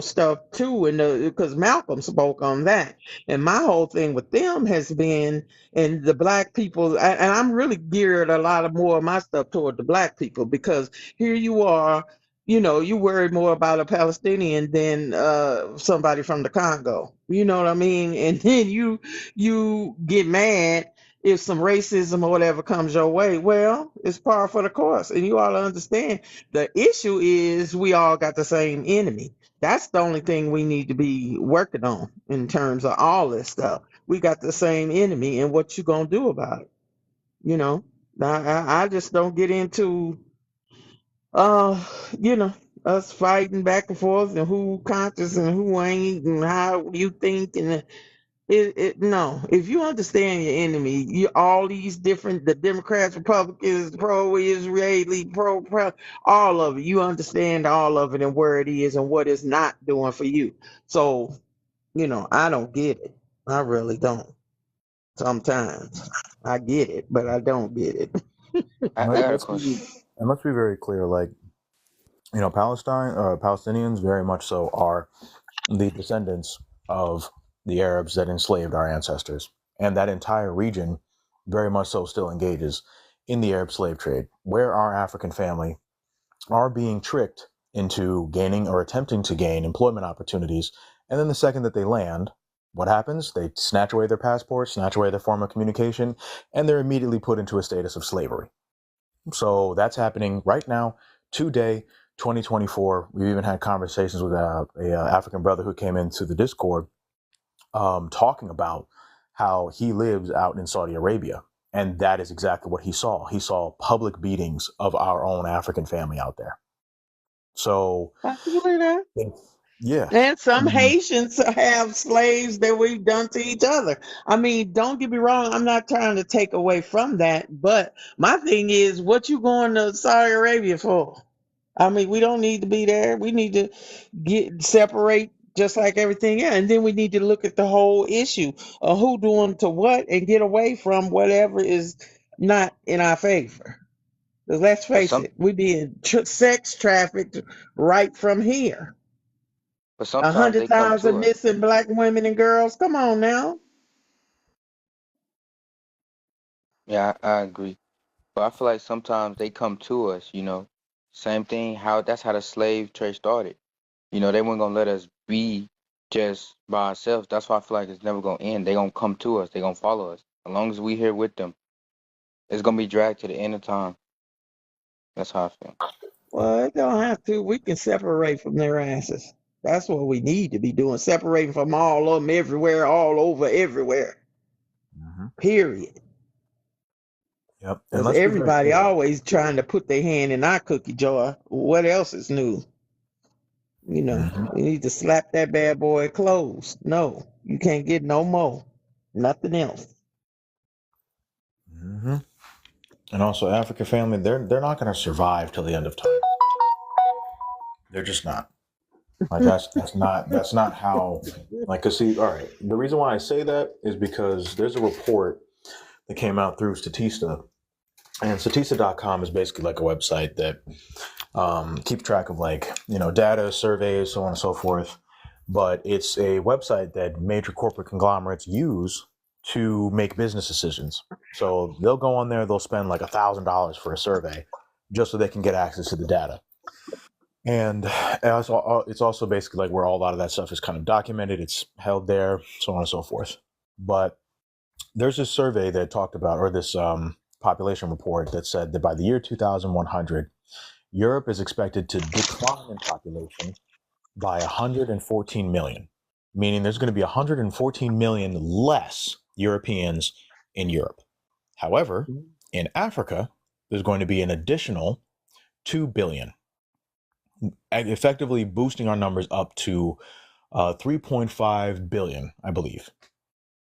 stuff too, and because Malcolm spoke on that, and my whole thing with them has been, and the black people, and I'm really geared a lot of more of my stuff toward the black people, because here you are, you worry more about a Palestinian than somebody from the Congo. You know what I mean? And then you get mad if some racism or whatever comes your way. Well, it's par for the course, and you all understand the issue is we all got the same enemy. That's the only thing we need to be working on in terms of all this stuff. We got the same enemy, and what you gonna do about it? You know, I just don't get into uh, us fighting back and forth and who conscious and who ain't and how you think, and no. If you understand your enemy, you all these different, the Democrats, Republicans, pro-Israeli, all of it. You understand all of it and where it is and what it's not doing for you. So, I don't get it. I really don't. Sometimes I get it, but I don't get it. I got a Let's question. be and let's be very clear. Like, Palestinians very much so are the descendants of the Arabs that enslaved our ancestors, and that entire region very much so still engages in the Arab slave trade, where our African family are being tricked into gaining or attempting to gain employment opportunities. And then the second that they land, what happens? They snatch away their passports, snatch away their form of communication, and they're immediately put into a status of slavery. So that's happening right now, today, 2024. We've even had conversations with a African brother who came into the Discord talking about how he lives out in Saudi Arabia. And that is exactly what he saw. He saw public beatings of our own African family out there. So, I can believe that. yeah. And some Mm, Haitians have slaves that we've done to each other. I mean, don't get me wrong. I'm not trying to take away from that, but my thing is, what you going to Saudi Arabia for? I mean, we don't need to be there. We need to get separate just like everything else. And then we need to look at the whole issue of who doing to what and get away from whatever is not in our favor. 'Cause let's But face some, it, we being sex trafficked right from here. but A sometimes hundred they come to thousand us. missing black women and girls. Come on now. Yeah, I agree. But I feel like sometimes they come to us. Same thing. That's how the slave trade started. They weren't gonna let us be just by ourselves. That's why I feel like it's never gonna end. They gonna come to us. They gonna follow us. As long as we here with them, it's gonna be dragged to the end of time. That's how I feel. Well, it don't have to. We can separate from their asses. That's what we need to be doing. Separating from all of them everywhere, all over, everywhere. mhm. Period. Yep. And Because let's be very everybody clear. always trying to put their hand in our cookie jar. What else is new? Hmm. We need to slap that bad boy closed. No, you can't get no more. Nothing else. Mm-hmm. And also, African family, they're not going to survive till the end of time. They're just not. Like that's not how. Like, cause see, all right. The reason why I say that is because there's a report that came out through Statista, and Statista.com is basically like a website that keeps track of data, surveys, so on and so forth. But it's a website that major corporate conglomerates use to make business decisions. So they'll go on there, they'll spend like $1,000 for a survey just so they can get access to the data. And it's also basically like where a lot of that stuff is kind of documented. It's held there, so on and so forth. But there's this survey that talked about, or this population report that said that by the year 2100, Europe is expected to decline in population by 114 million, meaning there's going to be 114 million less Europeans in Europe. However, in Africa, there's going to be an additional 2 billion, effectively boosting our numbers up to 3.5 billion, I believe,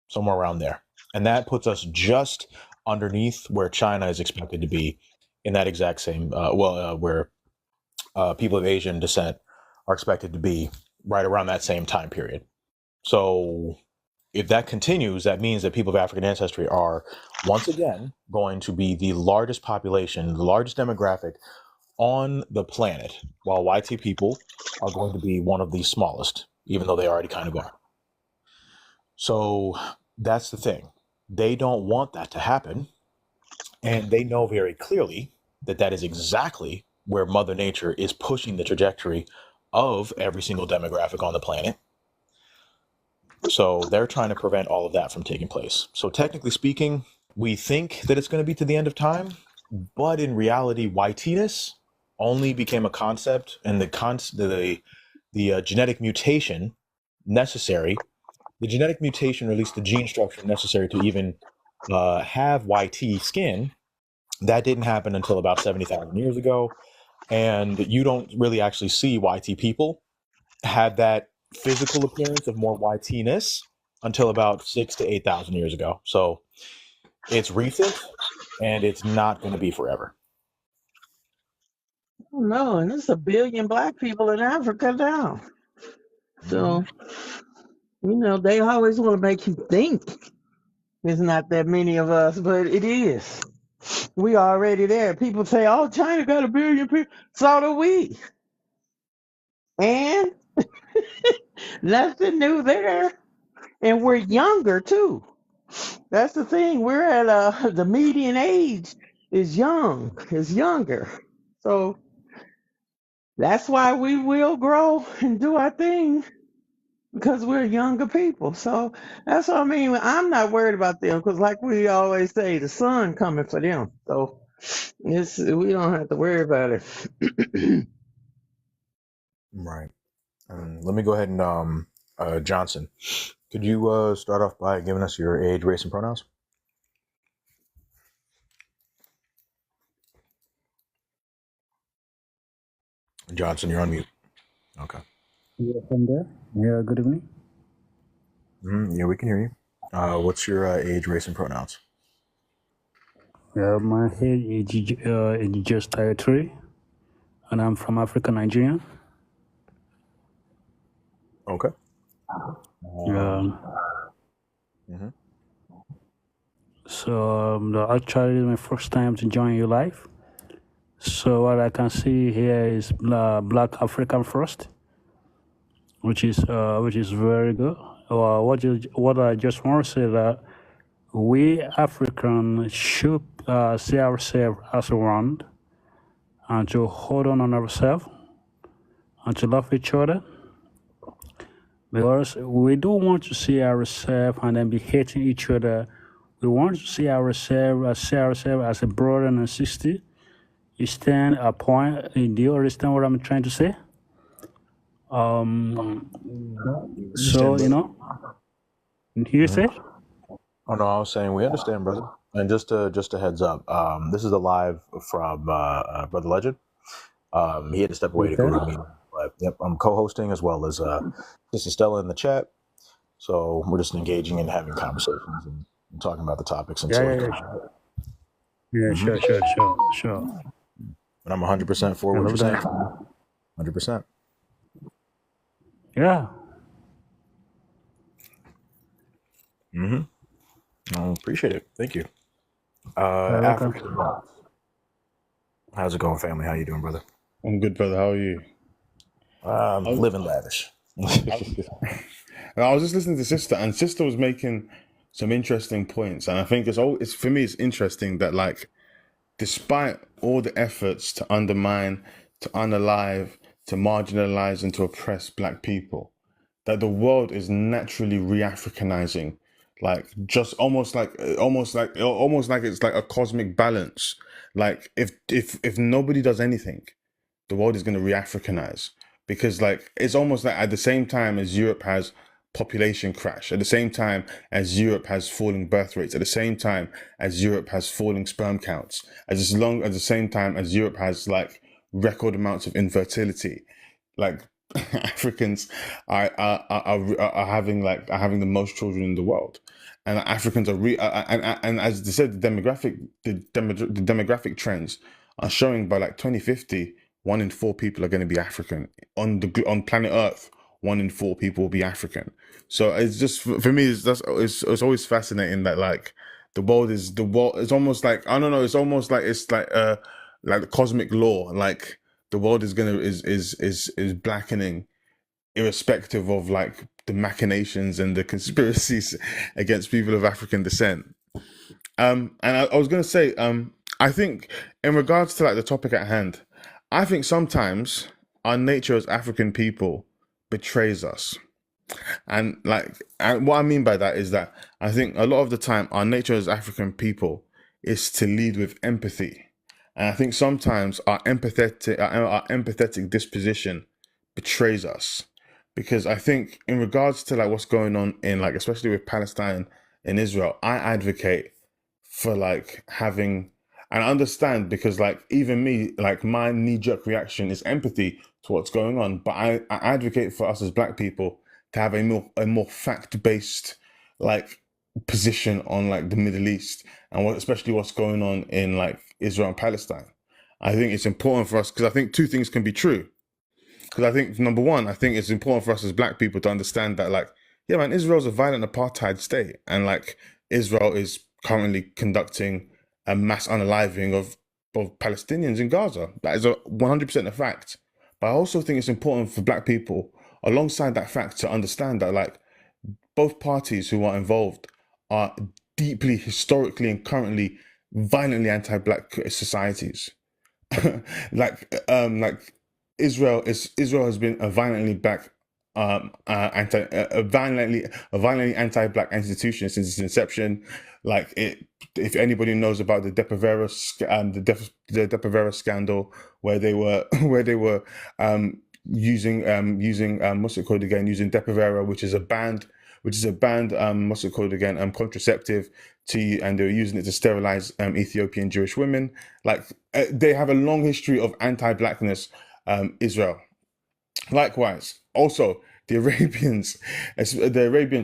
somewhere around there. And that puts us just underneath where China is expected to be in that exact same, where people of Asian descent are expected to be right around that same time period. So if that continues, that means that people of African ancestry are once again going to be the largest population, the largest demographic on the planet, while YT people are going to be one of the smallest, even though they already kind of are. So that's the thing. They don't want that to happen. And they know very clearly that that is exactly where Mother Nature is pushing the trajectory of every single demographic on the planet. So they're trying to prevent all of that from taking place. So technically speaking, we think that it's going to be to the end of time, but in reality, whiteness only became a concept, and the genetic mutation necessary, the genetic mutation, or at least the gene structure necessary to even have YT skin, that didn't happen until about 70,000 years ago. And you don't really actually see YT people have that physical appearance of more YT-ness until about 6,000 to 8,000 years ago. So it's recent, and it's not going to be forever. No, and there's 1 billion black people in Africa now. So, they always want to make you think there's not that many of us, but it is. We already there. People say, oh, China got 1 billion people. So do we. And nothing new there. And we're younger, too. That's the thing. We're at the median age is younger. So that's why we will grow and do our thing, because we're younger people. So that's what I mean. I'm not worried about them, because like we always say, the sun coming for them. So we don't have to worry about it. Right. Let me go ahead and Johnson, could you start off by giving us your age, race, and pronouns? Johnson, you're on mute. Okay. Yeah, from there. Yeah, good evening. Yeah, we can hear you. What's your age, race, and pronouns? Yeah, my age is just 33, and I'm from Africa, Nigeria. Okay. So actually my first time to join your life. So what I can see here is Black African first, which is very good. What I just want to say that we Africans should see ourselves as one, and to hold on ourselves, and to love each other. Because we don't want to see ourselves and then be hating each other. We want to see ourselves as a brother and a sister. You stand a point. Do you understand what I'm trying to say? So you say? Oh no, I was saying we understand, brother. And just a heads up, this is a live from Brother Legend. He had to step away to go to a meeting. But yep, I'm co-hosting as well as Sister Stella in the chat. So we're just engaging and having conversations and talking about the topics. And Yeah. Yeah, Mm-hmm. sure. And I'm 100% for I what you're love saying. that. 100%. Yeah. Mm-hmm. I appreciate it. Thank you. Welcome. African. How's it going, family? How you doing, brother? I'm good, brother. How are you? I, Living lavish. I, I was just listening to Sister, and Sister was making some interesting points, and I think it's for me, it's interesting that like, despite all the efforts to undermine, to unalive, to marginalize, and to oppress Black people, that the world is naturally re-Africanizing, like just almost like it's like a cosmic balance. Like if nobody does anything, the world is going to re-Africanize, because like it's almost like at the same time as Europe has population crash, at the same time as Europe has falling birth rates, at the same time as Europe has falling sperm counts, at the same time as Europe has like record amounts of infertility, like Africans are having the most children in the world, and Africans and as they said, the demographic trends are showing by like 2050, 1 in 4 people are going to be African on planet Earth. 1 in 4 people will be African. So it's just for me, it's always fascinating that like the world. It's almost like I don't know. It's almost like the cosmic law. Like the world is blackening, irrespective of like the machinations and the conspiracies against people of African descent. And I was gonna say, I think in regards to like the topic at hand, I think sometimes our nature as African people betrays us. And what I mean by that is that I think a lot of the time our nature as African people is to lead with empathy. And I think sometimes our empathetic disposition betrays us. Because I think in regards to like what's going on in like especially with Palestine and Israel, I advocate for like having and I understand, because like even me, like my knee-jerk reaction is empathy to what's going on. But I advocate for us as Black people to have a more fact-based like position on like the Middle East and especially what's going on in like Israel and Palestine. I think it's important for us because I think two things can be true. Because I think number one, I think it's important for us as Black people to understand that like, yeah, man, Israel's a violent apartheid state, and like Israel is currently conducting a mass unaliving of Palestinians in Gaza. That is 100% a fact. But I also think it's important for Black people, alongside that fact, to understand that like both parties who are involved are deeply, historically, and currently violently anti-Black societies. Like Israel has been a violently black a violently anti-black institution since its inception. Like it, if anybody knows about the Depo-Provera scandal, where they were using what's it called again, using Depo-Provera, which is a banned what's it called again, contraceptive, and they were using it to sterilize Ethiopian Jewish women. Like they have a long history of anti-blackness, Israel. Likewise, also the Arabians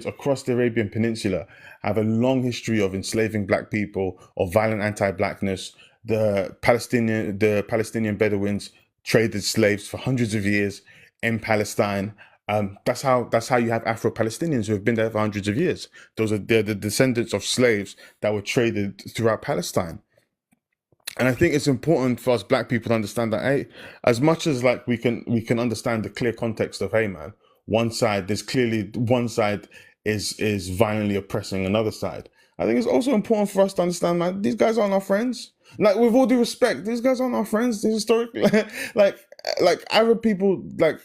across the Arabian Peninsula have a long history of enslaving Black people, of violent anti-blackness. The Palestinian Bedouins traded slaves for hundreds of years in Palestine. That's how you have Afro-Palestinians who have been there for hundreds of years. They're the descendants of slaves that were traded throughout Palestine. And I think it's important for us Black people to understand that, hey, as much as like we can understand the clear context of, hey man, one side is violently oppressing another side. I think it's also important for us to understand, man, these guys aren't our friends. Like, with all due respect, these guys aren't our friends. These historically like like Arab people, like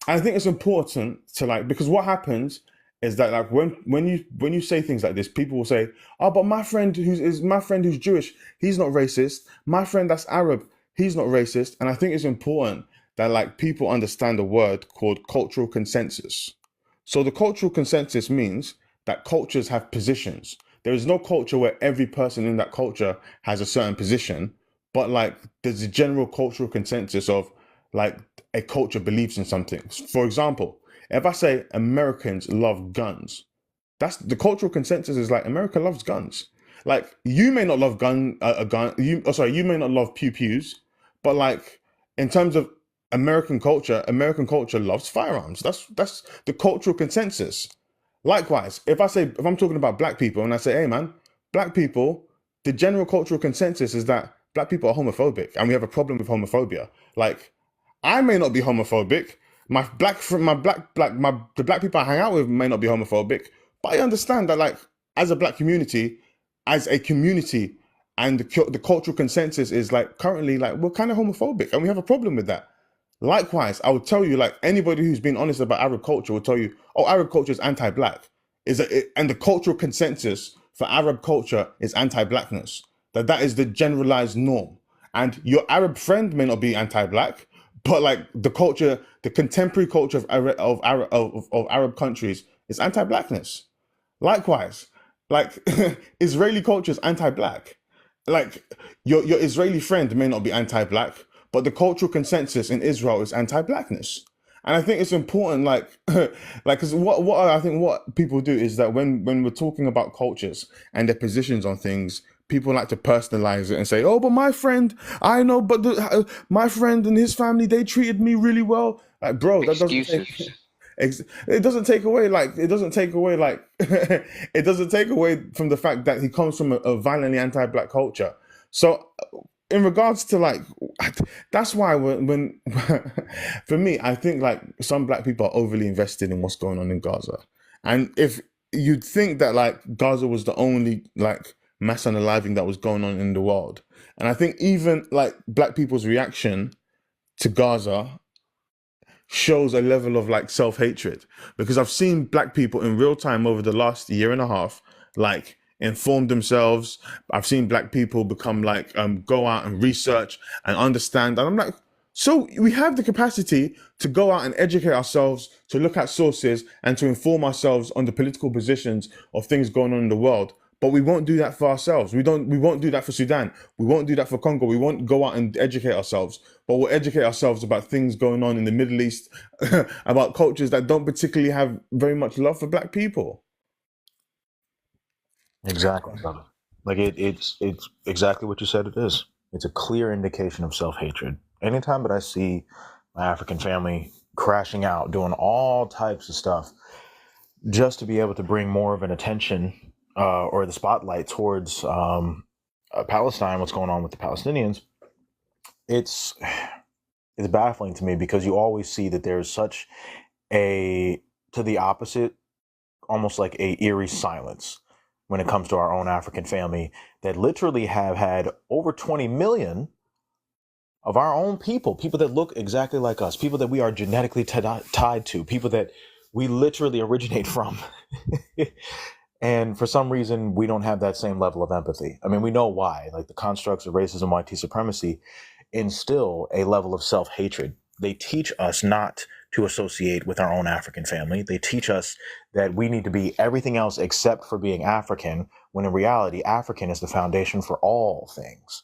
I think it's important to like, because what happens is that like when you say things like this, people will say, "Oh, but my friend who's Jewish, he's not racist. My friend that's Arab, he's not racist." And I think it's important that like people understand a word called cultural consensus. So the cultural consensus means that cultures have positions. There is no culture where every person in that culture has a certain position, but like there's a general cultural consensus of like a culture believes in something. For example, if I say Americans love guns, that's the cultural consensus is like America loves guns. like you may not love a gun. You may not love pew pews, but like in terms of American culture loves firearms. That's the cultural consensus. Likewise, if I'm talking about black people and I say, hey man, black people, the general cultural consensus is that black people are homophobic and we have a problem with homophobia. Like, I may not be homophobic. The black people I hang out with may not be homophobic, but I understand that, like, as a black community, as a community, and the cultural consensus is like currently like we're kind of homophobic and we have a problem with that. Likewise, I would tell you, like, anybody who's been honest about Arab culture will tell you, oh, Arab culture is anti-black. And the cultural consensus for Arab culture is anti-blackness. That is the generalized norm. And your Arab friend may not be anti-black, but like the contemporary culture of Arab countries is anti-blackness. Likewise, like Israeli culture is anti-black. Like your Israeli friend may not be anti-black, but the cultural consensus in Israel is anti-blackness. And I think it's important, like, like, because I think what people do is that when we're talking about cultures and their positions on things, people like to personalize it and say, "Oh, but my friend, I know, but my friend and his family, they treated me really well." Like, bro, that doesn't Excuses. take. It doesn't take away it doesn't take away from the fact that he comes from a violently anti-black culture. So in regards to like, that's why when for me, I think like some black people are overly invested in what's going on in Gaza. And if you'd think that like Gaza was the only like mass unaliving that was going on in the world, and I think even like black people's reaction to Gaza shows a level of like self-hatred, because I've seen black people in real time over the last year and a half like inform themselves. I've seen black people become like go out and research and understand, and I'm like, so we have the capacity to go out and educate ourselves, to look at sources and to inform ourselves on the political positions of things going on in the world, but we won't do that for ourselves. We won't do that for Sudan. We won't do that for Congo. We won't go out and educate ourselves, but we'll educate ourselves about things going on in the Middle East, about cultures that don't particularly have very much love for black people. Exactly, brother. Like it's exactly what you said it is. It's a clear indication of self-hatred. Anytime that I see my African family crashing out, doing all types of stuff, just to be able to bring more of an attention or the spotlight towards Palestine, what's going on with the Palestinians, it's baffling to me, because you always see that there's such to the opposite, almost like a eerie silence when it comes to our own African family that literally have had over 20 million of our own people that look exactly like us, people that we are genetically tied to, people that we literally originate from. And for some reason, we don't have that same level of empathy. I mean, we know why. Like, the constructs of racism, white supremacy instill a level of self-hatred. They teach us not to associate with our own African family. They teach us that we need to be everything else except for being African, when in reality, African is the foundation for all things.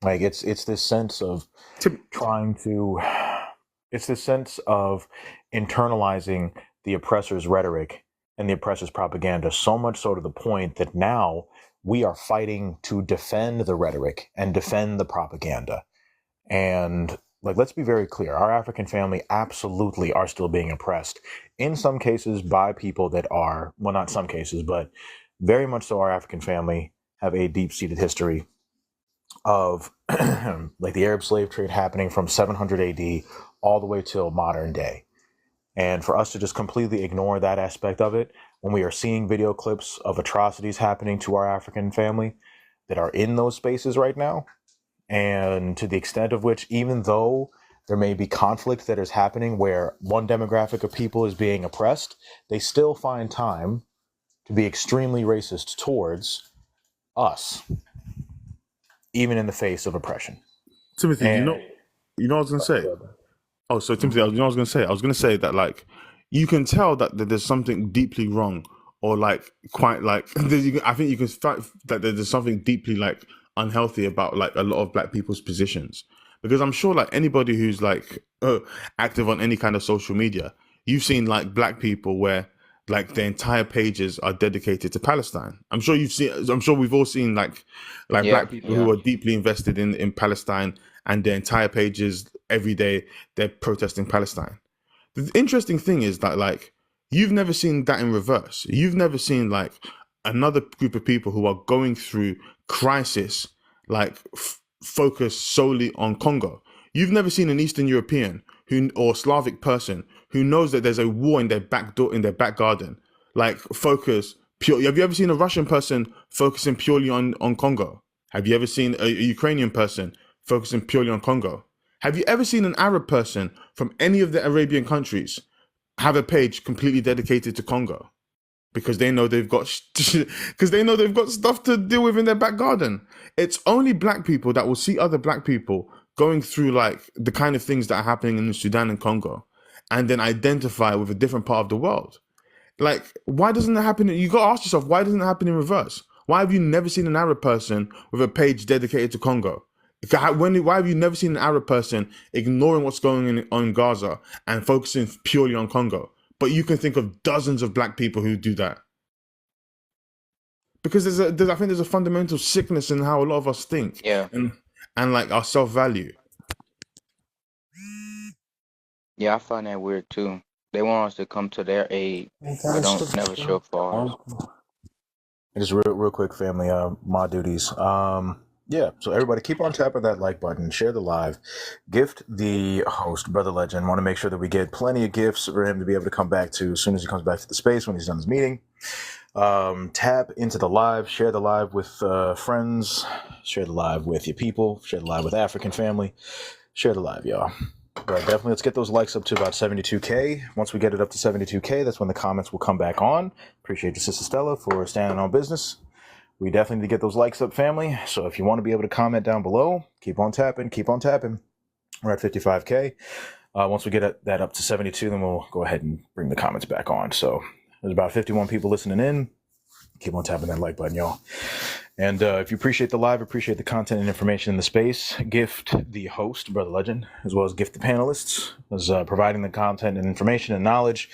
Like, it's this sense of it's this sense of internalizing the oppressor's rhetoric and the oppressor's propaganda, so much so to the point that now we are fighting to defend the rhetoric and defend the propaganda. And like, let's be very clear, our African family absolutely are still being oppressed, in some cases by people that are, well, not some cases, but very much so our African family have a deep-seated history of like the Arab slave trade happening from 700 AD all the way till modern day. And for us to just completely ignore that aspect of it, when we are seeing video clips of atrocities happening to our African family that are in those spaces right now, and to the extent of which, even though there may be conflict that is happening where one demographic of people is being oppressed, they still find time to be extremely racist towards us, even in the face of oppression. Timothy, you know what I was going to say? Oh, so Timothy, I was going to say? I was going to say that, like, you can tell that there's something deeply wrong, or like quite like I think you can find that there's something deeply like unhealthy about like a lot of black people's positions, because I'm sure like anybody who's like active on any kind of social media, you've seen like black people where like the entire pages are dedicated to Palestine. I'm sure you've seen. I'm sure we've all seen like Yeah, black people yeah. who are deeply invested in Palestine, and their entire pages every day they're protesting Palestine. The interesting thing is that like you've never seen that in reverse. You've never seen like another group of people who are going through crisis like focus solely on Congo. You've never seen an Eastern European who or Slavic person who knows that there's a war in their back door in their back garden like focus pure. Have you ever seen a Russian person focusing purely on Congo? Have you ever seen a Ukrainian person focusing purely on Congo? Have you ever seen an Arab person from any of the Arabian countries have a page completely dedicated to Congo? Because they know they've got because they know they've got stuff to deal with in their back garden. It's only black people that will see other black people going through like the kind of things that are happening in Sudan and Congo, and then identify with a different part of the world. Like, why doesn't it happen? You got to ask yourself, why doesn't it happen in reverse? Why have you never seen an Arab person with a page dedicated to Congo? Why have you never seen an Arab person ignoring what's going on in Gaza and focusing purely on Congo? But you can think of dozens of black people who do that. Because I think there's a fundamental sickness in how a lot of us think Yeah. and like our self-value. Yeah, I find that weird too. They want us to come to their aid, but don't never show up for ours. Just real quick, family. My duties. Yeah. So everybody, keep on tapping that like button. Share the live. Gift the host, Brother Legend. Want to make sure that we get plenty of gifts for him to be able to come back to as soon as he comes back to the space when he's done his meeting. Tap into the live. Share the live with friends. Share the live with your people. Share the live with African family. Share the live, y'all. But definitely, let's get those likes up to about 72K. Once we get it up to 72K, that's when the comments will come back on. Appreciate you, Sister Stella, for standing on business. We definitely need to get those likes up, family. So if you want to be able to comment down below, keep on tapping, keep on tapping. We're at 55K. Once we get that up to 72, then we'll go ahead and bring the comments back on. So there's about 51 people listening in. Keep on tapping that like button, y'all. And if you appreciate the live, appreciate the content and information in the space, gift the host, Brother Legend, as well as gift the panelists, as providing the content and information and knowledge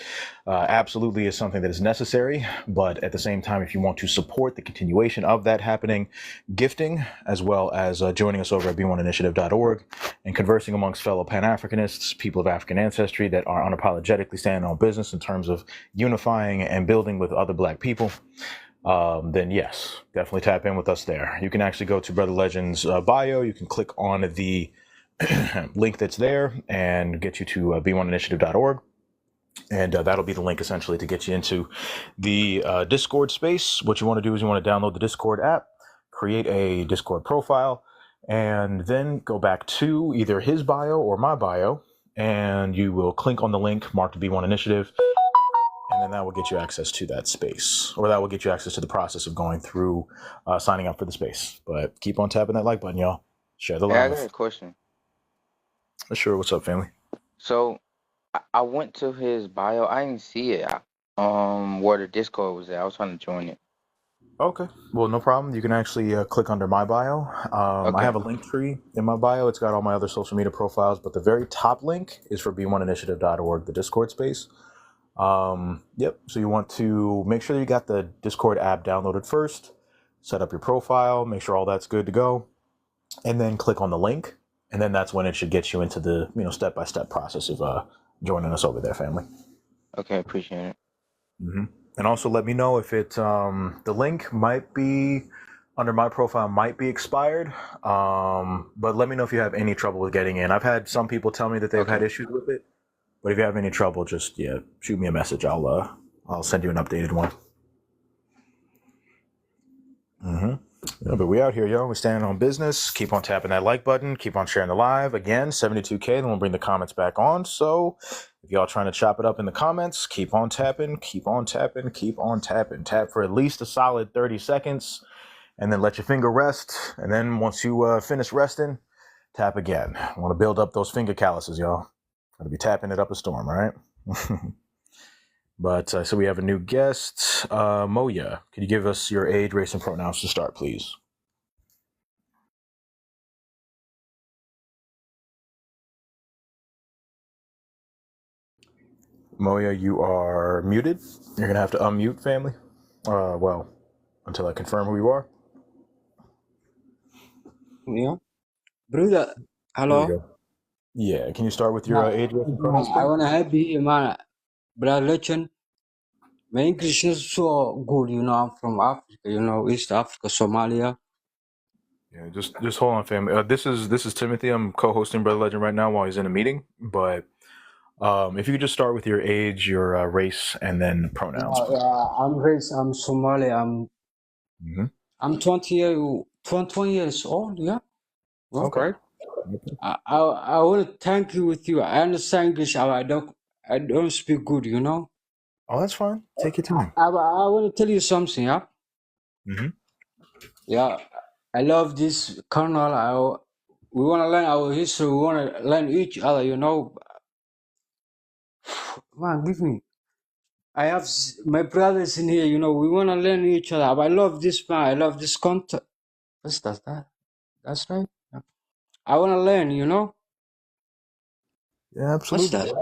absolutely is something that is necessary. But at the same time, if you want to support the continuation of that happening, gifting, as well as joining us over at b1initiative.org and conversing amongst fellow Pan-Africanists, people of African ancestry that are unapologetically standing on business in terms of unifying and building with other Black people, then yes, definitely tap in with us there. You can actually go to Brother Legend's bio. You can click on the link that's there and get you to b1initiative.org. And that'll be the link essentially to get you into the Discord space. What you want to do is you want to download the Discord app, create a Discord profile, and then go back to either his bio or my bio, and you will click on the link marked B1 Initiative. And then that will get you access to that space, or that will get you access to the process of going through signing up for the space. But keep on tapping that like button, y'all. Share the Hey, I live. got a question. Sure. What's up, family? So I went to his bio. I didn't see it. Where the Discord was at. I was trying to join it. Okay. Well, no problem. You can actually click under my bio. I Okay. have a link tree in my bio. It's got all my other social media profiles, but the very top link is for b1initiative.org, the Discord space. Yep. So you want to make sure that you got the Discord app downloaded first, set up your profile, make sure all that's good to go, and then click on the link. And then that's when it should get you into the, step-by-step process of joining us over there, family. Okay, appreciate it. Mm-hmm. And also let me know if it, the link might be under my profile might be expired. But let me know if you have any trouble with getting in. I've had some people tell me that they've had issues with it. But if you have any trouble, just shoot me a message. I'll send you an updated one. Yeah, but we out here, yo. We're standing on business. Keep on tapping that like button. Keep on sharing the live. Again, 72K. Then we'll bring the comments back on. So if y'all trying to chop it up in the comments, keep on tapping. Keep on tapping. Keep on tapping. Tap for at least a solid 30 seconds, and then let your finger rest. And then once you finish resting, tap again. I want to build up those finger calluses, y'all. Gotta be tapping it up a storm, all right? But so we have a new guest. Moya, could you give us your age, race, and pronouns to start, please? Moya, you are muted. You're gonna have to unmute, family. Well, until I confirm who you are. Yeah, brother. There we Hello. go. Yeah. Can you start with your Yeah, age, race, and man, pronouns, I please? wanna help you, man. Brother, listen. My English is so good. I'm from Africa. East Africa, Somalia. Yeah. Just hold on, family. This is Timothy. I'm co-hosting Brother Legend right now while he's in a meeting. But if you could just start with your age, your race, and then pronouns, Yeah, please. yeah. I'm raised. I'm Somali. Mm-hmm. I'm 21 years old. Yeah. Okay. Okay. I want to thank you with you. I understand English. I don't speak good. Oh, that's fine. Take your time. I want to tell you something. Yeah. Mm-hmm. Yeah. I love this Colonel. We want to learn our history. We want to learn each other. Man, give me. I have my brothers in here. We want to learn each other. I love this man. I love this content. What's that? That's right. Yeah. I want to learn. Yeah, What's absolutely. that?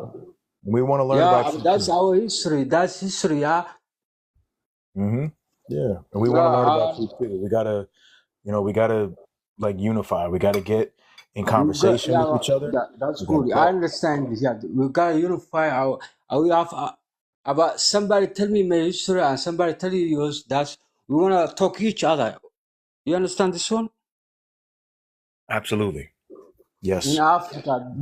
We want to learn Yeah, about you that's too. our history. That's history. Yeah. Mm-hmm. Yeah, and we Yeah. want to learn about you too. We gotta like unify. We gotta get in conversation with Yeah. each other. That's We gotta good. I talk. understand this. Yeah. We gotta unify we have. About somebody tell me my history and somebody tell you yours. We want to talk each other. You understand this one? Absolutely. In Yes. Africa,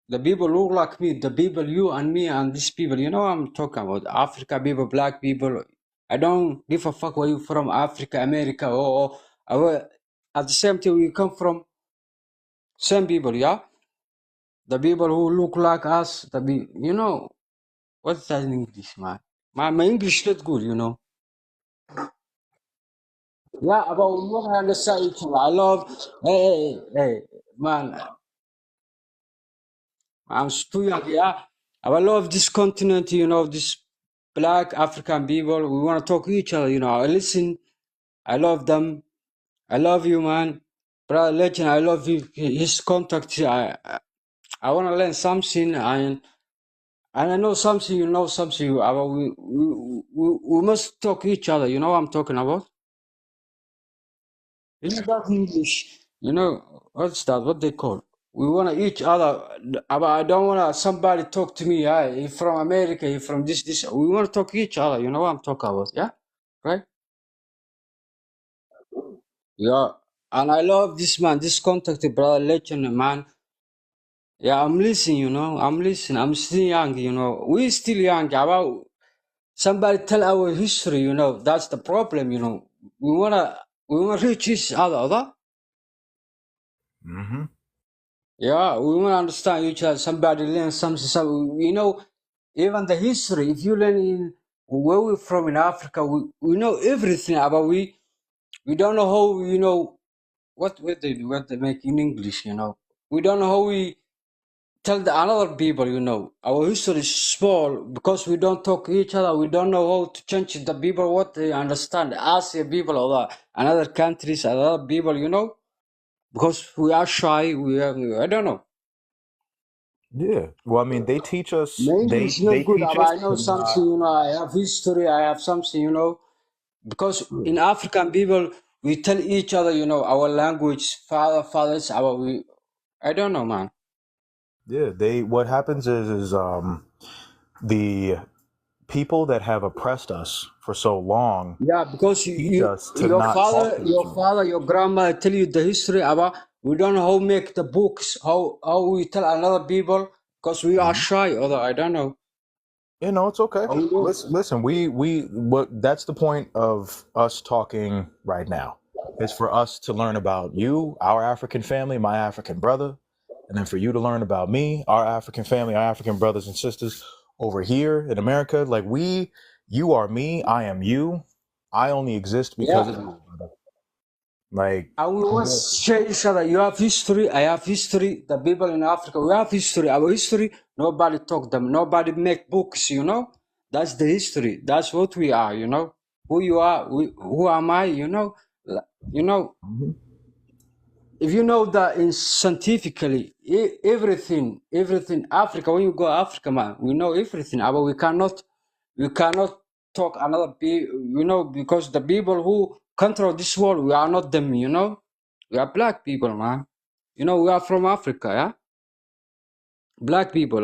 the people look like me, the people, you and me and these people, I'm talking about Africa people, black people. I don't give a fuck where you from, Africa, America, at the same time, we come from same people, yeah? The people who look like us, what's that in English, man? My English not good. Yeah, about we want to understand each other. I love, hey, man, I'm too young, yeah. I love this continent, this black African people. We want to talk to each other, I listen. I love them. I love you, man. Brother Legend, I love you. His contact, I want to learn something, and I know something, you know something. We must talk to each other. You know what I'm talking about? It's not English. What's that? What they call? We want to each other. But I don't want to somebody talk to me. Yeah, he from America. He from this. We want to talk to each other. You know what I'm talking about? Yeah, right? Yeah. And I love this man. This contact, brother legend, man. Yeah, I'm listening. I'm listening. I'm still young. We still young. About somebody tell our history. That's the problem. We wanna reach each other. Mm-hmm. Yeah, we want to understand each other. Somebody learn something. Even the history. If you learn in where we're from in Africa, we know everything about we. We don't know how what they do, what they make in English. We don't know how we tell the another people. Our history is small because we don't talk to each other. We don't know how to change the people what they understand. Asia people or another countries, other people. Because we are shy. I don't know. Yeah. Well, I mean, they teach us. My They English not they good, teach but us I know to something, not. I have history, I have something. Because Yeah. in African people, we tell each other, our language, fathers, I don't know, man. Yeah. They. What happens is the people that have oppressed us for so long Yeah, because teach us to your not talk father, to each your other. father, your grandma tell you the history about, we don't know how make the books, how we tell another people, because we are Mm-hmm. shy, although I don't know. It's okay. How we do. Listen. What that's the point of us talking right now is for us to learn about you, our African family, my African brother, and then for you to learn about me, our African family, our African brothers and sisters over here in America. Like you are me, I am you. I only exist because of Yeah. you, brother. Like, And we must share each other. You have history, I have history. The people in Africa, we have history. Our history, nobody talk them. Nobody make books. That's the history. That's what we are. Who you are, who am I, L- you know. mhm. if you know that in scientifically everything Africa, when you go Africa, man, we know everything, but we cannot talk another because the people who control this world, we are not them, we are black people, man. We are from Africa, yeah. Black people,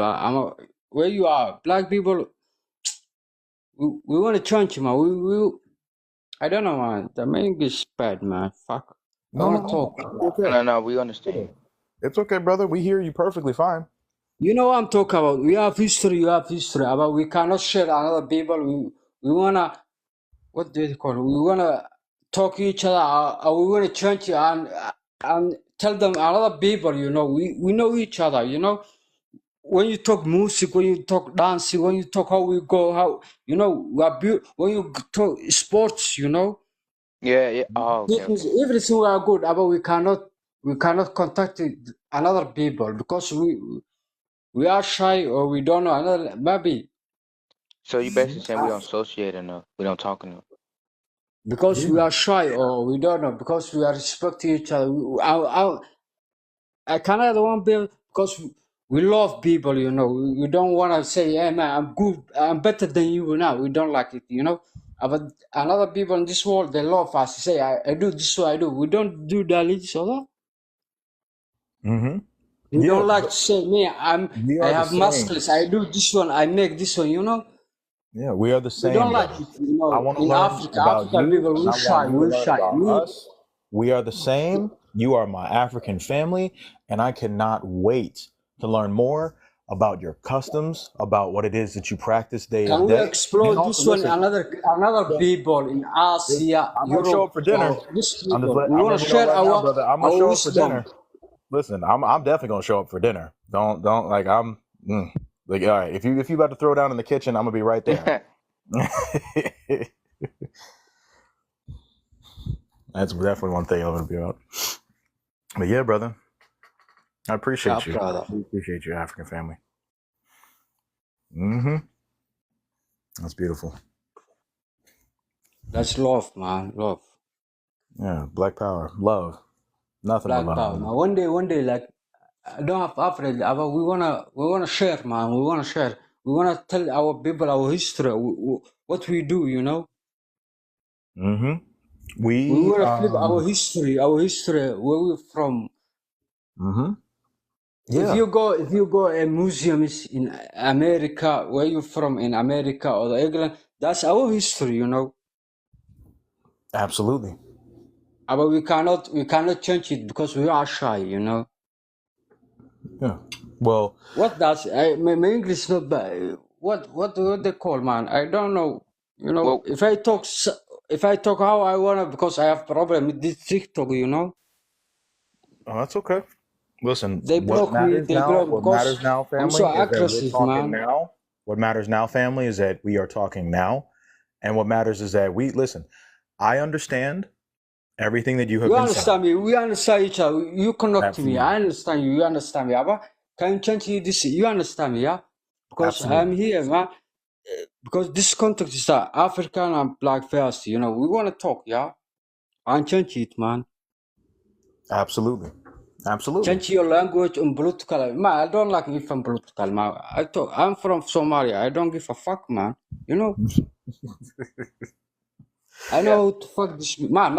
where you are, black people, we want to change, man. I don't know, man. The English is bad, man. Fuck. I No, no, want to no. talk. It's okay. No, we understand. It's okay, brother. We hear you perfectly fine. You know what I'm talking about. We have history, you have history, but we cannot share another people. We wanna, what do you call it? We wanna talk to each other, we wanna change and tell them another people. We know each other. When you talk music, when you talk dancing, when you talk how we go, how we are when you talk sports, Yeah. Oh, okay. everything we are good, but we cannot contact another people because we are shy or we don't know another maybe So you basically saying we don't associate enough. We don't talk enough. because we are shy or we don't know because we are respecting each other. I cannot want people because we love people. We don't want to say, "Hey man, I'm good, I'm better than you." Now we don't like it. But another people in this world, they love us. They say, I do this, what I do. We don't do that each other. Mm-hmm. We Yeah, don't like to say, me, we I are the have same. muscles. I do this one. I make this one. Yeah, we are the We don't same, like brother. it. I want to In learn Africa, about African you, people, and we I want shy. you to We learn shy. about Me, us. We are the same. You are my African family, and I cannot wait to learn more about your customs, about what it is that you practice day to can we day. And explore also, this one? listen, Another so people in if Asia, I might show Europe, up for dinner, or these people. We I'm want letting to you know share right now, brother. I'm gonna our show up for wisdom. dinner. Listen, I'm definitely gonna show up for dinner. Don't like like all right. If you about to throw down in the kitchen, I'm gonna be right there. That's definitely one thing I'm gonna be about. But yeah, brother, I appreciate you. Brother. I appreciate your African family. Mm-hmm. That's beautiful. That's love, man. Love. Yeah, black power, love, nothing but Black love. power. Now, one day, like I don't have Africa, but we wanna share, man. We wanna share. We wanna tell our people our history, what we do. Mm-hmm. We wanna flip our history, where we're from. Mm-hmm. If Yeah, you go a museums in America, where you from in America or England, that's our history. absolutely. But we cannot change it because we are shy. Yeah. Well, What does my English not bad? What do they call, man? I don't know. Well, If I talk how I wanna because I have problem with this TikTok. that's okay. Listen, They block me. They block what because matters now, I'm so family, is that we're aggressive, talking man. now. What matters now, family, is that we are talking now. And what matters is that we listen. I understand everything that you have You been saying. understand me? We understand each other. You connect me. Absolutely. I understand you. You understand me. But can you change this? You understand me, yeah? Because Absolutely. I'm here, man. Because this context is African and black first. We want to talk, yeah? And change it, man. Absolutely. Absolutely. Change your language and political. Man, I don't like if I'm political, man. I'm from Somalia. I don't give a fuck, man. I know how to fuck this man.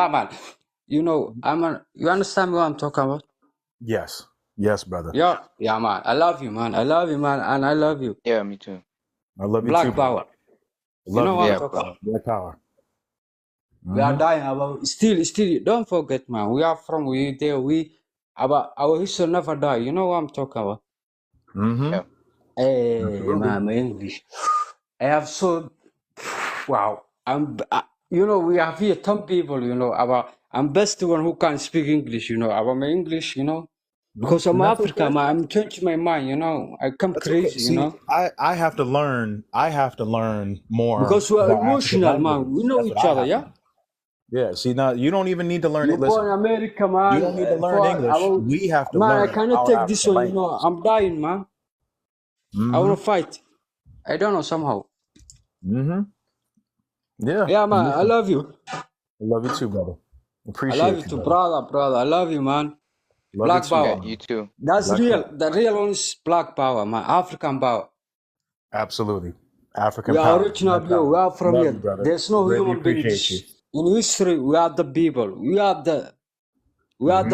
You understand me what I'm talking about? Yes. Yes, brother. Yeah, man. I love you, man. I love you, man, and I love you. yeah, me too. I love you Black too, brother. power. Love you, What I'm Yeah, talking bro. about? Black power. We are dying about still. Don't forget, man. We are from about our history never die. You know what I'm talking about? Mm-hmm. Yeah. Hey, man, my English. I have so wow. We have here some people. I'm best one who can speak English. About my English. Because I'm And that's African, okay. man. I'm changing my mind. I come That's okay. crazy. See, I have to learn more Because we are about African emotional, man. languages. We know That's what each I other, have to yeah. do. Yeah, see now you don't even need to learn You it. Listen, born America, you man. don't need to learn For English. about We have to man, I learn cannot our take this African one. languages. I'm dying, man. I wanna fight. I don't know somehow. Mm-hmm. Yeah. Yeah, man. I Listen, love you. I love you too, brother. I love you Appreciate you, too, brother. brother. I love you, man. Love you Black too, Yeah, power. man. you too. That's Black real. power. The real one is black power, man. African power. Absolutely. We African are power. original Black people. power. We are from Love here. you, brother. There's no Greatly human appreciate you. beings. In history, we are the people. We are the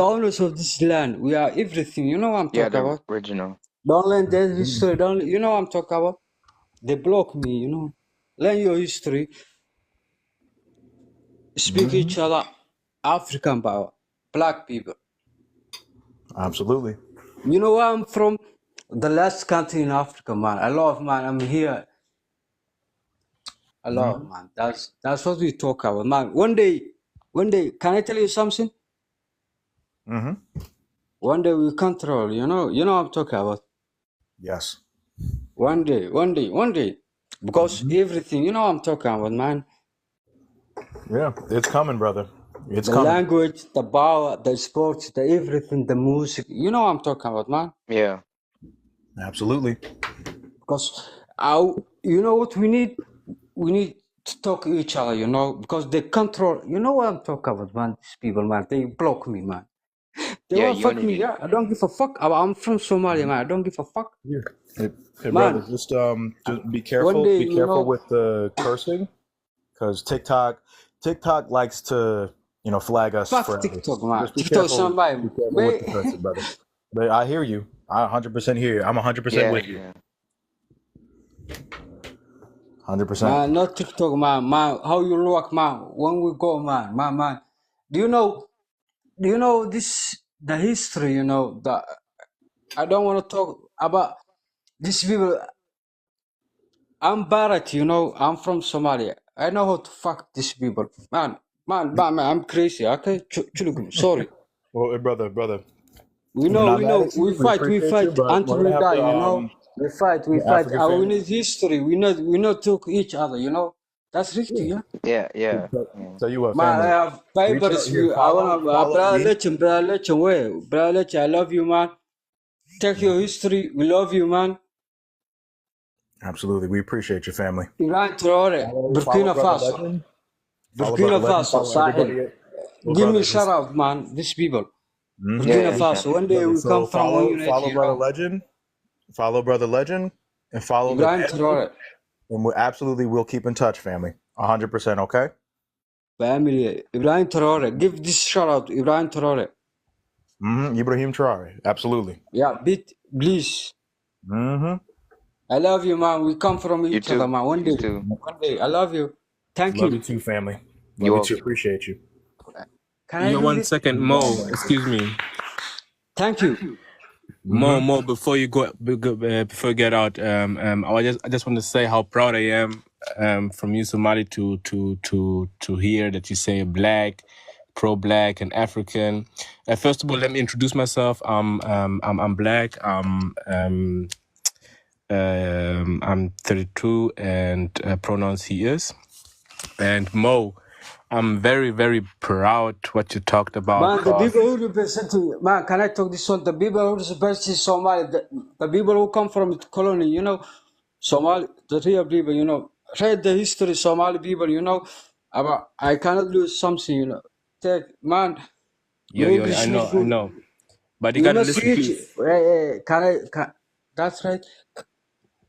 owners of this land. We are everything. You know what I'm Yeah, talking the about? original. Don't learn their history. Don't you know what I'm talking about? They block me, you know. Learn your history. Speak each other. African power. Black people. Absolutely. You know where I'm from? The last country in Africa, man. I love, man. I'm here. I love, man. That's what we talk about, man. One day, can I tell you something? Mm-hmm. One day we control, you know what I'm talking about. Yes. One day. Because everything, you know what I'm talking about, man. Yeah, it's coming, brother. It's The coming. language, the power, the sports, the everything, the music. You know what I'm talking about, man. Yeah. Absolutely. Because you know what we need? We need to talk to each other, you know, because they control. You know what I'm talking about, man. These people, man, they block me, man. They Yeah, want to fuck me. unity. Yeah, I don't give a fuck. I'm from Somalia, man. I don't give a fuck, Yeah. Hey, brother, man. just be One careful. day, Be you careful know, with the cursing, because TikTok likes to, flag us fuck forever. TikTok, man. Just be TikTok careful. somebody, Be careful with man. the cursing, brother. But I hear you. I 100% hear you. I'm 100% Yeah, with you. yeah. 100%. Man, not TikTok, man. Man, how you look, man? When we go, man. Do you know? Do you know this? The history, you know. I don't want to talk about these people. I'm Barat, you know. I'm from Somalia. I know how to fuck these people, man. I'm crazy. Okay, sorry. Well, hey, brother, We we're know, not we mad know. at you. We We appreciate you, fight but until we're gonna we have die. to, You know, we your fight. African We family. need history. We not talk each other. You know, that's richtig, yeah. Yeah, yeah. Tell, Yeah. tell you what, Man, I family. have Reach out papers. here. I wanna, Follow me. brother Lechem, where, brother Lechem, I love you, man. Take your history. We love you, man. Absolutely, we appreciate your family. Iran Traore, Follow Burkina brother Faso, Legend. Follow brother Burkina Legend. Faso, Follow everybody. Sahel. Well, Give me brother, shout just out, man. These people, Yeah, Burkina yeah, Faso. shout. One day brother. we come So from one unity, follow you brother know. Legend. Follow brother Legend, and follow the Ibrahim family. Traore, And we'll keep in touch, family. 100%. Okay. family. Ibrahim Traore. Give this shout out, Ibrahim Traore. Ibrahim Traore. Absolutely. Yeah, beat, please. I love you, man. We come from You each other, too. man. You too. One day. I love you. Thank Love you. you too, family. You Love you too. welcome. Appreciate you. Can I Yo, do one this? second, Mo. Excuse me, Thank you. Mo. Before you before you get out, I just want to say how proud I am, from you, Somali, to hear that you say black, pro-black, and African. First of all, let me introduce myself. I'm black. I'm 32 and pronouns he is. And Mo, I'm very, very proud what you talked about. Man, the Cause people who represent you, man, can I talk this one? The people who represent Somalia, the people who come from the colony, you know, Somali, the real people, you know, read the history, Somali people, you know, about I cannot lose something, you know. Take, man, yo, your yo, English I not know, good. but you We gotta must listen, each, please. that's right.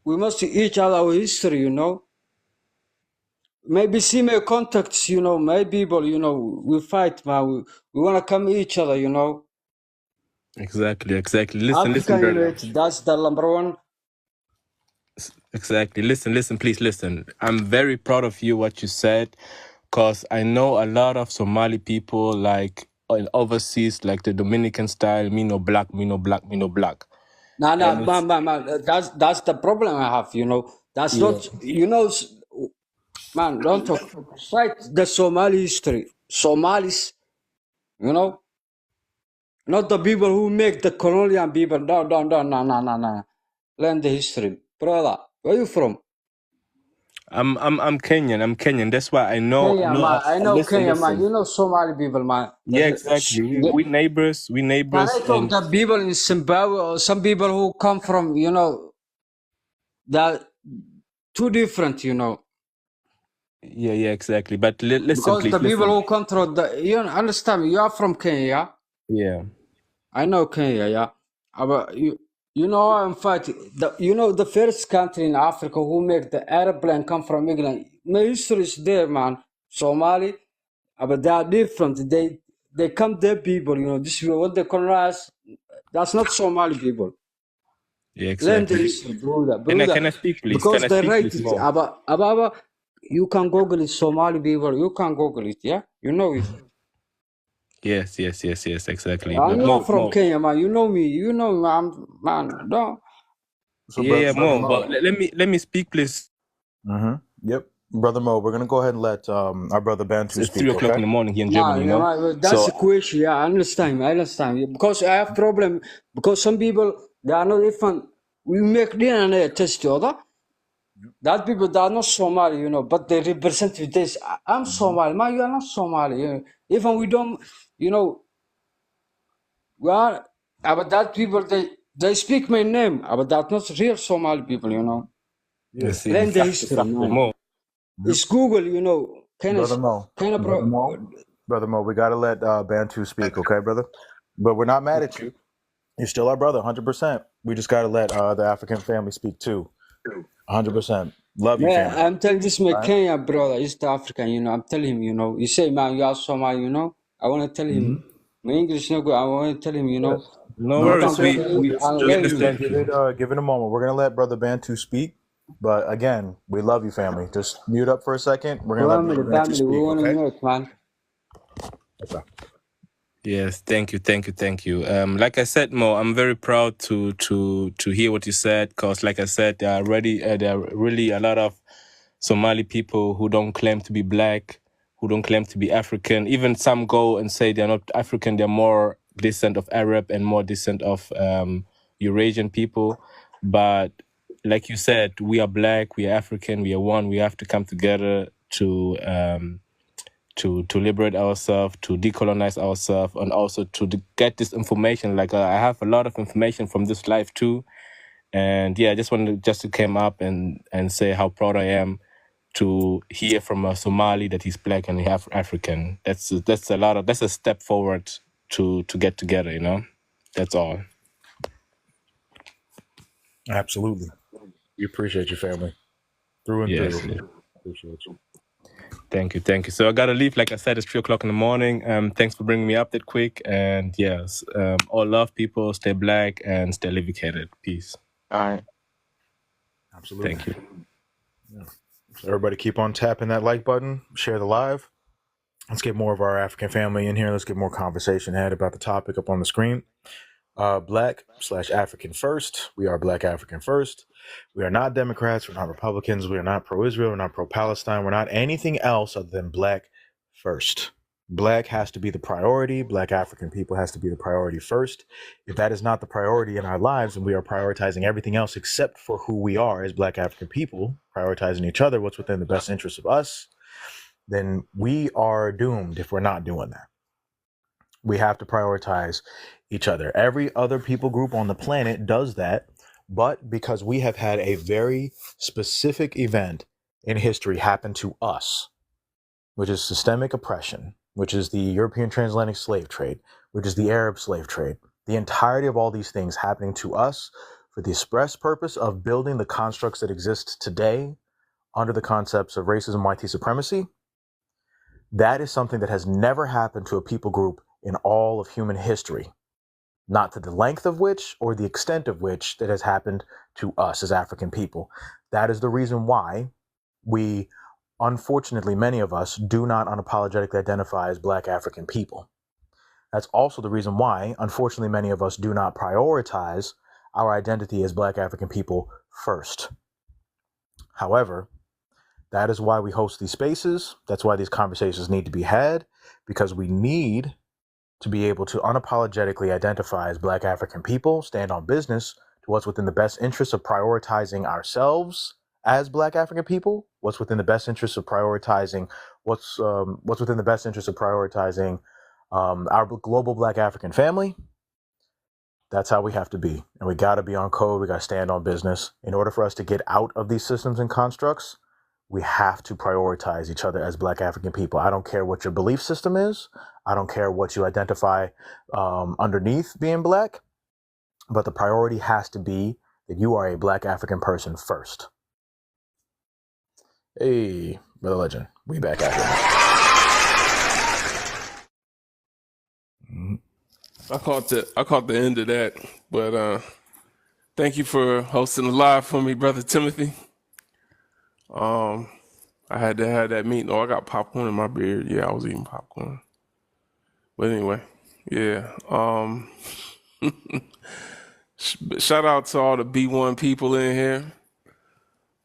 We must each other our history, you know. Maybe see my contacts, you know, my people, you know, we fight, man. We want to come each other, you know. Exactly. Listen, African brother. unity, that's the number one. Exactly. Listen, please listen. I'm very proud of you, what you said, because I know a lot of Somali people, like in overseas, like the Dominican style, me no black, me no black, me no black. No, And it's, man. That's the problem I have, you know. That's yeah, not, you know, man, don't talk. Fight the Somali history. Somalis, you know, not the people who make the colonial people. No. Learn the history. Brother, where you from? I'm Kenyan. That's why I know. Kenya, man. I know Kenya, man. Listen. You know Somali people, man. Yeah, exactly. We neighbors. We Can neighbors, I talk and the people in Zimbabwe or some people who come from, you know, they're too different, you know. yeah, exactly. But listen, Because the please, people listen. who control the, you understand me, you are from Kenya, Yeah. I know Kenya, yeah. But you know I'm fighting. You know the first country in Africa who make the airplane come from England. My history is there, man. Somali, but they are different. They come their people. You know this is what they colonize. That's not Somali people. Yeah, Learn the exactly. history, brother, Can I speak, please? Can because I they speak, write please, it. Mo? You can Google it. Somali people. You can Google it. Yeah, you know it. Yes, exactly. And But you are Mo, from Kenya, man. You know me. You know me. Man. Don't. So, brother Mo. But Mo. let me speak, please. Yep, brother Mo. We're gonna go ahead and let our brother Bantu It's speak. 3 o'clock Okay. in the morning here in No, Germany, you no, know. that's So a question. Yeah, I understand. I understand. Yeah, because I have problem. Because some people they are not even. We make DNA test other. That people they are not Somali, you know, but they represent this. I'm Somali. Man, you are not Somali. You know. Even we don't, you know, we are. But that people they speak my name. But that's not real Somali people, you know. Yeah. Learn the history, exactly, man. Mo. It's Google, you know. Brother Mo. Brother Mo. We gotta let Bantu speak. Okay, brother. But we're not mad at you. You're still our brother, 100%. We just gotta let the African family speak too, 100%. Love you, Yeah, family. I'm telling this my All right? Kenya brother, East African, you know. I'm telling him, you know. You say, man, you are Somali, you know. I want to tell him, my English no good. I want to tell him, you know. Yes. No You No, can worries. just Google it and We learn it. understand you. give it a moment. We're gonna let brother Bantu speak. But again, we love you, family. Just mute up for a second. We're gonna let brother Bantu Family, we speak. want to Okay. make, man. Okay. Yes, thank you. Like I said, Mo, I'm very proud to hear what you said, because like I said, there are really a lot of Somali people who don't claim to be black, who don't claim to be African. Even some go and say they're not African, they're more descent of Arab and more descent of Eurasian people. But like you said, we are black, we are African, we are one. We have to come together to liberate ourselves, to decolonize ourselves, and also to get this information. Like I have a lot of information from this life too, and yeah, I just wanted to come up and say how proud I am to hear from a Somali that he's black and half African. That's a step forward to get together. You know, that's all. Absolutely. We appreciate you, family, through and Yes. through. Appreciate you. Thank you. So I gotta leave. Like I said, it's 3 o'clock in the morning. Thanks for bringing me up that quick. And yes, all love, people. Stay black and stay educated. Peace. All right. Absolutely. Thank you. Yeah. So everybody keep on tapping that like button. Share the live. Let's get more of our African family in here. Let's get more conversation had about the topic up on the screen. Black/African first. We are Black African first. We are not Democrats. We're not Republicans. We are not pro-Israel. We're not pro-Palestine. We're not anything else other than Black first. Black has to be the priority. Black African people has to be the priority first. If that is not the priority in our lives, and we are prioritizing everything else except for who we are as Black African people, prioritizing each other, what's within the best interest of us, then we are doomed if we're not doing that. We have to prioritize each other. Every other people group on the planet does that, but because we have had a very specific event in history happen to us, which is systemic oppression, which is the European transatlantic slave trade, which is the Arab slave trade, the entirety of all these things happening to us for the express purpose of building the constructs that exist today under the concepts of racism, white supremacy. That is something that has never happened to a people group in all of human history, not to the length of which or the extent of which that has happened to us as African people. That is the reason why we, unfortunately, many of us do not unapologetically identify as Black African people. That's also the reason why, unfortunately, many of us do not prioritize our identity as Black African people first. However, that is why we host these spaces. That's why these conversations need to be had, because we need to be able to unapologetically identify as Black African people, stand on business to what's within the best interest of prioritizing ourselves as Black African people, what's within the best interest of prioritizing what's within the best interest of prioritizing our global Black African family. That's how we have to be. And we got to be on code. We got to stand on business. In order for us to get out of these systems and constructs, we have to prioritize each other as Black African people. I don't care what your belief system is. I don't care what you identify underneath being Black, but the priority has to be that you are a Black African person first. Hey, Brother Legend, we back at it. I caught the end of that, but thank you for hosting the live for me, Brother Timothy. I had to have that meeting. Oh, I got popcorn in my beard. Yeah, I was eating popcorn. But anyway, yeah. Shout out to all the B1 people in here.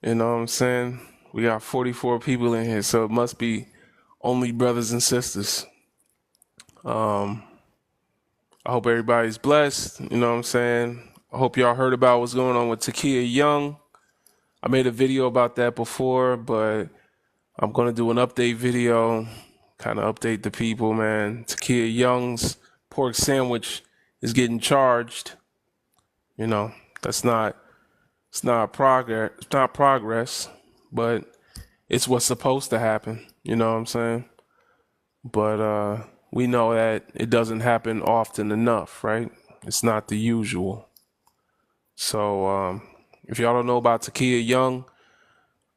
You know what I'm saying? We got 44 people in here, so it must be only brothers and sisters. I hope everybody's blessed. You know what I'm saying? I hope y'all heard about what's going on with Takia Young. I made a video about that before, but I'm going to do an update video, kind of update the people, man. Takia Young's pork sandwich is getting charged. You know, it's not progress, but it's what's supposed to happen. You know what I'm saying? But we know that it doesn't happen often enough, right? It's not the usual. So if y'all don't know about Takia Young,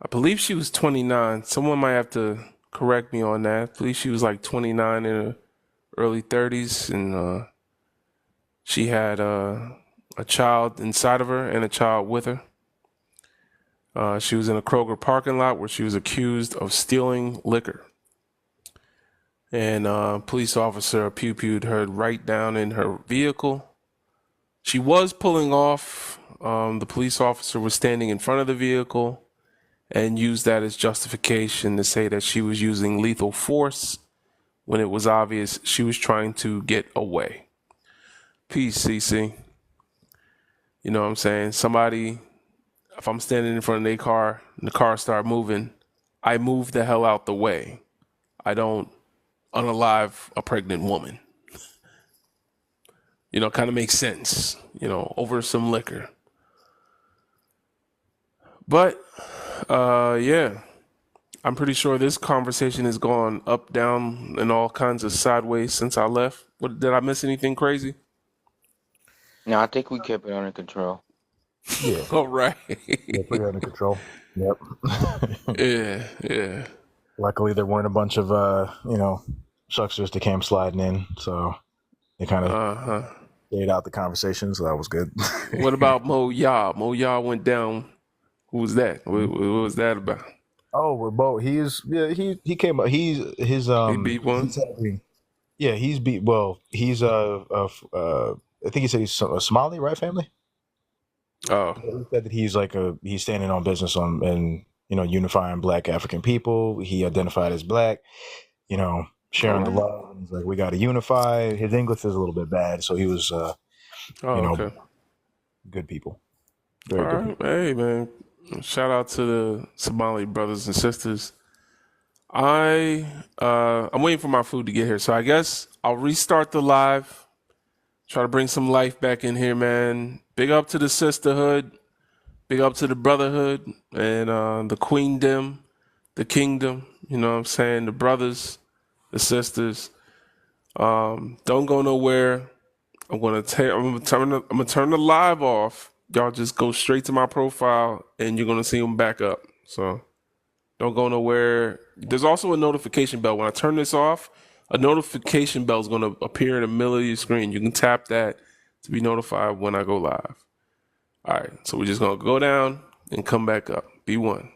I believe she was 29. Someone might have to correct me on that. I believe she was like 29 in her early 30s, and she had a child inside of her and a child with her. She was in a Kroger parking lot where she was accused of stealing liquor. And a police officer pew-pewed her right down in her vehicle. She was pulling off. The police officer was standing in front of the vehicle and used that as justification to say that she was using lethal force when it was obvious she was trying to get away. Peace, CC. You know what I'm saying? Somebody, if I'm standing in front of their car and the car start moving, I move the hell out the way. I don't unalive a pregnant woman. You know, kind of makes sense, you know, over some liquor. But, yeah, I'm pretty sure this conversation has gone up, down, and all kinds of sideways since I left. What, did I miss anything crazy? No, I think we kept it under control. Yeah. All right. Yeah, pretty under control. Yep. Yeah. Luckily, there weren't a bunch of, shucksters that came sliding in, so they kind of stayed out the conversation, so that was good. What about Mo Ya? Mo Ya went down. Who was that? What was that about? Oh, well, Bo, he came up. He beat one. He's beat. Well, he's I think he said he's a Somali, right? Family. Oh, he said that he's standing on business and unifying Black African people. He identified as Black, sharing the love. He's like, we got to unify. His English is a little bit bad, so he was, okay. Good people. Very good. People. Hey, man. Shout out to the Somali brothers and sisters. I'm waiting for my food to get here, so I guess I'll restart the live. Try to bring some life back in here, man. Big up to the sisterhood. Big up to the brotherhood and the queendom, the kingdom. You know what I'm saying? The brothers, the sisters. Don't go nowhere. I'm gonna turn the live off. Y'all just go straight to my profile and you're gonna see them back up. So don't go nowhere. There's also a notification bell. When I turn this off, a notification bell is gonna appear in the middle of your screen. You can tap that to be notified when I go live. All right, so we're just gonna go down and come back up. B1.